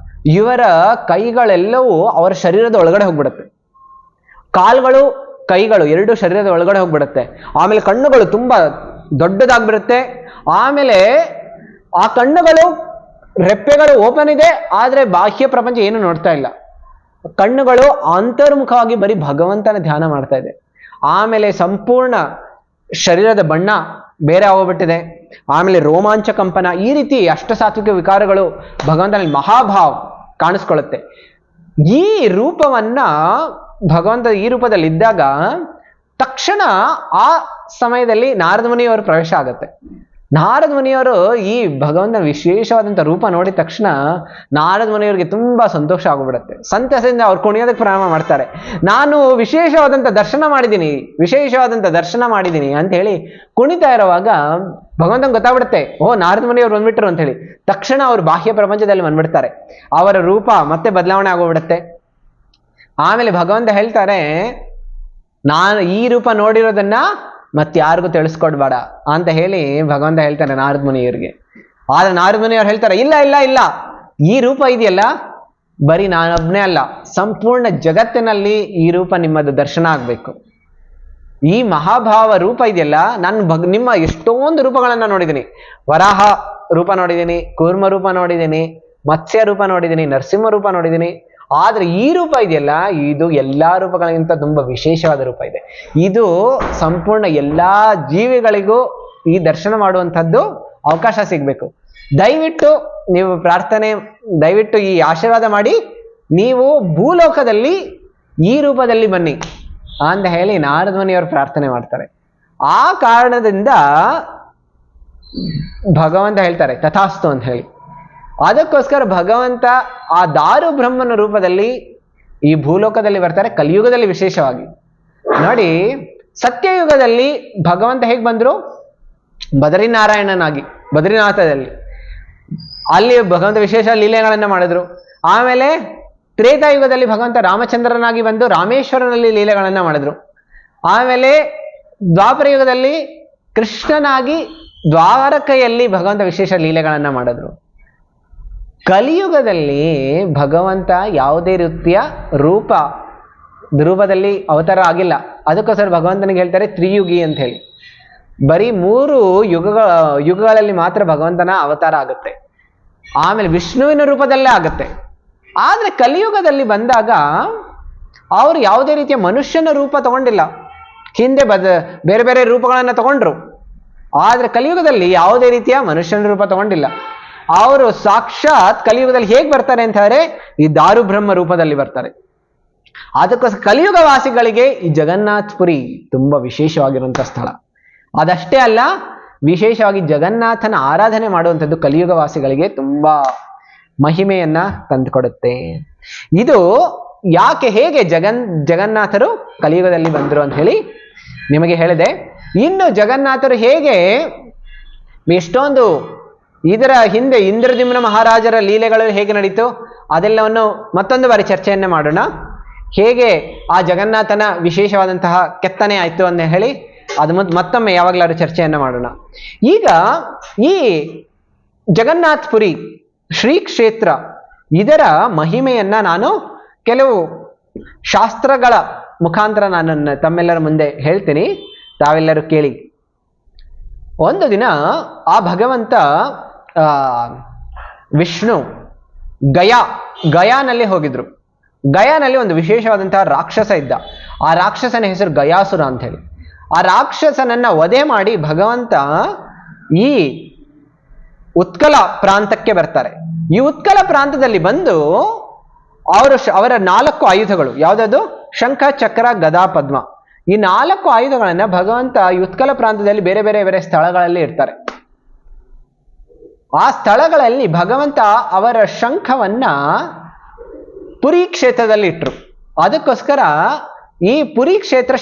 ಇವರ ಕೈಗಳೆಲ್ಲವೂ ಅವರ ಶರೀರದ ಒಳಗಡೆ ಹೋಗ್ಬಿಡುತ್ತೆ. ಕಾಲ್ಗಳು ಕೈಗಳು ಎರಡು ಶರೀರದ ಒಳಗಡೆ ಹೋಗ್ಬಿಡುತ್ತೆ. ಆಮೇಲೆ ಕಣ್ಣುಗಳು ತುಂಬಾ ದೊಡ್ಡದಾಗ್ಬಿಡುತ್ತೆ. ಆಮೇಲೆ ಆ ಕಣ್ಣುಗಳು ರೆಪ್ಪೆಗಳು ಓಪನ್ ಇದೆ, ಆದ್ರೆ ಬಾಹ್ಯ ಪ್ರಪಂಚ ಏನು ನೋಡ್ತಾ ಇಲ್ಲ. ಕಣ್ಣುಗಳು ಅಂತರ್ಮುಖವಾಗಿ ಬರೀ ಭಗವಂತನ ಧ್ಯಾನ ಮಾಡ್ತಾ ಇದೆ. ಆಮೇಲೆ ಸಂಪೂರ್ಣ ಶರೀರದ ಬಣ್ಣ ಬೇರೆ ಆಗೋಗ್ಬಿಟ್ಟಿದೆ. ಆಮೇಲೆ ರೋಮಾಂಚ ಕಂಪನ, ಈ ರೀತಿ ಅಷ್ಟಸಾತ್ವಿಕ ವಿಕಾರಗಳು ಭಗವಂತನಲ್ಲಿ ಮಹಾಭಾವ್ ಕಾಣಿಸ್ಕೊಳ್ಳುತ್ತೆ. ಈ ರೂಪವನ್ನ ಭಗವಂತ ಈ ರೂಪದಲ್ಲಿ ಇದ್ದಾಗ ತಕ್ಷಣ ಆ ಸಮಯದಲ್ಲಿ ನಾರದ ಮುನಿಯವರು ಪ್ರವೇಶ ಆಗುತ್ತೆ. ನಾರದ ಮುನಿಯವರು ಈ ಭಗವಂತನ ವಿಶೇಷವಾದಂಥ ರೂಪ ನೋಡಿದ ತಕ್ಷಣ ನಾರದ ಮುನಿಯವರಿಗೆ ತುಂಬಾ ಸಂತೋಷ ಆಗೋಗ್ಬಿಡುತ್ತೆ. ಸಂತಸದಿಂದ ಅವ್ರು ಕುಣಿಯೋದಕ್ಕೆ ಪ್ರಾರಂಭ ಮಾಡ್ತಾರೆ. ನಾನು ವಿಶೇಷವಾದಂಥ ದರ್ಶನ ಮಾಡಿದ್ದೀನಿ ಅಂತ ಹೇಳಿ ಕುಣಿತಾ ಇರುವಾಗ ಭಗವಂತನ ಗೊತ್ತಾಗ್ಬಿಡುತ್ತೆ, ಓ ನಾರದ ಮುನಿಯವರು ಬಂದ್ಬಿಟ್ರು ಅಂತ ಹೇಳಿ. ತಕ್ಷಣ ಅವ್ರು ಬಾಹ್ಯ ಪ್ರಪಂಚದಲ್ಲಿ ಬಂದ್ಬಿಡ್ತಾರೆ. ಅವರ ರೂಪ ಮತ್ತೆ ಬದಲಾವಣೆ ಆಗೋಗ್ಬಿಡುತ್ತೆ. ಆಮೇಲೆ ಭಗವಂತ ಹೇಳ್ತಾರೆ, ನಾನು ಈ ರೂಪ ನೋಡಿರೋದನ್ನ ಮತ್ತಾರಿಗೂ ತಿಳಿಸ್ಕೊಡ್ಬೇಡ ಅಂತ ಹೇಳಿ ಭಗವಂತ ಹೇಳ್ತಾರೆ ನಾರದ ಮುನಿಯವರಿಗೆ. ಆದ್ರೆ ನಾರದ ಮುನಿಯವ್ರು ಹೇಳ್ತಾರೆ, ಇಲ್ಲ ಈ ರೂಪ ಇದೆಯಲ್ಲ ಬರೀ ನಾನೊಬ್ನೇ ಅಲ್ಲ, ಸಂಪೂರ್ಣ ಜಗತ್ತಿನಲ್ಲಿ ಈ ರೂಪ ನಿಮ್ಮದು ದರ್ಶನ ಆಗ್ಬೇಕು. ಈ ಮಹಾಭಾವ ರೂಪ ಇದೆಯಲ್ಲ, ನಾನು ನಿಮ್ಮ ಎಷ್ಟೊಂದು ರೂಪಗಳನ್ನ ನೋಡಿದ್ದೀನಿ. ವರಾಹ ರೂಪ ನೋಡಿದ್ದೀನಿ, ಕೂರ್ಮ ರೂಪ ನೋಡಿದ್ದೀನಿ, ಮತ್ಸ್ಯ ರೂಪ ನೋಡಿದ್ದೀನಿ, ನರಸಿಂಹ ರೂಪ ನೋಡಿದ್ದೀನಿ. ಆದ್ರೆ ಈ ರೂಪ ಇದೆಯಲ್ಲ, ಇದು ಎಲ್ಲಾ ರೂಪಗಳಿಗಿಂತ ತುಂಬಾ ವಿಶೇಷವಾದ ರೂಪ ಇದೆ. ಇದು ಸಂಪೂರ್ಣ ಎಲ್ಲಾ ಜೀವಿಗಳಿಗೂ ಈ ದರ್ಶನ ಮಾಡುವಂಥದ್ದು ಅವಕಾಶ ಸಿಗ್ಬೇಕು. ದಯವಿಟ್ಟು ನೀವು ದಯವಿಟ್ಟು ಈ ಆಶೀರ್ವಾದ ಮಾಡಿ ನೀವು ಭೂಲೋಕದಲ್ಲಿ ಈ ರೂಪದಲ್ಲಿ ಬನ್ನಿ ಅಂತ ಹೇಳಿ ನಾರದ ಮುನಿಯವರು ಪ್ರಾರ್ಥನೆ ಮಾಡ್ತಾರೆ. ಆ ಕಾರಣದಿಂದ ಭಗವಂತ ಹೇಳ್ತಾರೆ ತಥಾಸ್ತು ಅಂತ ಹೇಳಿ. ಅದಕ್ಕೋಸ್ಕರ ಭಗವಂತ ಆ ದಾರು ಬ್ರಹ್ಮನ ರೂಪದಲ್ಲಿ ಈ ಭೂಲೋಕದಲ್ಲಿ ಬರ್ತಾರೆ, ಕಲಿಯುಗದಲ್ಲಿ ವಿಶೇಷವಾಗಿ. ನೋಡಿ, ಸತ್ಯಯುಗದಲ್ಲಿ ಭಗವಂತ ಹೇಗೆ ಬಂದ್ರು? ಬದರಿನಾರಾಯಣನಾಗಿ ಬದ್ರಿನಾಥದಲ್ಲಿ, ಅಲ್ಲಿ ಭಗವಂತ ವಿಶೇಷ ಲೀಲೆಗಳನ್ನ ಮಾಡಿದ್ರು. ಆಮೇಲೆ ತ್ರೇತಾಯುಗದಲ್ಲಿ ಭಗವಂತ ರಾಮಚಂದ್ರನಾಗಿ ಬಂದು ರಾಮೇಶ್ವರನಲ್ಲಿ ಲೀಲೆಗಳನ್ನ ಮಾಡಿದ್ರು. ಆಮೇಲೆ ದ್ವಾಪರ ಯುಗದಲ್ಲಿ ಕೃಷ್ಣನಾಗಿ ದ್ವಾರಕೆಯಲ್ಲಿ ಭಗವಂತ ವಿಶೇಷ ಲೀಲೆಗಳನ್ನ ಮಾಡಿದ್ರು. ಕಲಿಯುಗದಲ್ಲಿ ಭಗವಂತ ಯಾವುದೇ ರೀತಿಯ ರೂಪದಲ್ಲಿ ಅವತಾರ ಆಗಿಲ್ಲ. ಅದಕ್ಕೋಸ್ಕರ ಭಗವಂತನಿಗೆ ಹೇಳ್ತಾರೆ ತ್ರಿಯುಗಿ ಅಂತ ಹೇಳಿ. ಬರೀ 3 ಯುಗಗಳಲ್ಲಿ ಮಾತ್ರ ಭಗವಂತನ ಅವತಾರ ಆಗುತ್ತೆ. ಆಮೇಲೆ ವಿಷ್ಣುವಿನ ರೂಪದಲ್ಲೇ ಆಗುತ್ತೆ. ಆದ್ರೆ ಕಲಿಯುಗದಲ್ಲಿ ಬಂದಾಗ ಅವರು ಯಾವುದೇ ರೀತಿಯ ಮನುಷ್ಯನ ರೂಪ ತಗೊಂಡಿಲ್ಲ. ಹಿಂದೆ ಬೇರೆ ಬೇರೆ ರೂಪಗಳನ್ನ ತಗೊಂಡ್ರು. ಆದ್ರೆ ಕಲಿಯುಗದಲ್ಲಿ ಯಾವುದೇ ರೀತಿಯ ಮನುಷ್ಯನ ರೂಪ ತಗೊಂಡಿಲ್ಲ. ಅವರು ಸಾಕ್ಷಾತ್ ಕಲಿಯುಗದಲ್ಲಿ ಹೇಗೆ ಬರ್ತಾರೆ ಅಂತ ಹೇಳಿದ್ರೆ ಈ ದಾರು ಬ್ರಹ್ಮ ರೂಪದಲ್ಲಿ ಬರ್ತಾರೆ. ಅದಕ್ಕೋಸ್ಕರ ಕಲಿಯುಗ ವಾಸಿಗಳಿಗೆ ಈ ಜಗನ್ನಾಥಪುರಿ ತುಂಬಾ ವಿಶೇಷವಾಗಿರುವಂತಹ ಸ್ಥಳ. ಅದಷ್ಟೇ ಅಲ್ಲ, ವಿಶೇಷವಾಗಿ ಜಗನ್ನಾಥನ ಆರಾಧನೆ ಮಾಡುವಂಥದ್ದು ಕಲಿಯುಗ ವಾಸಿಗಳಿಗೆ ತುಂಬಾ ಮಹಿಮೆಯನ್ನ ತಂದುಕೊಡುತ್ತೆ. ಇದು ಹೇಗೆ ಜಗನ್ನಾಥರು ಕಲಿಯುಗದಲ್ಲಿ ಬಂದರು ಅಂತ ಹೇಳಿ ನಿಮಗೆ ಹೇಳಿದೆ. ಇನ್ನು ಜಗನ್ನಾಥರು ಹೇಗೆ ಎಷ್ಟೊಂದು ಇದರ ಹಿಂದೆ ಇಂದ್ರದ್ಯುಮ್ನ ಮಹಾರಾಜರ ಲೀಲೆಗಳು ಹೇಗೆ ನಡೀತು ಅದೆಲ್ಲವನ್ನು ಮತ್ತೊಂದು ಬಾರಿ ಚರ್ಚೆಯನ್ನ ಮಾಡೋಣ. ಹೇಗೆ ಆ ಜಗನ್ನಾಥನ ವಿಶೇಷವಾದಂತಹ ಕೆತ್ತನೆ ಆಯ್ತು ಅಂತ ಹೇಳಿ ಅದು ಮತ್ತೊಮ್ಮೆ ಯಾವಾಗಲಾದ್ರೂ ಚರ್ಚೆಯನ್ನ ಮಾಡೋಣ. ಈಗ ಈ ಜಗನ್ನಾಥಪುರಿ ಶ್ರೀ ಕ್ಷೇತ್ರ ಇದರ ಮಹಿಮೆಯನ್ನ ನಾನು ಕೆಲವು ಶಾಸ್ತ್ರಗಳ ಮುಖಾಂತರ ನಾನು ತಮ್ಮೆಲ್ಲರ ಮುಂದೆ ಹೇಳ್ತೀನಿ, ತಾವೆಲ್ಲರೂ ಕೇಳಿ. ಒಂದು ದಿನ ಆ ಭಗವಂತ ವಿಷ್ಣು ಗಯಾನಲ್ಲಿ ಹೋಗಿದ್ರು. ಗಯಾನಲ್ಲಿ ಒಂದು ವಿಶೇಷವಾದಂತಹ ರಾಕ್ಷಸ ಇದ್ದ. ಆ ರಾಕ್ಷಸನ ಹೆಸರು ಗಯಾಸುರ ಅಂತ ಹೇಳಿ. ಆ ರಾಕ್ಷಸನನ್ನ ವಧೆ ಮಾಡಿ ಭಗವಂತ ಈ ಉತ್ಕಲ ಪ್ರಾಂತಕ್ಕೆ ಬರ್ತಾರೆ. ಈ ಉತ್ಕಲ ಪ್ರಾಂತದಲ್ಲಿ ಬಂದು ಅವರ 4 ಆಯುಧಗಳು, ಯಾವುದದು? ಶಂಖ, ಚಕ್ರ, ಗದಾ, ಪದ್ಮ. ಈ 4 ಆಯುಧಗಳನ್ನ ಭಗವಂತ ಉತ್ಕಲ ಪ್ರಾಂತದಲ್ಲಿ ಬೇರೆ ಬೇರೆ ಬೇರೆ ಸ್ಥಳಗಳಲ್ಲಿ ಇರ್ತಾರೆ. ಆ ಸ್ಥಳಗಳಲ್ಲಿ ಭಗವಂತ ಅವರ ಶಂಖವನ್ನ ಪುರಿ ಕ್ಷೇತ್ರದಲ್ಲಿ ಇಟ್ರು. ಅದಕ್ಕೋಸ್ಕರ ಈ ಪುರಿ ಕ್ಷೇತ್ರ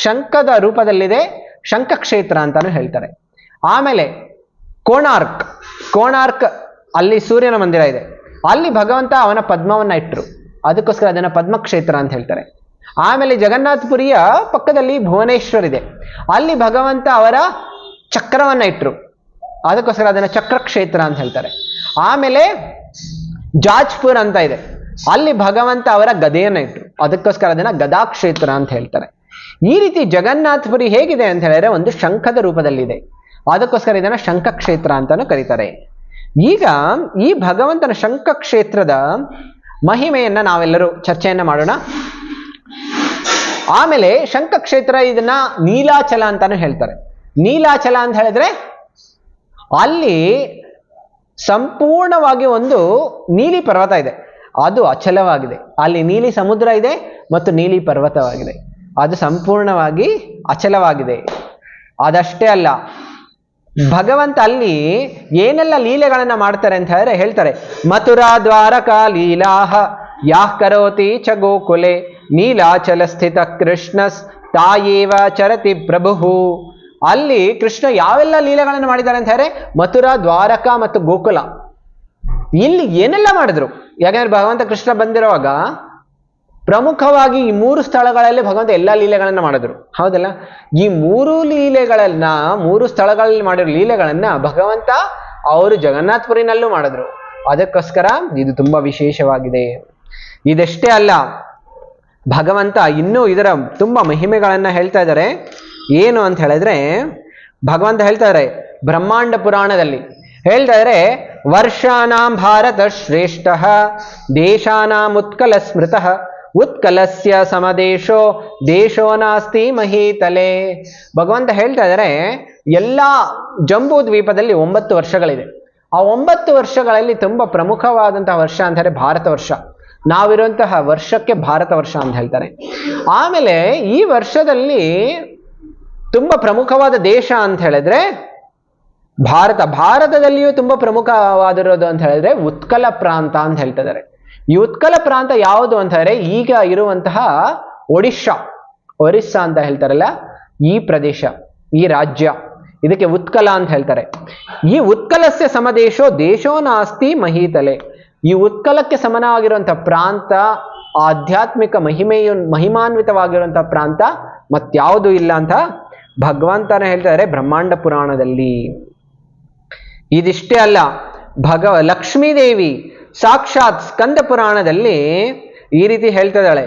ಶಂಖದ ರೂಪದಲ್ಲಿದೆ, ಶಂಖ ಕ್ಷೇತ್ರ ಅಂತಾನು ಹೇಳ್ತಾರೆ. ಆಮೇಲೆ ಕೋಣಾರ್ಕ್ ಅಲ್ಲಿ ಸೂರ್ಯನ ಮಂದಿರ ಇದೆ, ಅಲ್ಲಿ ಭಗವಂತ ಅವನ ಪದ್ಮವನ್ನ ಇಟ್ರು, ಅದಕ್ಕೋಸ್ಕರ ಅದನ್ನ ಪದ್ಮಕ್ಷೇತ್ರ ಅಂತ ಹೇಳ್ತಾರೆ. ಆಮೇಲೆ ಜಗನ್ನಾಥಪುರಿಯ ಪಕ್ಕದಲ್ಲಿ ಭುವನೇಶ್ವರ್ ಇದೆ, ಅಲ್ಲಿ ಭಗವಂತ ಅವರ ಚಕ್ರವನ್ನ ಇಟ್ರು, ಅದಕ್ಕೋಸ್ಕರ ಅದನ್ನ ಚಕ್ರಕ್ಷೇತ್ರ ಅಂತ ಹೇಳ್ತಾರೆ. ಆಮೇಲೆ ಜಾಜ್ಪುರ್ ಅಂತ ಇದೆ, ಅಲ್ಲಿ ಭಗವಂತ ಅವರ ಗದೆಯನ್ನ ಇಟ್ರು, ಅದಕ್ಕೋಸ್ಕರ ಅದನ್ನ ಗದಾಕ್ಷೇತ್ರ ಅಂತ ಹೇಳ್ತಾರೆ. ಈ ರೀತಿ ಜಗನ್ನಾಥಪುರಿ ಹೇಗಿದೆ ಅಂತ ಹೇಳಿದ್ರೆ ಒಂದು ಶಂಖದ ರೂಪದಲ್ಲಿದೆ, ಅದಕ್ಕೋಸ್ಕರ ಇದನ್ನ ಶಂಖ ಕ್ಷೇತ್ರ ಅಂತಾನು ಕರೀತಾರೆ. ಈಗ ಈ ಭಗವಂತನ ಶಂಖ ಕ್ಷೇತ್ರದ ಮಹಿಮೆಯನ್ನ ನಾವೆಲ್ಲರೂ ಚರ್ಚೆಯನ್ನ ಮಾಡೋಣ. ಆಮೇಲೆ ಶಂಖ ಕ್ಷೇತ್ರ ಇದನ್ನ ನೀಲಾಚಲ ಅಂತಾನು ಹೇಳ್ತಾರೆ. ನೀಲಾಚಲ ಅಂತ ಹೇಳಿದ್ರೆ ಅಲ್ಲಿ ಸಂಪೂರ್ಣವಾಗಿ ಒಂದು ನೀಲಿ ಪರ್ವತ ಇದೆ, ಅದು ಅಚಲವಾಗಿದೆ. ಅಲ್ಲಿ ನೀಲಿ ಸಮುದ್ರ ಇದೆ ಮತ್ತು ನೀಲಿ ಪರ್ವತವಾಗಿದೆ, ಅದು ಸಂಪೂರ್ಣವಾಗಿ ಅಚಲವಾಗಿದೆ. ಅದಷ್ಟೇ ಅಲ್ಲ, ಭಗವಂತ ಅಲ್ಲಿ ಏನೆಲ್ಲ ಲೀಲೆಗಳನ್ನ ಮಾಡ್ತಾರೆ ಅಂತ ಹೇಳಿದ್ರೆ ಹೇಳ್ತಾರೆ, ಮಥುರಾ ದ್ವಾರಕಾ ಲೀಲಾಹ ಯಾಃ ಕರೋತಿ ಚ ಗೋಕುಲೆ ನೀಲಾಚಲ ಸ್ಥಿತ ಕೃಷ್ಣ ತಾಯೇವ ಚರತಿ ಪ್ರಭು. ಅಲ್ಲಿ ಕೃಷ್ಣ ಯಾವೆಲ್ಲ ಲೀಲೆಗಳನ್ನು ಮಾಡಿದ್ದಾರೆ ಅಂತ ಹೇಳಿದ್ರೆ ಮಥುರಾ, ದ್ವಾರಕಾ ಮತ್ತು ಗೋಕುಲ, ಇಲ್ಲಿ ಏನೆಲ್ಲ ಮಾಡಿದ್ರು. ಯಾಕಂದ್ರೆ ಭಗವಂತ ಕೃಷ್ಣ ಬಂದಿರುವಾಗ ಪ್ರಮುಖವಾಗಿ ಈ 3 ಸ್ಥಳಗಳಲ್ಲಿ ಭಗವಂತ ಎಲ್ಲ ಲೀಲೆಗಳನ್ನ ಮಾಡಿದ್ರು, ಹೌದಲ್ಲ. ಈ 3 ಸ್ಥಳಗಳಲ್ಲಿ ಮಾಡಿರೋ ಲೀಲೆಗಳನ್ನ ಭಗವಂತ ಅವರು ಜಗನ್ನಾಥಪುರಿನಲ್ಲೂ ಮಾಡಿದ್ರು, ಅದಕ್ಕೋಸ್ಕರ ಇದು ತುಂಬಾ ವಿಶೇಷವಾಗಿದೆ. ಇದಷ್ಟೇ ಅಲ್ಲ, ಭಗವಂತ ಇನ್ನೂ ಇದರ ತುಂಬಾ ಮಹಿಮೆಗಳನ್ನ ಹೇಳ್ತಾ ಇದ್ದಾರೆ. ಏನು ಅಂತ ಹೇಳಿದ್ರೆ ಭಗವಂತ ಹೇಳ್ತಾ ಇದ್ದಾರೆ ಬ್ರಹ್ಮಾಂಡ ಪುರಾಣದಲ್ಲಿ ಹೇಳ್ತಾ ಇದ್ದಾರೆ, ವರ್ಷಾನಾಂ ಭಾರತ ಶ್ರೇಷ್ಠ ದೇಶಾನಾಂ ಉತ್ಕಲ ಸ್ಮೃತ ಉತ್ಕಲಸ್ಯ ಸಮದೇಶೋ ದೇಶೋ ನಾಸ್ತಿ ಮಹೀತಲೆ. ಭಗವಂತ ಹೇಳ್ತಾ ಇದ್ದಾರೆ ಎಲ್ಲ ಜಂಬೂ ದ್ವೀಪದಲ್ಲಿ 9 ವರ್ಷಗಳಿದೆ. ಆ 9 ವರ್ಷಗಳಲ್ಲಿ ತುಂಬಾ ಪ್ರಮುಖವಾದಂತಹ ವರ್ಷ ಅಂತಾರೆ ಭಾರತ ವರ್ಷ. ನಾವಿರುವಂತಹ ವರ್ಷಕ್ಕೆ ಭಾರತ ವರ್ಷ ಅಂತ ಹೇಳ್ತಾರೆ. ಆಮೇಲೆ ಈ ವರ್ಷದಲ್ಲಿ ತುಂಬಾ ಪ್ರಮುಖವಾದ ದೇಶ ಅಂತ ಹೇಳಿದ್ರೆ ಭಾರತದಲ್ಲಿಯೂ ತುಂಬಾ ಪ್ರಮುಖವಾಗಿರೋದು ಅಂತ ಹೇಳಿದ್ರೆ ಉತ್ಕಲ ಪ್ರಾಂತ ಅಂತ ಹೇಳ್ತಿದ್ದಾರೆ. ಈ ಉತ್ಕಲ ಪ್ರಾಂತ ಯಾವುದು ಅಂತ ಹೇಳಿದ್ರೆ ಈಗ ಇರುವಂತಹ ಒರಿಸ್ಸಾ ಅಂತ ಹೇಳ್ತಾರಲ್ಲ, ಈ ಪ್ರದೇಶ, ಈ ರಾಜ್ಯ, ಇದಕ್ಕೆ ಉತ್ಕಲ ಅಂತ ಹೇಳ್ತಾರೆ. ಈ ಉತ್ಕಲಸ್ಯ ಸಮದೇಶೋ ದೇಶೋ ನಾಸ್ತಿ ಮಹೀತಲೆ. ಈ ಉತ್ಕಲಕ್ಕೆ ಸಮನಾಗಿರುವಂತಹ ಪ್ರಾಂತ, ಆಧ್ಯಾತ್ಮಿಕ ಮಹಿಮಾನ್ವಿತವಾಗಿರುವಂತಹ ಪ್ರಾಂತ ಮತ್ಯಾವುದು ಇಲ್ಲ ಅಂತ ಭಗವಂತನೇ ಹೇಳ್ತಾರೆ ಬ್ರಹ್ಮಾಂಡ ಪುರಾಣದಲ್ಲಿ. ಇದಿಷ್ಟೇ ಅಲ್ಲ, ಲಕ್ಷ್ಮೀದೇವಿ ಸಾಕ್ಷಾತ್ ಸ್ಕಂದ ಪುರಾಣದಲ್ಲಿ ಈ ರೀತಿ ಹೇಳ್ತಿದ್ದಾಳೆ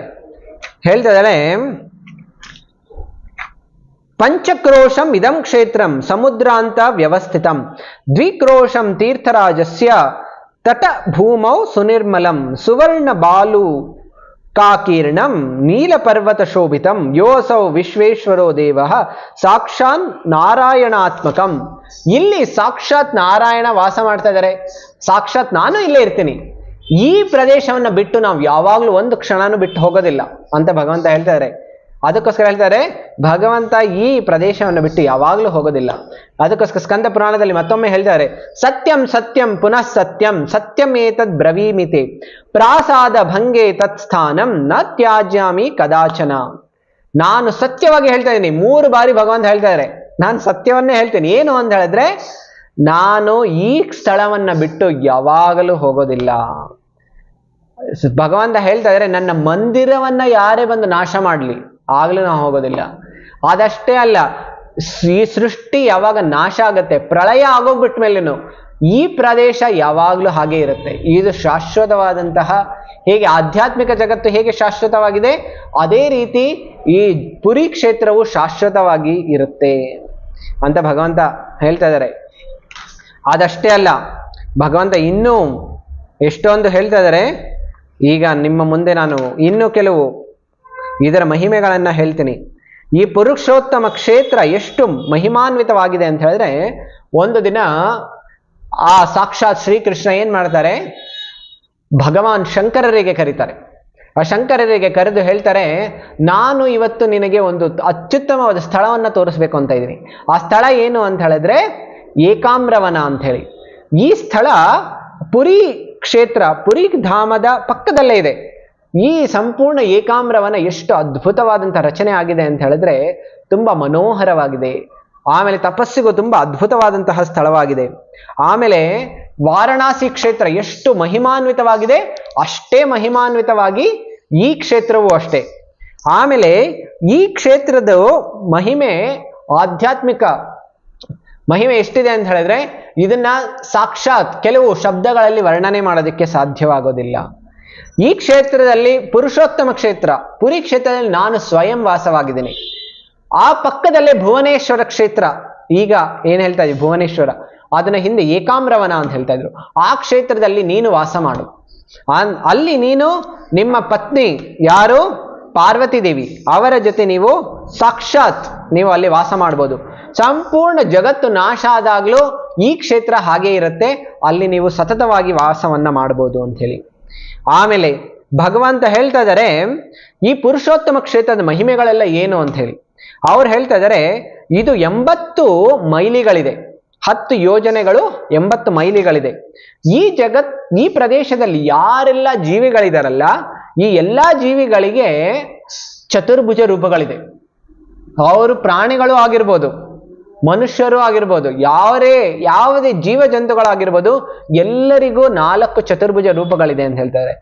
ಪಂಚಕ್ರೋಶಂ ಇದಂ ಕ್ಷೇತ್ರಂ ಸಮುದ್ರಾಂತ ವ್ಯವಸ್ಥಿತಂ ದ್ವಿಕ್ರೋಶಂ ತೀರ್ಥರಾಜಸ್ಯ ತಟ ಭೂಮೌ ಸುನಿರ್ಮಲಂ ಸುವರ್ಣ ಬಾಲು ಕಾಕೀರ್ಣಂ ನೀಲಪರ್ವತ ಶೋಭಿತಂ ಯೋಸೌ ವಿಶ್ವೇಶ್ವರೋ ದೇವ ಸಾಕ್ಷಾತ್ ನಾರಾಯಣಾತ್ಮಕಂ. ಇಲ್ಲಿ ಸಾಕ್ಷಾತ್ ನಾರಾಯಣ ವಾಸ ಮಾಡ್ತಾ ಇದ್ದಾರೆ, ಸಾಕ್ಷಾತ್ ನಾನು ಇಲ್ಲೇ ಇರ್ತೀನಿ, ಈ ಪ್ರದೇಶವನ್ನ ಬಿಟ್ಟು ನಾವು ಯಾವಾಗ್ಲೂ ಒಂದು ಕ್ಷಣನೂ ಬಿಟ್ಟು ಹೋಗೋದಿಲ್ಲ ಅಂತ ಭಗವಂತ ಹೇಳ್ತಾರೆ. ಅದಕ್ಕೋಸ್ಕರ ಹೇಳ್ತಾರೆ ಭಗವಂತ ಈ ಪ್ರದೇಶವನ್ನು ಬಿಟ್ಟು ಯಾವಾಗ್ಲೂ ಹೋಗೋದಿಲ್ಲ. ಅದಕ್ಕೋಸ್ಕರ ಸ್ಕಂದ ಪುರಾಣದಲ್ಲಿ ಮತ್ತೊಮ್ಮೆ ಹೇಳ್ತಾರೆ, ಸತ್ಯಂ ಸತ್ಯಂ ಪುನಃ ಸತ್ಯಂ ಸತ್ಯಂ ಏತದ್ ಬ್ರವೀಮಿತೆ ಪ್ರಾಸಾದ ಭಂಗೆ ತತ್ ಸ್ಥಾನಂ ನ ತ್ಯಾಜ್ಯಾಮಿ ಕದಾಚನ. ನಾನು ಸತ್ಯವಾಗಿ ಹೇಳ್ತಾ ಇದ್ದೀನಿ. 3 ಬಾರಿ ಭಗವಂತ ಹೇಳ್ತಾ ಇದ್ದಾರೆ ನಾನು ಸತ್ಯವನ್ನೇ ಹೇಳ್ತೀನಿ. ಏನು ಅಂತ ಹೇಳಿದ್ರೆ ನಾನು ಈ ಸ್ಥಳವನ್ನ ಬಿಟ್ಟು ಯಾವಾಗಲೂ ಹೋಗೋದಿಲ್ಲ. ಭಗವಂತ ಹೇಳ್ತಾ ಇದ್ದಾರೆ ನನ್ನ ಮಂದಿರವನ್ನ ಯಾರೇ ಬಂದು ನಾಶ ಮಾಡ್ಲಿ ಆಗ್ಲೂ ನಾವು ಹೋಗೋದಿಲ್ಲ. ಅದಷ್ಟೇ ಅಲ್ಲ, ಈ ಸೃಷ್ಟಿ ಯಾವಾಗ ನಾಶ ಆಗತ್ತೆ, ಪ್ರಳಯ ಆಗೋಗ್ಬಿಟ್ಟ ಮೇಲೇನು ಈ ಪ್ರದೇಶ ಯಾವಾಗ್ಲೂ ಹಾಗೆ ಇರುತ್ತೆ. ಇದು ಶಾಶ್ವತವಾದಂತಹ, ಹೇಗೆ ಆಧ್ಯಾತ್ಮಿಕ ಜಗತ್ತು ಹೇಗೆ ಶಾಶ್ವತವಾಗಿದೆ ಅದೇ ರೀತಿ ಈ ಪುರಿ ಕ್ಷೇತ್ರವು ಶಾಶ್ವತವಾಗಿ ಇರುತ್ತೆ ಅಂತ ಭಗವಂತ ಹೇಳ್ತಾ ಇದ್ದಾರೆ. ಅದಷ್ಟೇ ಅಲ್ಲ, ಭಗವಂತ ಇನ್ನೂ ಎಷ್ಟೊಂದು ಹೇಳ್ತಾ ಇದ್ದಾರೆ. ಈಗ ನಿಮ್ಮ ಮುಂದೆ ನಾನು ಇನ್ನೂ ಕೆಲವು ಇದರ ಮಹಿಮೆಗಳನ್ನ ಹೇಳ್ತೀನಿ. ಈ ಪುರುಷೋತ್ತಮ ಕ್ಷೇತ್ರ ಎಷ್ಟು ಮಹಿಮಾನ್ವಿತವಾಗಿದೆ ಅಂತ ಹೇಳಿದ್ರೆ, ಒಂದು ದಿನ ಆ ಸಾಕ್ಷಾತ್ ಶ್ರೀಕೃಷ್ಣ ಏನ್ ಮಾಡ್ತಾರೆ, ಭಗವಾನ್ ಶಂಕರರಿಗೆ ಕರೀತಾರೆ. ಆ ಶಂಕರರಿಗೆ ಕರೆದು ಹೇಳ್ತಾರೆ, ನಾನು ಇವತ್ತು ನಿನಗೆ ಒಂದು ಅತ್ಯುತ್ತಮವಾದ ಸ್ಥಳವನ್ನು ತೋರಿಸ್ಬೇಕು ಅಂತ ಇದ್ದೀನಿ. ಆ ಸ್ಥಳ ಏನು ಅಂತ ಹೇಳಿದ್ರೆ ಏಕಾಮ್ರವನ ಅಂತ ಹೇಳಿ. ಈ ಸ್ಥಳ ಪುರಿ ಕ್ಷೇತ್ರ, ಪುರಿ ಧಾಮದ ಪಕ್ಕದಲ್ಲೇ ಇದೆ. ಈ ಸಂಪೂರ್ಣ ಏಕಾಮ್ರವನ ಎಷ್ಟು ಅದ್ಭುತವಾದಂಥ ರಚನೆ ಆಗಿದೆ ಅಂತ ಹೇಳಿದ್ರೆ ತುಂಬಾ ಮನೋಹರವಾಗಿದೆ. ಆಮೇಲೆ ತಪಸ್ಸಿಗೂ ತುಂಬಾ ಅದ್ಭುತವಾದಂತಹ ಸ್ಥಳವಾಗಿದೆ. ಆಮೇಲೆ ವಾರಣಾಸಿ ಕ್ಷೇತ್ರ ಎಷ್ಟು ಮಹಿಮಾನ್ವಿತವಾಗಿದೆ, ಅಷ್ಟೇ ಮಹಿಮಾನ್ವಿತವಾಗಿ ಈ ಕ್ಷೇತ್ರವೂ ಅಷ್ಟೇ. ಆಮೇಲೆ ಈ ಕ್ಷೇತ್ರದ ಮಹಿಮೆ, ಆಧ್ಯಾತ್ಮಿಕ ಮಹಿಮೆ ಎಷ್ಟಿದೆ ಅಂತ ಹೇಳಿದ್ರೆ ಇದನ್ನ ಸಾಕ್ಷಾತ್ ಕೆಲವು ಶಬ್ದಗಳಲ್ಲಿ ವರ್ಣನೆ ಮಾಡೋದಕ್ಕೆ ಸಾಧ್ಯವಾಗೋದಿಲ್ಲ. ಈ ಕ್ಷೇತ್ರದಲ್ಲಿ ಪುರುಷೋತ್ತಮ ಕ್ಷೇತ್ರ, ಪುರಿ ಕ್ಷೇತ್ರದಲ್ಲಿ ನಾನು ಸ್ವಯಂ ವಾಸವಾಗಿದ್ದೀನಿ. ಆ ಪಕ್ಕದಲ್ಲೇ ಭುವನೇಶ್ವರ ಕ್ಷೇತ್ರ, ಈಗ ಏನ್ ಹೇಳ್ತಾ ಇದ್ವಿ ಭುವನೇಶ್ವರ, ಅದನ್ನ ಹಿಂದೆ ಏಕಾಮ್ರವನ ಅಂತ ಹೇಳ್ತಾ ಇದ್ರು. ಆ ಕ್ಷೇತ್ರದಲ್ಲಿ ನೀನು ವಾಸ ಮಾಡು. ಅಲ್ಲಿ ನೀನು ನಿಮ್ಮ ಪತ್ನಿ ಯಾರು ಪಾರ್ವತಿ ದೇವಿ ಅವರ ಜೊತೆ ನೀವು ಸಾಕ್ಷಾತ್ ನೀವು ಅಲ್ಲಿ ವಾಸ ಮಾಡ್ಬೋದು. ಸಂಪೂರ್ಣ ಜಗತ್ತು ನಾಶ ಆದಾಗ್ಲೂ ಈ ಕ್ಷೇತ್ರ ಹಾಗೆ ಇರುತ್ತೆ, ಅಲ್ಲಿ ನೀವು ಸತತವಾಗಿ ವಾಸವನ್ನ ಮಾಡ್ಬೋದು ಅಂತ ಹೇಳಿ. ಆಮೇಲೆ ಭಗವಂತ ಹೇಳ್ತಾ ಇದ್ದಾರೆ ಈ ಪುರುಷೋತ್ತಮ ಕ್ಷೇತ್ರದ ಮಹಿಮೆಗಳೆಲ್ಲ ಏನು ಅಂತ ಹೇಳಿ. ಅವ್ರು ಹೇಳ್ತಾ ಇದ್ದಾರೆ ಇದು 80 ಮೈಲಿಗಳಿದೆ, 10 ಯೋಜನೆಗಳು 80 ಮೈಲಿಗಳಿದೆ. ಈ ಪ್ರದೇಶದಲ್ಲಿ ಯಾರೆಲ್ಲ ಜೀವಿಗಳಿದಾರಲ್ಲ ಈ ಎಲ್ಲಾ ಜೀವಿಗಳಿಗೆ ಚತುರ್ಭುಜ ರೂಪಗಳಿದೆ. ಅವರು ಪ್ರಾಣಿಗಳು ಆಗಿರ್ಬೋದು, ಮನುಷ್ಯರು ಆಗಿರ್ಬೋದು, ಯಾವುದೇ ಜೀವ ಜಂತುಗಳಾಗಿರ್ಬೋದು, ಎಲ್ಲರಿಗೂ 4 ಚತುರ್ಭುಜ ರೂಪಗಳಿದೆ ಅಂತ ಹೇಳ್ತಾರೆ.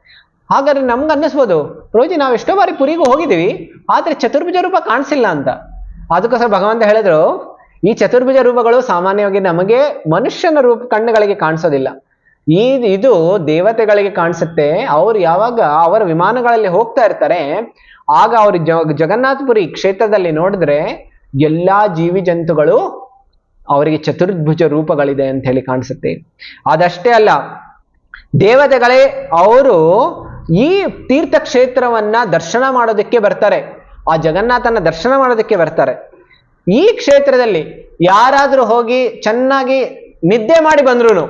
ಹಾಗಾದ್ರೆ ನಮ್ಗೆ ಅನ್ನಿಸ್ಬೋದು, ರೋಜಿ ನಾವು ಎಷ್ಟೋ ಬಾರಿ ಪುರಿಗೂ ಹೋಗಿದ್ದೀವಿ ಆದ್ರೆ ಚತುರ್ಭುಜ ರೂಪ ಕಾಣಿಸಿಲ್ಲ ಅಂತ. ಅದಕ್ಕೋಸ್ಕರ ಭಗವಂತ ಹೇಳಿದ್ರು ಈ ಚತುರ್ಭುಜ ರೂಪಗಳು ಸಾಮಾನ್ಯವಾಗಿ ನಮಗೆ ಮನುಷ್ಯನ ಕಣ್ಣುಗಳಿಗೆ ಕಾಣಿಸೋದಿಲ್ಲ, ಇದು ದೇವತೆಗಳಿಗೆ ಕಾಣಿಸುತ್ತೆ. ಅವ್ರು ಯಾವಾಗ ಅವರ ವಿಮಾನಗಳಲ್ಲಿ ಹೋಗ್ತಾ ಇರ್ತಾರೆ ಆಗ ಅವ್ರು ಜಗನ್ನಾಥಪುರಿ ಕ್ಷೇತ್ರದಲ್ಲಿ ನೋಡಿದ್ರೆ ಎಲ್ಲಾ ಜೀವಿ ಜಂತುಗಳು ಅವರಿಗೆ ಚತುರ್ಭುಜ ರೂಪಗಳಿದೆ ಅಂತ ಹೇಳಿ ಕಾಣಿಸುತ್ತೆ. ಅದಷ್ಟೇ ಅಲ್ಲ, ದೇವತೆಗಳೇ ಅವರು ಈ ತೀರ್ಥ ಕ್ಷೇತ್ರವನ್ನ ದರ್ಶನ ಮಾಡೋದಕ್ಕೆ ಬರ್ತಾರೆ, ಆ ಜಗನ್ನಾಥನ ದರ್ಶನ ಮಾಡೋದಕ್ಕೆ ಬರ್ತಾರೆ. ಈ ಕ್ಷೇತ್ರದಲ್ಲಿ ಯಾರಾದ್ರೂ ಹೋಗಿ ಚೆನ್ನಾಗಿ ನಿದ್ದೆ ಮಾಡಿ ಬಂದ್ರು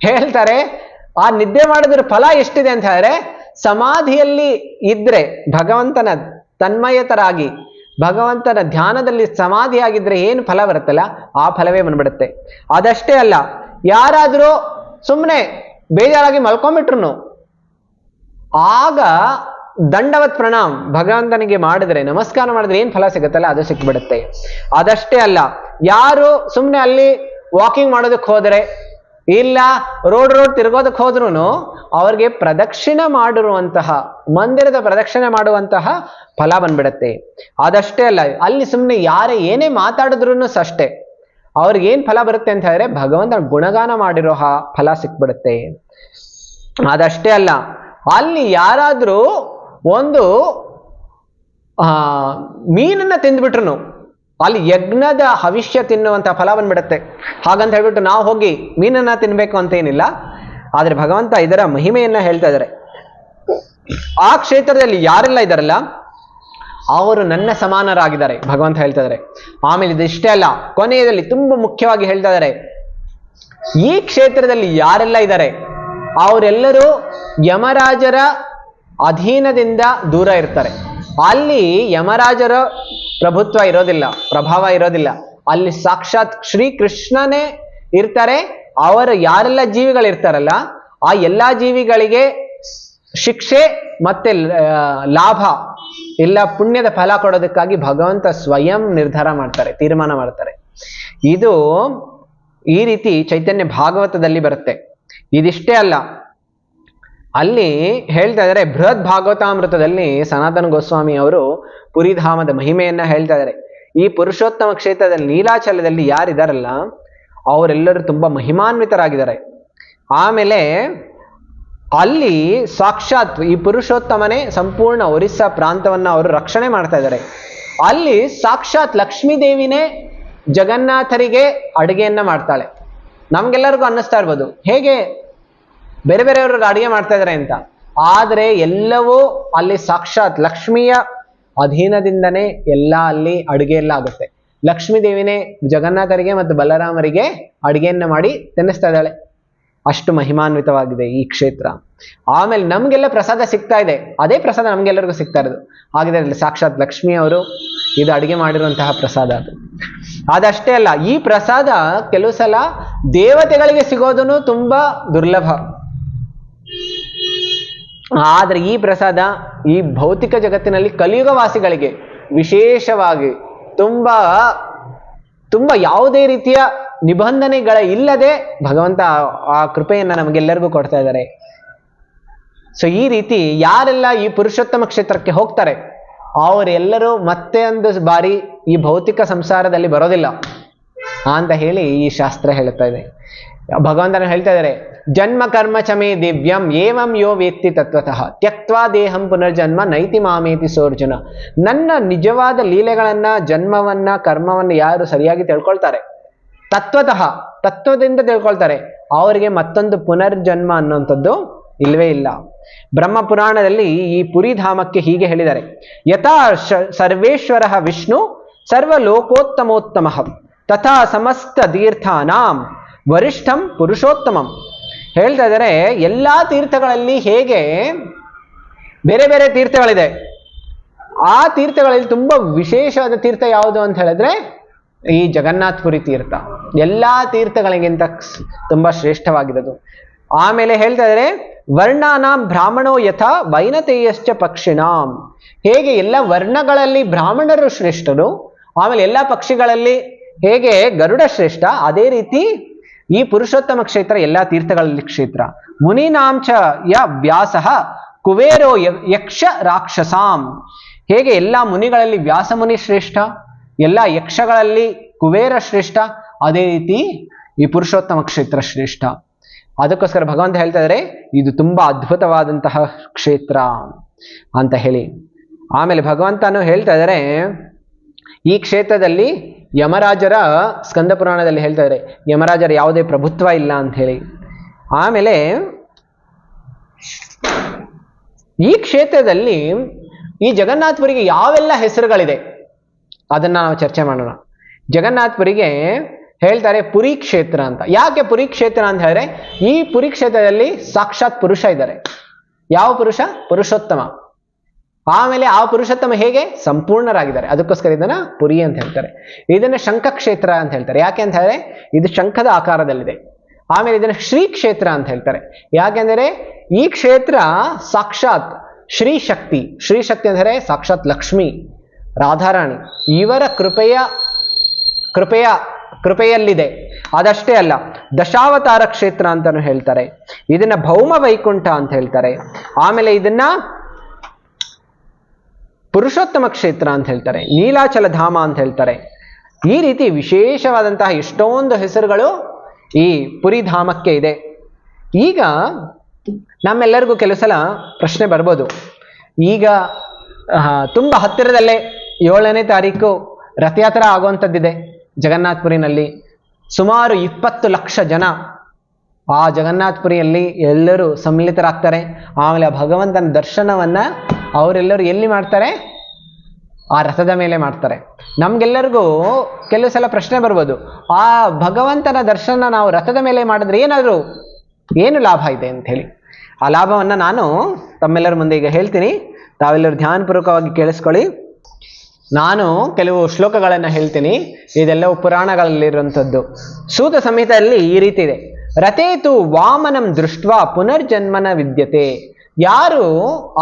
ಹೇಳ್ತಾರೆ, ಆ ನಿದ್ದೆ ಮಾಡಿದ್ರ ಫಲ ಎಷ್ಟಿದೆ ಅಂತ ಹೇಳಿದ್ರೆ ಸಮಾಧಿಯಲ್ಲಿ ಇದ್ರೆ ಭಗವಂತನ ತನ್ಮಯತರಾಗಿ ಭಗವಂತನ ಧ್ಯಾನದಲ್ಲಿ ಸಮಾಧಿಯಾಗಿದ್ರೆ ಏನು ಫಲ ಬರುತ್ತಲ್ಲ ಆ ಫಲವೇ ಬಂದ್ಬಿಡುತ್ತೆ. ಅದಷ್ಟೇ ಅಲ್ಲ, ಯಾರಾದ್ರೂ ಸುಮ್ಮನೆ ಬೇಜಾರಾಗಿ ಮಲ್ಕೊಂಡ್ಬಿಟ್ರು ಆಗ ದಂಡವತ್ ಪ್ರಣಾಮ್ ಭಗವಂತನಿಗೆ ಮಾಡಿದ್ರೆ, ನಮಸ್ಕಾರ ಮಾಡಿದ್ರೆ ಏನ್ ಫಲ ಸಿಗುತ್ತಲ್ಲ ಅದು ಸಿಕ್ಬಿಡುತ್ತೆ. ಅದಷ್ಟೇ ಅಲ್ಲ, ಯಾರು ಸುಮ್ಮನೆ ಅಲ್ಲಿ ವಾಕಿಂಗ್ ಮಾಡೋದಕ್ಕೆ ಹೋದರೆ ಇಲ್ಲ ರೋಡ್ ತಿರುಗೋದಕ್ಕೆ ಹೋದ್ರು ಅವ್ರಿಗೆ ಪ್ರದಕ್ಷಿಣೆ ಮಾಡಿರುವಂತಹ ಮಂದಿರದ ಪ್ರದಕ್ಷಿಣೆ ಮಾಡುವಂತಹ ಫಲ ಬಂದ್ಬಿಡತ್ತೆ. ಅದಷ್ಟೇ ಅಲ್ಲ, ಅಲ್ಲಿ ಸುಮ್ಮನೆ ಏನೇ ಮಾತಾಡಿದ್ರು ಅಷ್ಟೇ ಅವ್ರಿಗೆ ಏನ್ ಫಲ ಬರುತ್ತೆ ಅಂತ ಹೇಳಿದ್ರೆ ಭಗವಂತನ ಗುಣಗಾನ ಮಾಡಿರೋ ಫಲ ಸಿಕ್ಬಿಡುತ್ತೆ. ಅದಷ್ಟೇ ಅಲ್ಲ, ಅಲ್ಲಿ ಯಾರಾದ್ರೂ ಒಂದು ಮೀನನ್ನ ತಿಂದ್ಬಿಟ್ರು ಅಲ್ಲಿ ಯಜ್ಞದ ಭವಿಷ್ಯ ತಿನ್ನುವಂತ ಫಲ ಬಂದ್ಬಿಡುತ್ತೆ. ಹಾಗಂತ ಹೇಳ್ಬಿಟ್ಟು ನಾವು ಹೋಗಿ ಮೀನನ್ನ ತಿನ್ಬೇಕು ಅಂತ ಏನಿಲ್ಲ, ಆದ್ರೆ ಭಗವಂತ ಇದರ ಮಹಿಮೆಯನ್ನ ಹೇಳ್ತಾ ಇದ್ದಾರೆ. ಆ ಕ್ಷೇತ್ರದಲ್ಲಿ ಯಾರೆಲ್ಲ ಇದಾರಲ್ಲ ಅವರು ನನ್ನ ಸಮಾನರಾಗಿದ್ದಾರೆ ಭಗವಂತ ಹೇಳ್ತಾ ಇದ್ದಾರೆ. ಆಮೇಲೆ ಇದಿಷ್ಟೇ ಅಲ್ಲ, ಕೊನೆಯದಲ್ಲಿ ತುಂಬಾ ಮುಖ್ಯವಾಗಿ ಹೇಳ್ತಾ ಇದ್ದಾರೆ, ಈ ಕ್ಷೇತ್ರದಲ್ಲಿ ಯಾರೆಲ್ಲ ಇದ್ದಾರೆ ಅವರೆಲ್ಲರೂ ಯಮರಾಜರ ಅಧೀನದಿಂದ ದೂರ ಇರ್ತಾರೆ. ಅಲ್ಲಿ ಯಮರಾಜರ ಪ್ರಭುತ್ವ ಇರೋದಿಲ್ಲ, ಪ್ರಭಾವ ಇರೋದಿಲ್ಲ. ಅಲ್ಲಿ ಸಾಕ್ಷಾತ್ ಶ್ರೀಕೃಷ್ಣನೇ ಇರ್ತಾರೆ. ಅವರ ಯಾರೆಲ್ಲ ಜೀವಿಗಳಿರ್ತಾರಲ್ಲ ಆ ಎಲ್ಲಾ ಜೀವಿಗಳಿಗೆ ಶಿಕ್ಷೆ ಮತ್ತೆ ಲಾಭ ಇಲ್ಲ ಪುಣ್ಯದ ಫಲ ಕೊಡೋದಕ್ಕಾಗಿ ಭಗವಂತ ಸ್ವಯಂ ನಿರ್ಧಾರ ಮಾಡ್ತಾರೆ, ತೀರ್ಮಾನ ಮಾಡ್ತಾರೆ. ಇದು ಈ ರೀತಿ ಚೈತನ್ಯ ಭಾಗವತದಲ್ಲಿ ಬರುತ್ತೆ. ಇದಿಷ್ಟೇ ಅಲ್ಲ, ಅಲ್ಲಿ ಹೇಳ್ತಾ ಇದ್ದಾರೆ ಬೃಹತ್ ಭಾಗವತಾಮೃತದಲ್ಲಿ ಸನಾತನ ಗೋಸ್ವಾಮಿ ಅವರು ಪುರಿಧಾಮದ ಮಹಿಮೆಯನ್ನ ಹೇಳ್ತಾ ಇದ್ದಾರೆ. ಈ ಪುರುಷೋತ್ತಮ ಕ್ಷೇತ್ರದಲ್ಲಿ ನೀಲಾಚಲದಲ್ಲಿ ಯಾರಿದಾರಲ್ಲ ಅವರೆಲ್ಲರೂ ತುಂಬಾ ಮಹಿಮಾನ್ವಿತರಾಗಿದ್ದಾರೆ. ಆಮೇಲೆ ಅಲ್ಲಿ ಸಾಕ್ಷಾತ್ ಈ ಪುರುಷೋತ್ತಮನೇ ಸಂಪೂರ್ಣ ಒರಿಸ್ಸಾ ಪ್ರಾಂತವನ್ನ ಅವರು ರಕ್ಷಣೆ ಮಾಡ್ತಾ ಇದ್ದಾರೆ. ಅಲ್ಲಿ ಸಾಕ್ಷಾತ್ ಲಕ್ಷ್ಮೀ ದೇವಿನೇ ಜಗನ್ನಾಥರಿಗೆ ಅಡುಗೆಯನ್ನ ಮಾಡ್ತಾಳೆ. ನಮ್ಗೆಲ್ಲರಿಗೂ ಅನ್ನಿಸ್ತಾ ಇರ್ಬೋದು ಹೇಗೆ ಬೇರೆ ಬೇರೆಯವರು ಅಡುಗೆ ಮಾಡ್ತಾ ಇದ್ದಾರೆ ಅಂತ, ಆದ್ರೆ ಎಲ್ಲವೂ ಅಲ್ಲಿ ಸಾಕ್ಷಾತ್ ಲಕ್ಷ್ಮಿಯ ಅಧೀನದಿಂದನೇ ಎಲ್ಲ ಅಲ್ಲಿ ಅಡುಗೆ ಎಲ್ಲ ಆಗುತ್ತೆ. ಲಕ್ಷ್ಮೀ ದೇವಿನೇ ಜಗನ್ನಾಥರಿಗೆ ಮತ್ತು ಬಲರಾಮರಿಗೆ ಅಡುಗೆಯನ್ನ ಮಾಡಿ ತಿನ್ನಿಸ್ತಾ ಇದ್ದಾಳೆ. ಅಷ್ಟು ಮಹಿಮಾನ್ವಿತವಾಗಿದೆ ಈ ಕ್ಷೇತ್ರ. ಆಮೇಲೆ ನಮ್ಗೆಲ್ಲ ಪ್ರಸಾದ ಸಿಗ್ತಾ ಇದೆ, ಅದೇ ಪ್ರಸಾದ ನಮ್ಗೆಲ್ಲರಿಗೂ ಸಿಗ್ತಾ ಇರೋದು. ಹಾಗಿದ್ರೆ ಸಾಕ್ಷಾತ್ ಲಕ್ಷ್ಮಿ ಅವರು ಇದು ಅಡಿಗೆ ಮಾಡಿರುವಂತಹ ಪ್ರಸಾದ ಅದು. ಅದಷ್ಟೇ ಅಲ್ಲ, ಈ ಪ್ರಸಾದ ಕೆಲವು ಸಲ ದೇವತೆಗಳಿಗೆ ಸಿಗೋದನ್ನು ತುಂಬಾ ದುರ್ಲಭ. ಆದ್ರೆ ಈ ಪ್ರಸಾದ ಈ ಭೌತಿಕ ಜಗತ್ತಿನಲ್ಲಿ ಕಲಿಯುಗವಾಸಿಗಳಿಗೆ ವಿಶೇಷವಾಗಿ ತುಂಬಾ ತುಂಬಾ ಯಾವುದೇ ರೀತಿಯ ನಿಬಂಧನೆಗಳ ಇಲ್ಲದೆ ಭಗವಂತ ಆ ಕೃಪೆಯನ್ನ ನಮಗೆಲ್ಲರಿಗೂ ಕೊಡ್ತಾ ಇದ್ದಾರೆ. ಸೊ ಈ ರೀತಿ ಯಾರೆಲ್ಲ ಈ ಪುರುಷೋತ್ತಮ ಕ್ಷೇತ್ರಕ್ಕೆ ಹೋಗ್ತಾರೆ ಅವರೆಲ್ಲರೂ ಮತ್ತೆ ಒಂದು ಬಾರಿ ಈ ಭೌತಿಕ ಸಂಸಾರದಲ್ಲಿ ಬರೋದಿಲ್ಲ ಅಂತ ಹೇಳಿ ಈ ಶಾಸ್ತ್ರ ಹೇಳ್ತಾ ಇದೆ. ಭಗವಂತನ ಹೇಳ್ತಾ ಇದ್ದಾರೆ, ಜನ್ಮ ಕರ್ಮ ಚಮೇ ದಿವ್ಯಂ ಏವಂ ಯೋ ವೇತ್ತಿ ತತ್ವತಃ ತ್ಯಕ್ತ್ವಾ ದೇಹಂ ಪುನರ್ಜನ್ಮ ನೈತಿ ಮಾಮೇತಿ ಸೋರ್ಜುನ. ನನ್ನ ನಿಜವಾದ ಲೀಲೆಗಳನ್ನ, ಜನ್ಮವನ್ನ, ಕರ್ಮವನ್ನ ಯಾರು ಸರಿಯಾಗಿ ತಿಳ್ಕೊಳ್ತಾರೆ, ತತ್ವದಿಂದ ತಿಳ್ಕೊಳ್ತಾರೆ, ಅವರಿಗೆ ಮತ್ತೊಂದು ಪುನರ್ಜನ್ಮ ಅನ್ನುವಂಥದ್ದು ಇಲ್ವೇ ಇಲ್ಲ. ಬ್ರಹ್ಮ ಪುರಾಣದಲ್ಲಿ ಈ ಪುರಿಧಾಮಕ್ಕೆ ಹೀಗೆ ಹೇಳಿದ್ದಾರೆ, ಯಥಾ ಸರ್ವೇಶ್ವರ ವಿಷ್ಣು ಸರ್ವಲೋಕೋತ್ತಮೋತ್ತಮ ತಥಾ ಸಮಸ್ತ ತೀರ್ಥಾನಾಂ ವರಿಷ್ಠಂ ಪುರುಷೋತ್ತಮಂ. ಹೇಳ್ತಾ ಇದ್ದಾರೆ, ಎಲ್ಲಾ ತೀರ್ಥಗಳಲ್ಲಿ ಹೇಗೆ ಬೇರೆ ಬೇರೆ ತೀರ್ಥಗಳಿದೆ, ಆ ತೀರ್ಥಗಳಲ್ಲಿ ತುಂಬಾ ವಿಶೇಷವಾದ ತೀರ್ಥ ಯಾವುದು ಅಂತ ಹೇಳಿದ್ರೆ ಈ ಜಗನ್ನಾಥಪುರಿ ತೀರ್ಥ ಎಲ್ಲಾ ತೀರ್ಥಗಳಿಗಿಂತ ತುಂಬಾ ಶ್ರೇಷ್ಠವಾಗಿರೋದು. ಆಮೇಲೆ ಹೇಳ್ತಾ ಇದ್ದಾರೆ, ವರ್ಣಾನಾಂ ಬ್ರಾಹ್ಮಣೋ ಯಥಾ ವೈನತೇಯಶ್ಚ ಪಕ್ಷಿಣಾಂ. ಹೇಗೆ ಎಲ್ಲ ವರ್ಣಗಳಲ್ಲಿ ಬ್ರಾಹ್ಮಣರು ಶ್ರೇಷ್ಠರು, ಆಮೇಲೆ ಎಲ್ಲ ಪಕ್ಷಿಗಳಲ್ಲಿ ಹೇಗೆ ಗರುಡ ಶ್ರೇಷ್ಠ, ಅದೇ ರೀತಿ ಈ ಪುರುಷೋತ್ತಮ ಕ್ಷೇತ್ರ ಎಲ್ಲಾ ತೀರ್ಥಗಳಲ್ಲಿ ಕ್ಷೇತ್ರ. ಮುನಿನಾಂಚ ಯ ವ್ಯಾಸಃ ಕುಬೇರೋ ಯಕ್ಷ ರಾಕ್ಷಸಾಂ. ಹೇಗೆ ಎಲ್ಲ ಮುನಿಗಳಲ್ಲಿ ವ್ಯಾಸ ಮುನಿ ಶ್ರೇಷ್ಠ, ಎಲ್ಲ ಯಕ್ಷಗಳಲ್ಲಿ ಕುಬೇರ ಶ್ರೇಷ್ಠ, ಅದೇ ರೀತಿ ಈ ಪುರುಷೋತ್ತಮ ಕ್ಷೇತ್ರ ಶ್ರೇಷ್ಠ. ಅದಕ್ಕೋಸ್ಕರ ಭಗವಂತ ಹೇಳ್ತಾ ಇದ್ದಾರೆ, ಇದು ತುಂಬಾ ಅದ್ಭುತವಾದಂತಹ ಕ್ಷೇತ್ರ ಅಂತ ಹೇಳಿ. ಆಮೇಲೆ ಭಗವಂತನು ಹೇಳ್ತಾ ಇದ್ದಾರೆ, ಈ ಕ್ಷೇತ್ರದಲ್ಲಿ ಯಮರಾಜರ ಸ್ಕಂದ ಪುರಾಣದಲ್ಲಿ ಹೇಳ್ತಾ ಇದ್ದಾರೆ, ಯಮರಾಜರ ಯಾವುದೇ ಪ್ರಭುತ್ವ ಇಲ್ಲ ಅಂತ ಹೇಳಿ. ಆಮೇಲೆ ಈ ಕ್ಷೇತ್ರದಲ್ಲಿ ಈ ಜಗನ್ನಾಥಪುರಿಗೆ ಯಾವೆಲ್ಲ ಹೆಸರುಗಳಿದೆ ಅದನ್ನ ನಾವು ಚರ್ಚೆ ಮಾಡೋಣ. ಜಗನ್ನಾಥಪುರಿಗೆ ಹೇಳ್ತಾರೆ ಪುರಿ ಕ್ಷೇತ್ರ ಅಂತ. ಯಾಕೆ ಪುರಿ ಕ್ಷೇತ್ರ ಅಂತ ಹೇಳಿದ್ರೆ, ಈ ಪುರಿ ಕ್ಷೇತ್ರದಲ್ಲಿ ಸಾಕ್ಷಾತ್ ಪುರುಷ ಇದ್ದಾರೆ. ಯಾವ ಪುರುಷ? ಪುರುಷೋತ್ತಮ. ಆಮೇಲೆ ಆ ಪುರುಷೋತ್ತಮ ಹೇಗೆ ಸಂಪೂರ್ಣರಾಗಿದ್ದಾರೆ, ಅದಕ್ಕೋಸ್ಕರ ಇದನ್ನ ಪುರಿ ಅಂತ ಹೇಳ್ತಾರೆ. ಇದನ್ನ ಶಂಖ ಕ್ಷೇತ್ರ ಅಂತ ಹೇಳ್ತಾರೆ. ಯಾಕೆ ಅಂತ ಹೇಳಿದ್ರೆ ಇದು ಶಂಖದ ಆಕಾರದಲ್ಲಿದೆ. ಆಮೇಲೆ ಇದನ್ನ ಶ್ರೀ ಕ್ಷೇತ್ರ ಅಂತ ಹೇಳ್ತಾರೆ. ಯಾಕೆಂದರೆ ಈ ಕ್ಷೇತ್ರ ಸಾಕ್ಷಾತ್ ಶ್ರೀ ಶಕ್ತಿ ಅಂದರೆ ಸಾಕ್ಷಾತ್ ಲಕ್ಷ್ಮಿ ರಾಧಾರಾಣಿ ಇವರ ಕೃಪೆಯಲ್ಲಿದೆ. ಅದಷ್ಟೇ ಅಲ್ಲ, ದಶಾವತಾರ ಕ್ಷೇತ್ರ ಅಂತಾನು ಹೇಳ್ತಾರೆ. ಇದನ್ನ ಭೌಮ ವೈಕುಂಠ ಅಂತ ಹೇಳ್ತಾರೆ. ಆಮೇಲೆ ಇದನ್ನ ಪುರುಷೋತ್ತಮ ಕ್ಷೇತ್ರ ಅಂತ ಹೇಳ್ತಾರೆ, ನೀಲಾಚಲ ಧಾಮ ಅಂತ ಹೇಳ್ತಾರೆ. ಈ ರೀತಿ ವಿಶೇಷವಾದಂತಹ ಎಷ್ಟೊಂದು ಹೆಸರುಗಳು ಈ ಪುರಿಧಾಮಕ್ಕೆ ಇದೆ. ಈಗ ನಮ್ಮೆಲ್ಲರಿಗೂ ಕೆಲವು ಸಲ ಪ್ರಶ್ನೆ ಬರ್ಬೋದು, ಈಗ ತುಂಬ ಹತ್ತಿರದಲ್ಲೇ 7ನೇ ತಾರೀಕು ರಥಯಾತ್ರೆ ಆಗುವಂಥದ್ದಿದೆ ಜಗನ್ನಾಥಪುರಿನಲ್ಲಿ. ಸುಮಾರು 20 ಲಕ್ಷ ಜನ ಆ ಜಗನ್ನಾಥಪುರಿಯಲ್ಲಿ ಎಲ್ಲರೂ ಸಮ್ಮಿಲಿತರಾಗ್ತಾರೆ. ಆಮೇಲೆ ಆ ಭಗವಂತನ ದರ್ಶನವನ್ನ ಅವರೆಲ್ಲರೂ ಎಲ್ಲಿ ಮಾಡ್ತಾರೆ? ಆ ರಥದ ಮೇಲೆ ಮಾಡ್ತಾರೆ. ನಮ್ಗೆಲ್ಲರಿಗೂ ಕೆಲವು ಸಲ ಪ್ರಶ್ನೆ ಬರ್ಬೋದು, ಆ ಭಗವಂತನ ದರ್ಶನ ನಾವು ರಥದ ಮೇಲೆ ಮಾಡಿದ್ರೆ ಏನು ಲಾಭ ಇದೆ ಅಂತ ಹೇಳಿ. ಆ ಲಾಭವನ್ನ ನಾನು ತಮ್ಮೆಲ್ಲರ ಮುಂದೆ ಈಗ ಹೇಳ್ತೀನಿ, ತಾವೆಲ್ಲರೂ ಧ್ಯಾನಪೂರ್ವಕವಾಗಿ ಕೇಳಿಸ್ಕೊಳ್ಳಿ. ನಾನು ಕೆಲವು ಶ್ಲೋಕಗಳನ್ನು ಹೇಳ್ತೀನಿ, ಇದೆಲ್ಲವೂ ಪುರಾಣಗಳಲ್ಲಿರುವಂಥದ್ದು. ಸೂತ ಸಂಹಿತೆಯಲ್ಲಿ ಈ ರೀತಿ ಇದೆ, ರಥೇತು ವಾಮನಂ ದೃಷ್ಟ್ವಾ ಪುನರ್ಜನ್ಮನ ವಿದ್ಯತೆ. ಯಾರು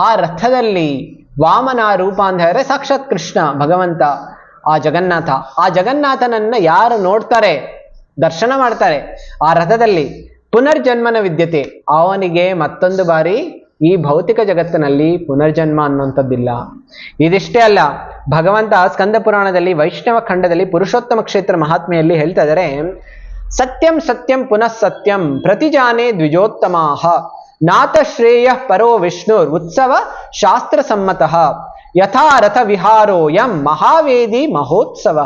ಆ ರಥದಲ್ಲಿ ವಾಮನ ರೂಪ ಅಂತ ಹೇಳಿದ್ರೆ ಸಾಕ್ಷಾತ್ ಕೃಷ್ಣ ಭಗವಂತ, ಆ ಜಗನ್ನಾಥನನ್ನ ಯಾರು ನೋಡ್ತಾರೆ, ದರ್ಶನ ಮಾಡ್ತಾರೆ ಆ ರಥದಲ್ಲಿ, ಪುನರ್ಜನ್ಮನ ವಿದ್ಯತೆ, ಅವನಿಗೆ ಮತ್ತೊಂದು ಬಾರಿ ಈ ಭೌತಿಕ ಜಗತ್ತಿನಲ್ಲಿ ಪುನರ್ಜನ್ಮ ಅನ್ನುವಂಥದ್ದಿಲ್ಲ. ಇದಿಷ್ಟೇ ಅಲ್ಲ, ಭಗವಂತ ಸ್ಕಂದ ಪುರಾಣದಲ್ಲಿ ವೈಷ್ಣವ ಖಂಡದಲ್ಲಿ ಪುರುಷೋತ್ತಮ ಕ್ಷೇತ್ರ ಮಹಾತ್ಮೆಯಲ್ಲಿ ಹೇಳ್ತಾ ಇದ್ದಾರೆ, ಸತ್ಯಂ ಸತ್ಯಂ ಪುನಃ ಸತ್ಯಂ ಪ್ರತಿಜಾನೆ ದ್ವಿಜೋತ್ತಮಾಹ ನಾಥ ಶ್ರೇಯ ಪರೋ ವಿಷ್ಣುರ್ ಉತ್ಸವ ಶಾಸ್ತ್ರ ಸಮ್ಮತಃ ಯಥಾ ರಥ ವಿಹಾರೋಯಂ ಮಹಾವೇದಿ ಮಹೋತ್ಸವ.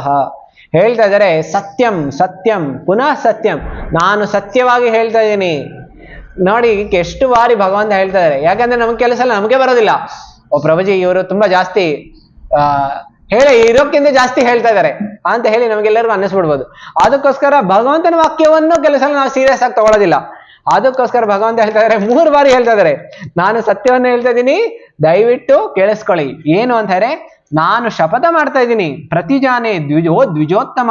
ಹೇಳ್ತಾ ಇದ್ದಾರೆ, ಸತ್ಯಂ ಸತ್ಯಂ ಪುನಃ ಸತ್ಯಂ, ನಾನು ಸತ್ಯವಾಗಿ ಹೇಳ್ತಾ ಇದ್ದೀನಿ. ನೋಡಿ ಎಷ್ಟು ಬಾರಿ ಭಗವಂತ ಹೇಳ್ತಾ ಇದ್ದಾರೆ. ಯಾಕಂದ್ರೆ ನಮ್ಗೆ ಕೆಲಸ ಎಲ್ಲ ನಮಗೆ ಬರೋದಿಲ್ಲ. ಓ ಪ್ರಭುಜಿ ಇವರು ತುಂಬಾ ಜಾಸ್ತಿ ಇರೋಕ್ಕಿಂತ ಜಾಸ್ತಿ ಹೇಳ್ತಾ ಇದ್ದಾರೆ ಅಂತ ಹೇಳಿ ನಮಗೆಲ್ಲರಿಗೂ ಅನ್ನಿಸ್ಬಿಡ್ಬೋದು. ಅದಕ್ಕೋಸ್ಕರ ಭಗವಂತನ ವಾಕ್ಯವನ್ನು ಕೆಲಸ ನಾವು ಸೀರಿಯಸ್ ಆಗಿ ತಗೊಳ್ಳೋದಿಲ್ಲ. ಅದಕ್ಕೋಸ್ಕರ ಭಗವಂತ ಹೇಳ್ತಾ ಇದಾರೆ, 3 ಬಾರಿ ಹೇಳ್ತಾ ಇದಾರೆ, ನಾನು ಸತ್ಯವನ್ನ ಹೇಳ್ತಾ ಇದ್ದೀನಿ, ದಯವಿಟ್ಟು ಕೇಳಿಸ್ಕೊಳ್ಳಿ. ಏನು ಅಂತಾರೆ, ನಾನು ಶಪಥ ಮಾಡ್ತಾ ಇದ್ದೀನಿ, ಪ್ರತಿಜಾನೆ ದ್ವಿಜೋತ್ತಮ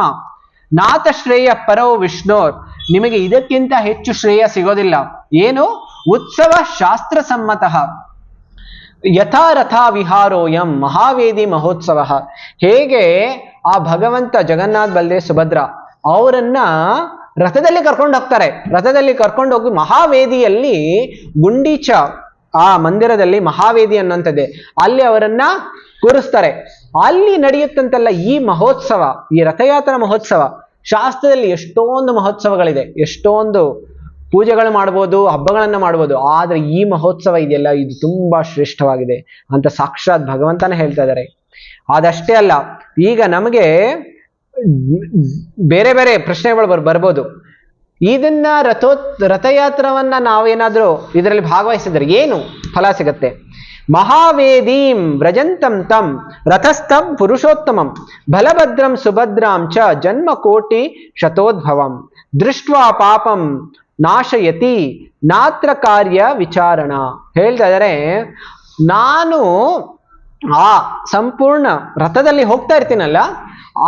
ನಾಥ ಶ್ರೇಯ ಪರೌ ವಿಷ್ಣೋರ್, ನಿಮಗೆ ಇದಕ್ಕಿಂತ ಹೆಚ್ಚು ಶ್ರೇಯ ಸಿಗೋದಿಲ್ಲ. ಏನು? ಉತ್ಸವ ಶಾಸ್ತ್ರ ಸಮ್ಮತಃ ಯಥಾ ರಥ ವಿಹಾರೋಯಂ ಮಹಾವೇದಿ ಮಹೋತ್ಸವ. ಹೇಗೆ ಆ ಭಗವಂತ ಜಗನ್ನಾಥ್ ಬಲದೇವ್ ಸುಭದ್ರ ಅವರನ್ನ ರಥದಲ್ಲಿ ಕರ್ಕೊಂಡು ಹೋಗ್ತಾರೆ, ರಥದಲ್ಲಿ ಕರ್ಕೊಂಡು ಹೋಗಿ ಮಹಾವೇದಿಯಲ್ಲಿ ಗುಂಡೀಚ ಆ ಮಂದಿರದಲ್ಲಿ ಮಹಾವೇದಿ ಅನ್ನುವಂಥದ್ದೇ, ಅಲ್ಲಿ ಅವರನ್ನ ಕೂರಿಸ್ತಾರೆ. ಅಲ್ಲಿ ನಡೆಯುತ್ತಂತೆಲ್ಲ ಈ ಮಹೋತ್ಸವ, ಈ ರಥಯಾತ್ರಾ ಮಹೋತ್ಸವ. ಶಾಸ್ತ್ರದಲ್ಲಿ ಎಷ್ಟೊಂದು ಮಹೋತ್ಸವಗಳಿದೆ, ಎಷ್ಟೊಂದು ಪೂಜೆಗಳು ಮಾಡ್ಬೋದು, ಹಬ್ಬಗಳನ್ನ ಮಾಡ್ಬೋದು, ಆದ್ರೆ ಈ ಮಹೋತ್ಸವ ಇದೆಯಲ್ಲ, ಇದು ತುಂಬಾ ಶ್ರೇಷ್ಠವಾಗಿದೆ ಅಂತ ಸಾಕ್ಷಾತ್ ಭಗವಂತನೇ ಹೇಳ್ತಾ ಇದ್ದಾರೆ. ಅದಷ್ಟೇ ಅಲ್ಲ, ಈಗ ನಮಗೆ ಬೇರೆ ಬೇರೆ ಪ್ರಶ್ನೆಗಳು ಬರ್ಬೋದು. ಇದನ್ನ ರಥಯಾತ್ರವನ್ನ ನಾವೇನಾದ್ರೂ ಇದರಲ್ಲಿ ಭಾಗವಹಿಸಿದ್ರೆ ಏನು ಫಲ ಸಿಗತ್ತೆ? ಮಹಾವೇದೀಂ ವ್ರಜಂತಂ ತಂ ರಥಸ್ಥಂ ಪುರುಷೋತ್ತಮಂ ಬಲಭದ್ರಂ ಸುಭದ್ರಾಂ ಚ ಜನ್ಮ ಕೋಟಿ ಶತೋದ್ಭವಂ ದೃಷ್ಟ್ವಾ ಪಾಪಂ ನಾಶಯತಿ ನಾತ್ರ ಕಾರ್ಯ ವಿಚಾರಣ. ಹೇಳ್ತಾ ಇದ್ದಾರೆ, ನಾನು ಆ ಸಂಪೂರ್ಣ ರಥದಲ್ಲಿ ಹೋಗ್ತಾ ಇರ್ತೀನಲ್ಲ,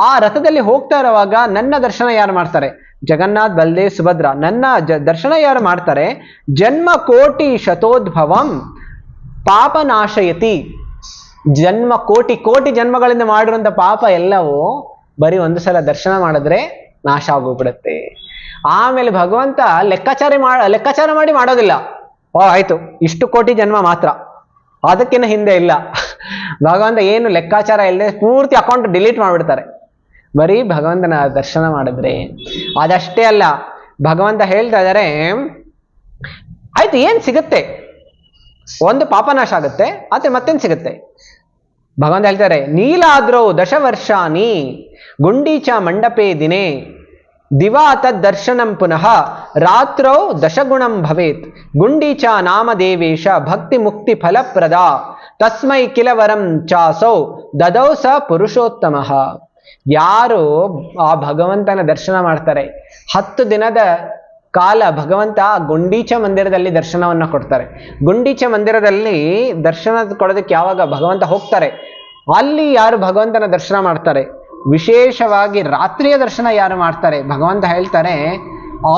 ಆ ರಥದಲ್ಲಿ ಹೋಗ್ತಾ ಇರುವಾಗ ನನ್ನ ದರ್ಶನ ಯಾರು ಮಾಡ್ತಾರೆ? ಜಗನ್ನಾಥ್ ಬಲದೇವ್ ಸುಭದ್ರ ನನ್ನ ದರ್ಶನ ಯಾರು ಮಾಡ್ತಾರೆ? ಜನ್ಮ ಕೋಟಿ ಶತೋದ್ಭವಂ ಪಾಪ ನಾಶಯತಿ. ಜನ್ಮ ಕೋಟಿ ಕೋಟಿ ಜನ್ಮಗಳಿಂದ ಮಾಡಿರುವಂತ ಪಾಪ ಎಲ್ಲವೂ ಬರೀ ಒಂದು ಸಲ ದರ್ಶನ ಮಾಡಿದ್ರೆ ನಾಶ ಆಗೋಗ್ಬಿಡುತ್ತೆ. ಆಮೇಲೆ ಭಗವಂತ ಲೆಕ್ಕಾಚಾರ ಮಾಡಿ ಮಾಡೋದಿಲ್ಲ. ಆಯ್ತು, ಇಷ್ಟು ಕೋಟಿ ಜನ್ಮ ಮಾತ್ರ, ಅದಕ್ಕಿಂತ ಹಿಂದೆ ಇಲ್ಲ. ಭಗವಂತ ಏನು ಲೆಕ್ಕಾಚಾರ ಇಲ್ಲದೆ ಪೂರ್ತಿ ಅಕೌಂಟ್ ಡಿಲೀಟ್ ಮಾಡ್ಬಿಡ್ತಾರೆ, ಬರೀ ಭಗವಂತನ ದರ್ಶನ ಮಾಡಿದ್ರೆ. ಅದಷ್ಟೇ ಅಲ್ಲ, ಭಗವಂತ ಹೇಳ್ತಾ ಇದ್ದಾರೆ, ಆಯ್ತು ಏನ್ ಸಿಗುತ್ತೆ? ಒಂದು ಪಾಪನಾಶ ಆಗುತ್ತೆ, ಆದ್ರೆ ಮತ್ತೇನ್ ಸಿಗುತ್ತೆ? ಭಗವಂತ ಹೇಳ್ತಾರೆ, ನೀಲಾದ್ರೌ ದಶವರ್ಷಾನಿ ಗುಂಡೀಚ ಮಂಡಪೇ ದಿನೇ ದಿವಾ ತದ್ ದರ್ಶನಂ ಪುನಃ ರಾತ್ರೌ ದಶಗುಣಂ ಭವೇತ್ ಗುಂಡೀಚ ನಾಮ ದೇವೇಶ ಭಕ್ತಿ ಮುಕ್ತಿ ಫಲಪ್ರದ ತಸ್ಮೈ ಕಿಲವರಂ ಚಾಸೌ ದದೌ ಸ ಪುರುಷೋತ್ತಮ. ಯಾರು ಆ ಭಗವಂತನ ದರ್ಶನ ಮಾಡ್ತಾರೆ, 10 ದಿನದ ಕಾಲ ಭಗವಂತ ಗುಂಡೀಚ ಮಂದಿರದಲ್ಲಿ ದರ್ಶನವನ್ನ ಕೊಡ್ತಾರೆ. ಗುಂಡೀಚ ಮಂದಿರದಲ್ಲಿ ದರ್ಶನ ಕೊಡೋದಕ್ಕೆ ಯಾವಾಗ ಭಗವಂತ ಹೋಗ್ತಾರೆ, ಅಲ್ಲಿ ಯಾರು ಭಗವಂತನ ದರ್ಶನ ಮಾಡ್ತಾರೆ, ವಿಶೇಷವಾಗಿ ರಾತ್ರಿಯ ದರ್ಶನ ಯಾರು ಮಾಡ್ತಾರೆ, ಭಗವಂತ ಹೇಳ್ತಾರೆ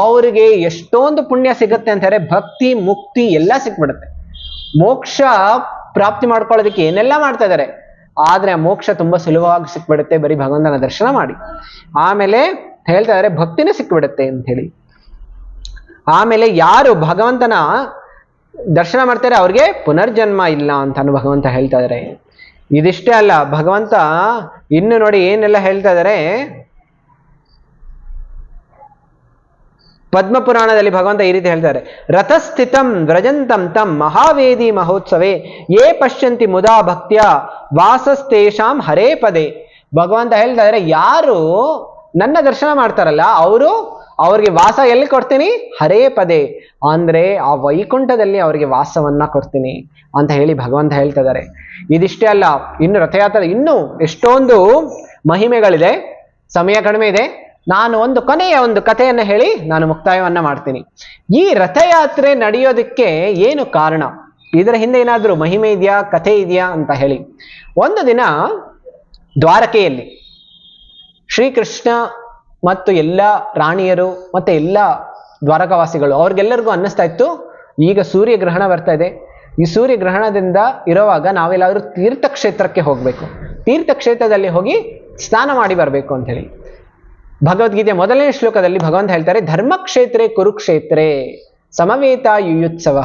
ಅವ್ರಿಗೆ ಎಷ್ಟೊಂದು ಪುಣ್ಯ ಸಿಗುತ್ತೆ ಅಂತಾರೆ. ಭಕ್ತಿ ಮುಕ್ತಿ ಎಲ್ಲ ಸಿಕ್ಬಿಡುತ್ತೆ. ಮೋಕ್ಷ ಪ್ರಾಪ್ತಿ ಮಾಡ್ಕೊಳ್ಳೋದಕ್ಕೆ ಏನೆಲ್ಲ ಮಾಡ್ತಾ ಇದ್ದಾರೆ, ಆದ್ರೆ ಆ ಮೋಕ್ಷ ತುಂಬಾ ಸುಲಭವಾಗಿ ಸಿಕ್ಬಿಡುತ್ತೆ ಬರೀ ಭಗವಂತನ ದರ್ಶನ ಮಾಡಿ. ಆಮೇಲೆ ಹೇಳ್ತಾ ಇದ್ದಾರೆ ಭಕ್ತಿನೇ ಸಿಕ್ಬಿಡುತ್ತೆ ಅಂತ ಹೇಳಿ. ಆಮೇಲೆ ಯಾರು ಭಗವಂತನ ದರ್ಶನ ಮಾಡ್ತಾರೆ ಅವ್ರಿಗೆ ಪುನರ್ಜನ್ಮ ಇಲ್ಲ ಅಂತಾನು ಭಗವಂತ ಹೇಳ್ತಾ ಇದ್ದಾರೆ. ಇದಿಷ್ಟೇ ಅಲ್ಲ, ಭಗವಂತ ಇನ್ನು ನೋಡಿ ಏನೆಲ್ಲ ಹೇಳ್ತಾ ಇದ್ದಾರೆ. ಪದ್ಮ ಪುರಾಣದಲ್ಲಿ ಭಗವಂತ ಈ ರೀತಿ ಹೇಳ್ತಾರೆ, ರಥಸ್ಥಿತಂ ವ್ರಜಂತಂ ತಂ ಮಹಾವೇದಿ ಮಹೋತ್ಸವೇ ಯೇ ಪಶ್ಯಂತಿ ಮುದಾ ಭಕ್ತ್ಯ ವಾಸಸ್ತೇಷಾಂ ಹರೇ ಪದೇ. ಭಗವಂತ ಹೇಳ್ತಾ ಇದ್ದಾರೆ, ಯಾರು ನನ್ನ ದರ್ಶನ ಮಾಡ್ತಾರಲ್ಲ ಅವ್ರಿಗೆ ವಾಸ ಎಲ್ಲಿ ಕೊಡ್ತೀನಿ? ಹರೇ ಪದೇ, ಅಂದ್ರೆ ಆ ವೈಕುಂಠದಲ್ಲಿ ಅವರಿಗೆ ವಾಸವನ್ನ ಕೊಡ್ತೀನಿ ಅಂತ ಹೇಳಿ ಭಗವಂತ ಹೇಳ್ತಾ ಇದ್ದಾರೆ. ಇದಿಷ್ಟೇ ಅಲ್ಲ, ಇನ್ನು ರಥಯಾತ್ರೆ ಇನ್ನೂ ಎಷ್ಟೊಂದು ಮಹಿಮೆಗಳಿದೆ. ಸಮಯ ಕಡಿಮೆ ಇದೆ, ನಾನು ಕೊನೆಯ ಒಂದು ಕಥೆಯನ್ನು ಹೇಳಿ ನಾನು ಮುಕ್ತಾಯವನ್ನ ಮಾಡ್ತೀನಿ. ಈ ರಥಯಾತ್ರೆ ನಡೆಯೋದಕ್ಕೆ ಏನು ಕಾರಣ, ಇದರ ಹಿಂದೆ ಏನಾದ್ರೂ ಮಹಿಮೆ ಇದೆಯಾ, ಕಥೆ ಇದೆಯಾ ಅಂತ ಹೇಳಿ. ಒಂದು ದಿನ ದ್ವಾರಕೆಯಲ್ಲಿ ಶ್ರೀಕೃಷ್ಣ ಮತ್ತು ಎಲ್ಲ ರಾಣಿಯರು ಮತ್ತೆ ಎಲ್ಲ ದ್ವಾರಕಾವಾಸಿಗಳು ಅವ್ರಿಗೆಲ್ಲರಿಗೂ ಅನ್ನಿಸ್ತಾ ಇತ್ತು, ಈಗ ಸೂರ್ಯಗ್ರಹಣ ಬರ್ತಾ ಇದೆ, ಈ ಸೂರ್ಯಗ್ರಹಣದಿಂದ ಇರುವಾಗ ನಾವೆಲ್ಲಾದ್ರೂ ತೀರ್ಥಕ್ಷೇತ್ರಕ್ಕೆ ಹೋಗ್ಬೇಕು, ತೀರ್ಥಕ್ಷೇತ್ರದಲ್ಲಿ ಹೋಗಿ ಸ್ನಾನ ಮಾಡಿ ಬರಬೇಕು ಅಂತ ಹೇಳಿ. ಭಗವದ್ಗೀತೆ ಮೊದಲನೇ ಶ್ಲೋಕದಲ್ಲಿ ಭಗವಂತ ಹೇಳ್ತಾರೆ, ಧರ್ಮಕ್ಷೇತ್ರೇ ಕುರುಕ್ಷೇತ್ರೇ ಸಮವೇತ ಯುಯುತ್ಸವ.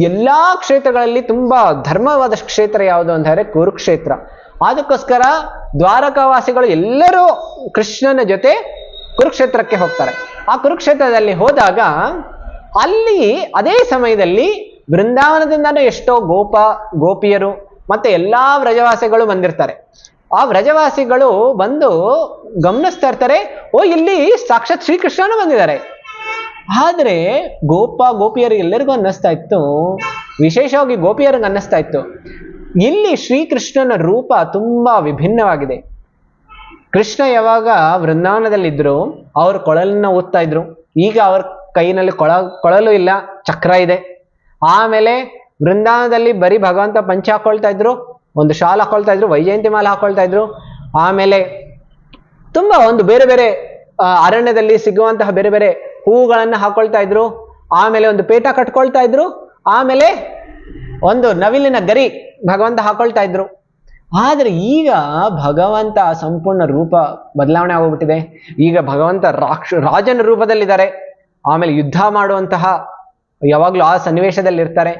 ಎಲ್ಲಾ ಕ್ಷೇತ್ರಗಳಲ್ಲಿ ತುಂಬಾ ಧರ್ಮವಾದ ಕ್ಷೇತ್ರ ಯಾವುದು ಅಂತ ಹೇಳಿದ್ರೆ ಕುರುಕ್ಷೇತ್ರ. ಅದಕ್ಕೋಸ್ಕರ ದ್ವಾರಕಾವಾಸಿಗಳು ಎಲ್ಲರೂ ಕೃಷ್ಣನ ಜೊತೆ ಕುರುಕ್ಷೇತ್ರಕ್ಕೆ ಹೋಗ್ತಾರೆ. ಆ ಕುರುಕ್ಷೇತ್ರದಲ್ಲಿ ಹೋದಾಗ ಅಲ್ಲಿ ಅದೇ ಸಮಯದಲ್ಲಿ ಬೃಂದಾವನದಿಂದಾನು ಎಷ್ಟೋ ಗೋಪಿಯರು ಮತ್ತೆ ಎಲ್ಲಾ ವ್ರಜವಾಸಿಗಳು ಬಂದಿರ್ತಾರೆ. ಆ ವ್ರಜವಾಸಿಗಳು ಬಂದು ಗಮನಿಸ್ತಾ ಇರ್ತಾರೆ, ಇಲ್ಲಿ ಸಾಕ್ಷಾತ್ ಶ್ರೀಕೃಷ್ಣನು ಬಂದಿದ್ದಾರೆ. ಆದ್ರೆ ಗೋಪಿಯರು ಎಲ್ಲರಿಗೂ ಅನ್ನಿಸ್ತಾ ಇತ್ತು, ವಿಶೇಷವಾಗಿ ಗೋಪಿಯರಿಗೆ ಅನ್ನಿಸ್ತಾ ಇತ್ತು, ಇಲ್ಲಿ ಶ್ರೀಕೃಷ್ಣನ ರೂಪ ತುಂಬಾ ವಿಭಿನ್ನವಾಗಿದೆ. ಕೃಷ್ಣ ಯಾವಾಗ ವೃಂದಾವನದಲ್ಲಿದ್ರು ಅವ್ರ ಕೊಳಲನ್ನ ಊದ್ತಾ ಇದ್ರು, ಈಗ ಅವ್ರ ಕೈನಲ್ಲಿ ಕೊಳಲು ಇಲ್ಲ, ಚಕ್ರ ಇದೆ. ಆಮೇಲೆ ವೃಂದಾವನದಲ್ಲಿ ಬರೀ ಭಗವಂತ ಪಂಚ ಹಾಕೊಳ್ತಾ ಇದ್ರು, ಒಂದು ಶಾಲ್ ಹಾಕೊಳ್ತಾ ಇದ್ರು, ವೈಜಯಂತಿ ಮಾಲೆ ಹಾಕೊಳ್ತಾ ಇದ್ರು. ಆಮೇಲೆ ತುಂಬಾ ಒಂದು ಬೇರೆ ಬೇರೆ ಅರಣ್ಯದಲ್ಲಿ ಸಿಗುವಂತಹ ಬೇರೆ ಬೇರೆ ಹೂವುಗಳನ್ನ ಹಾಕೊಳ್ತಾ ಇದ್ರು. ಆಮೇಲೆ ಒಂದು ಪೇಟ ಕಟ್ಕೊಳ್ತಾ ಇದ್ರು. ಆಮೇಲೆ ಒಂದು ನವಿಲಿನ ಗರಿ ಭಗವಂತ ಹಾಕೊಳ್ತಾ ಇದ್ರು. ಆದ್ರೆ ಈಗ ಭಗವಂತ ಸಂಪೂರ್ಣ ರೂಪ ಬದಲಾವಣೆ ಆಗೋಗ್ಬಿಟ್ಟಿದೆ. ಈಗ ಭಗವಂತ ರಾಜನ ರೂಪದಲ್ಲಿದ್ದಾರೆ. ಆಮೇಲೆ ಯುದ್ಧ ಮಾಡುವಂತಹ ಯಾವಾಗ್ಲೂ ಆ ಸನ್ನಿವೇಶದಲ್ಲಿ ಇರ್ತಾರೆ.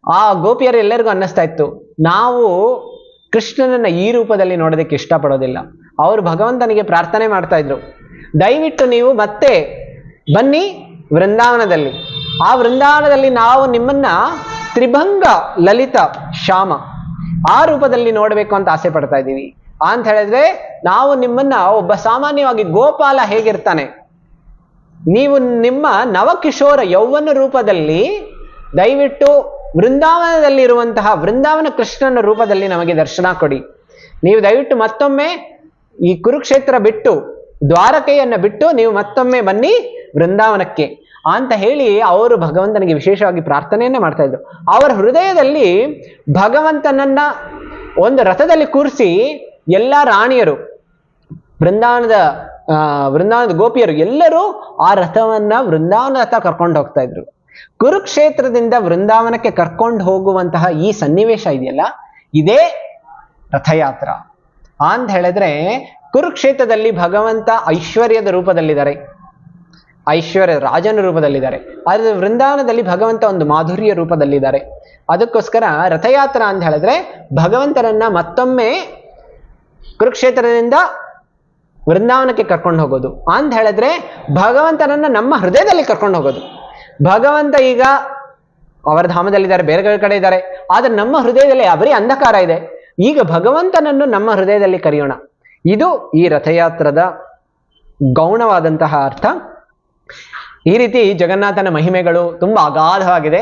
ಆ ಗೋಪಿಯರು ಎಲ್ಲರಿಗೂ ಅನ್ನಿಸ್ತಾ ಇತ್ತು, ನಾವು ಕೃಷ್ಣನನ್ನ ಈ ರೂಪದಲ್ಲಿ ನೋಡೋದಕ್ಕೆ ಇಷ್ಟಪಡೋದಿಲ್ಲ. ಅವರು ಭಗವಂತನಿಗೆ ಪ್ರಾರ್ಥನೆ ಮಾಡ್ತಾ ಇದ್ರು, ದಯವಿಟ್ಟು ನೀವು ಮತ್ತೆ ಬನ್ನಿ ವೃಂದಾವನದಲ್ಲಿ. ಆ ವೃಂದಾವನದಲ್ಲಿ ನಾವು ನಿಮ್ಮನ್ನ ತ್ರಿಭಂಗ ಲಲಿತ ಶ್ಯಾಮ ಆ ರೂಪದಲ್ಲಿ ನೋಡಬೇಕು ಅಂತ ಆಸೆ ಪಡ್ತಾ ಇದ್ದೀವಿ ಅಂತ ಹೇಳಿದ್ರೆ, ನಾವು ನಿಮ್ಮನ್ನ ಒಬ್ಬ ಸಾಮಾನ್ಯವಾಗಿ ಗೋಪಾಲ ಹೇಗಿರ್ತಾನೆ, ನೀವು ನಿಮ್ಮ ನವಕಿಶೋರ ಯೌವನ ರೂಪದಲ್ಲಿ ದಯವಿಟ್ಟು ವೃಂದಾವನದಲ್ಲಿರುವಂತಹ ವೃಂದಾವನ ಕೃಷ್ಣನ ರೂಪದಲ್ಲಿ ನಮಗೆ ದರ್ಶನ ಕೊಡಿ. ನೀವು ದಯವಿಟ್ಟು ಮತ್ತೊಮ್ಮೆ ಈ ಕುರುಕ್ಷೇತ್ರ ಬಿಟ್ಟು, ದ್ವಾರಕೆಯನ್ನ ಬಿಟ್ಟು ನೀವು ಮತ್ತೊಮ್ಮೆ ಬನ್ನಿ ವೃಂದಾವನಕ್ಕೆ ಅಂತ ಹೇಳಿ ಅವರು ಭಗವಂತನಿಗೆ ವಿಶೇಷವಾಗಿ ಪ್ರಾರ್ಥನೆಯನ್ನ ಮಾಡ್ತಾ ಇದ್ರು. ಅವರ ಹೃದಯದಲ್ಲಿ ಭಗವಂತನನ್ನ ಒಂದು ರಥದಲ್ಲಿ ಕೂರಿಸಿ ಎಲ್ಲ ರಾಣಿಯರು, ವೃಂದಾವನದ ಗೋಪಿಯರು ಎಲ್ಲರೂ ಆ ರಥವನ್ನ ವೃಂದಾವನ ರಥ ಕರ್ಕೊಂಡು ಹೋಗ್ತಾ ಇದ್ರು. ಕುರುಕ್ಷೇತ್ರದಿಂದ ವೃಂದಾವನಕ್ಕೆ ಕರ್ಕೊಂಡು ಹೋಗುವಂತಹ ಈ ಸನ್ನಿವೇಶ ಇದೆಯಲ್ಲ, ಇದೇ ರಥಯಾತ್ರ ಅಂತ ಹೇಳಿದ್ರೆ, ಕುರುಕ್ಷೇತ್ರದಲ್ಲಿ ಭಗವಂತ ಐಶ್ವರ್ಯದ ರೂಪದಲ್ಲಿದ್ದಾರೆ, ಐಶ್ವರ್ಯ ರಾಜನ ರೂಪದಲ್ಲಿದ್ದಾರೆ. ಆದ್ರೆ ವೃಂದಾವನದಲ್ಲಿ ಭಗವಂತ ಒಂದು ಮಾಧುರ್ಯ ರೂಪದಲ್ಲಿದ್ದಾರೆ. ಅದಕ್ಕೋಸ್ಕರ ರಥಯಾತ್ರ ಅಂತ ಹೇಳಿದ್ರೆ ಭಗವಂತನನ್ನ ಮತ್ತೊಮ್ಮೆ ಕುರುಕ್ಷೇತ್ರದಿಂದ ವೃಂದಾವನಕ್ಕೆ ಕರ್ಕೊಂಡು ಹೋಗೋದು ಅಂತ ಹೇಳಿದ್ರೆ, ಭಗವಂತನನ್ನ ನಮ್ಮ ಹೃದಯದಲ್ಲಿ ಕರ್ಕೊಂಡು ಹೋಗೋದು. ಭಗವಂತ ಈಗ ಅವರ ಧಾಮದಲ್ಲಿದ್ದಾರೆ, ಬೇರೆ ಕಡೆ ಇದ್ದಾರೆ, ಆದ್ರೆ ನಮ್ಮ ಹೃದಯದಲ್ಲಿ ಬರೀ ಅಂಧಕಾರ ಇದೆ. ಈಗ ಭಗವಂತನನ್ನು ನಮ್ಮ ಹೃದಯದಲ್ಲಿ ಕರೆಯೋಣ. ಇದು ಈ ರಥಯಾತ್ರದ ಗೌಣವಾದಂತಹ ಅರ್ಥ. ಈ ರೀತಿ ಜಗನ್ನಾಥನ ಮಹಿಮೆಗಳು ತುಂಬಾ ಅಗಾಧವಾಗಿದೆ.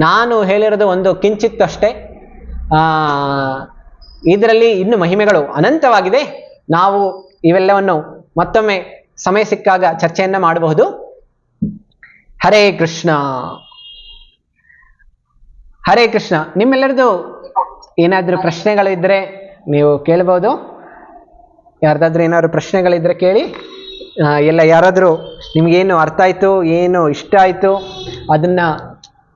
ನಾನು ಹೇಳಿರೋದು ಒಂದು ಕಿಂಚಿತ್ ಅಷ್ಟೇ. ಇದರಲ್ಲಿ ಇನ್ನು ಮಹಿಮೆಗಳು ಅನಂತವಾಗಿದೆ. ನಾವು ಇವೆಲ್ಲವನ್ನು ಮತ್ತೊಮ್ಮೆ ಸಮಯ ಸಿಕ್ಕಾಗ ಚರ್ಚೆಯನ್ನ ಮಾಡಬಹುದು. ಹರೇ ಕೃಷ್ಣ. ಹರೇ ಕೃಷ್ಣ. ನಿಮ್ಮೆಲ್ಲರದು ಏನಾದ್ರೂ ಪ್ರಶ್ನೆಗಳಿದ್ರೆ ನೀವು ಕೇಳಬಹುದು. ಯಾರ್ದಾದ್ರೂ ಏನಾದ್ರು ಪ್ರಶ್ನೆಗಳಿದ್ರೆ ಕೇಳಿ. ಎಲ್ಲ ಯಾರಾದ್ರೂ ನಿಮ್ಗೇನು ಅರ್ಥ ಆಯ್ತು, ಏನು ಇಷ್ಟ ಆಯ್ತು ಅದನ್ನ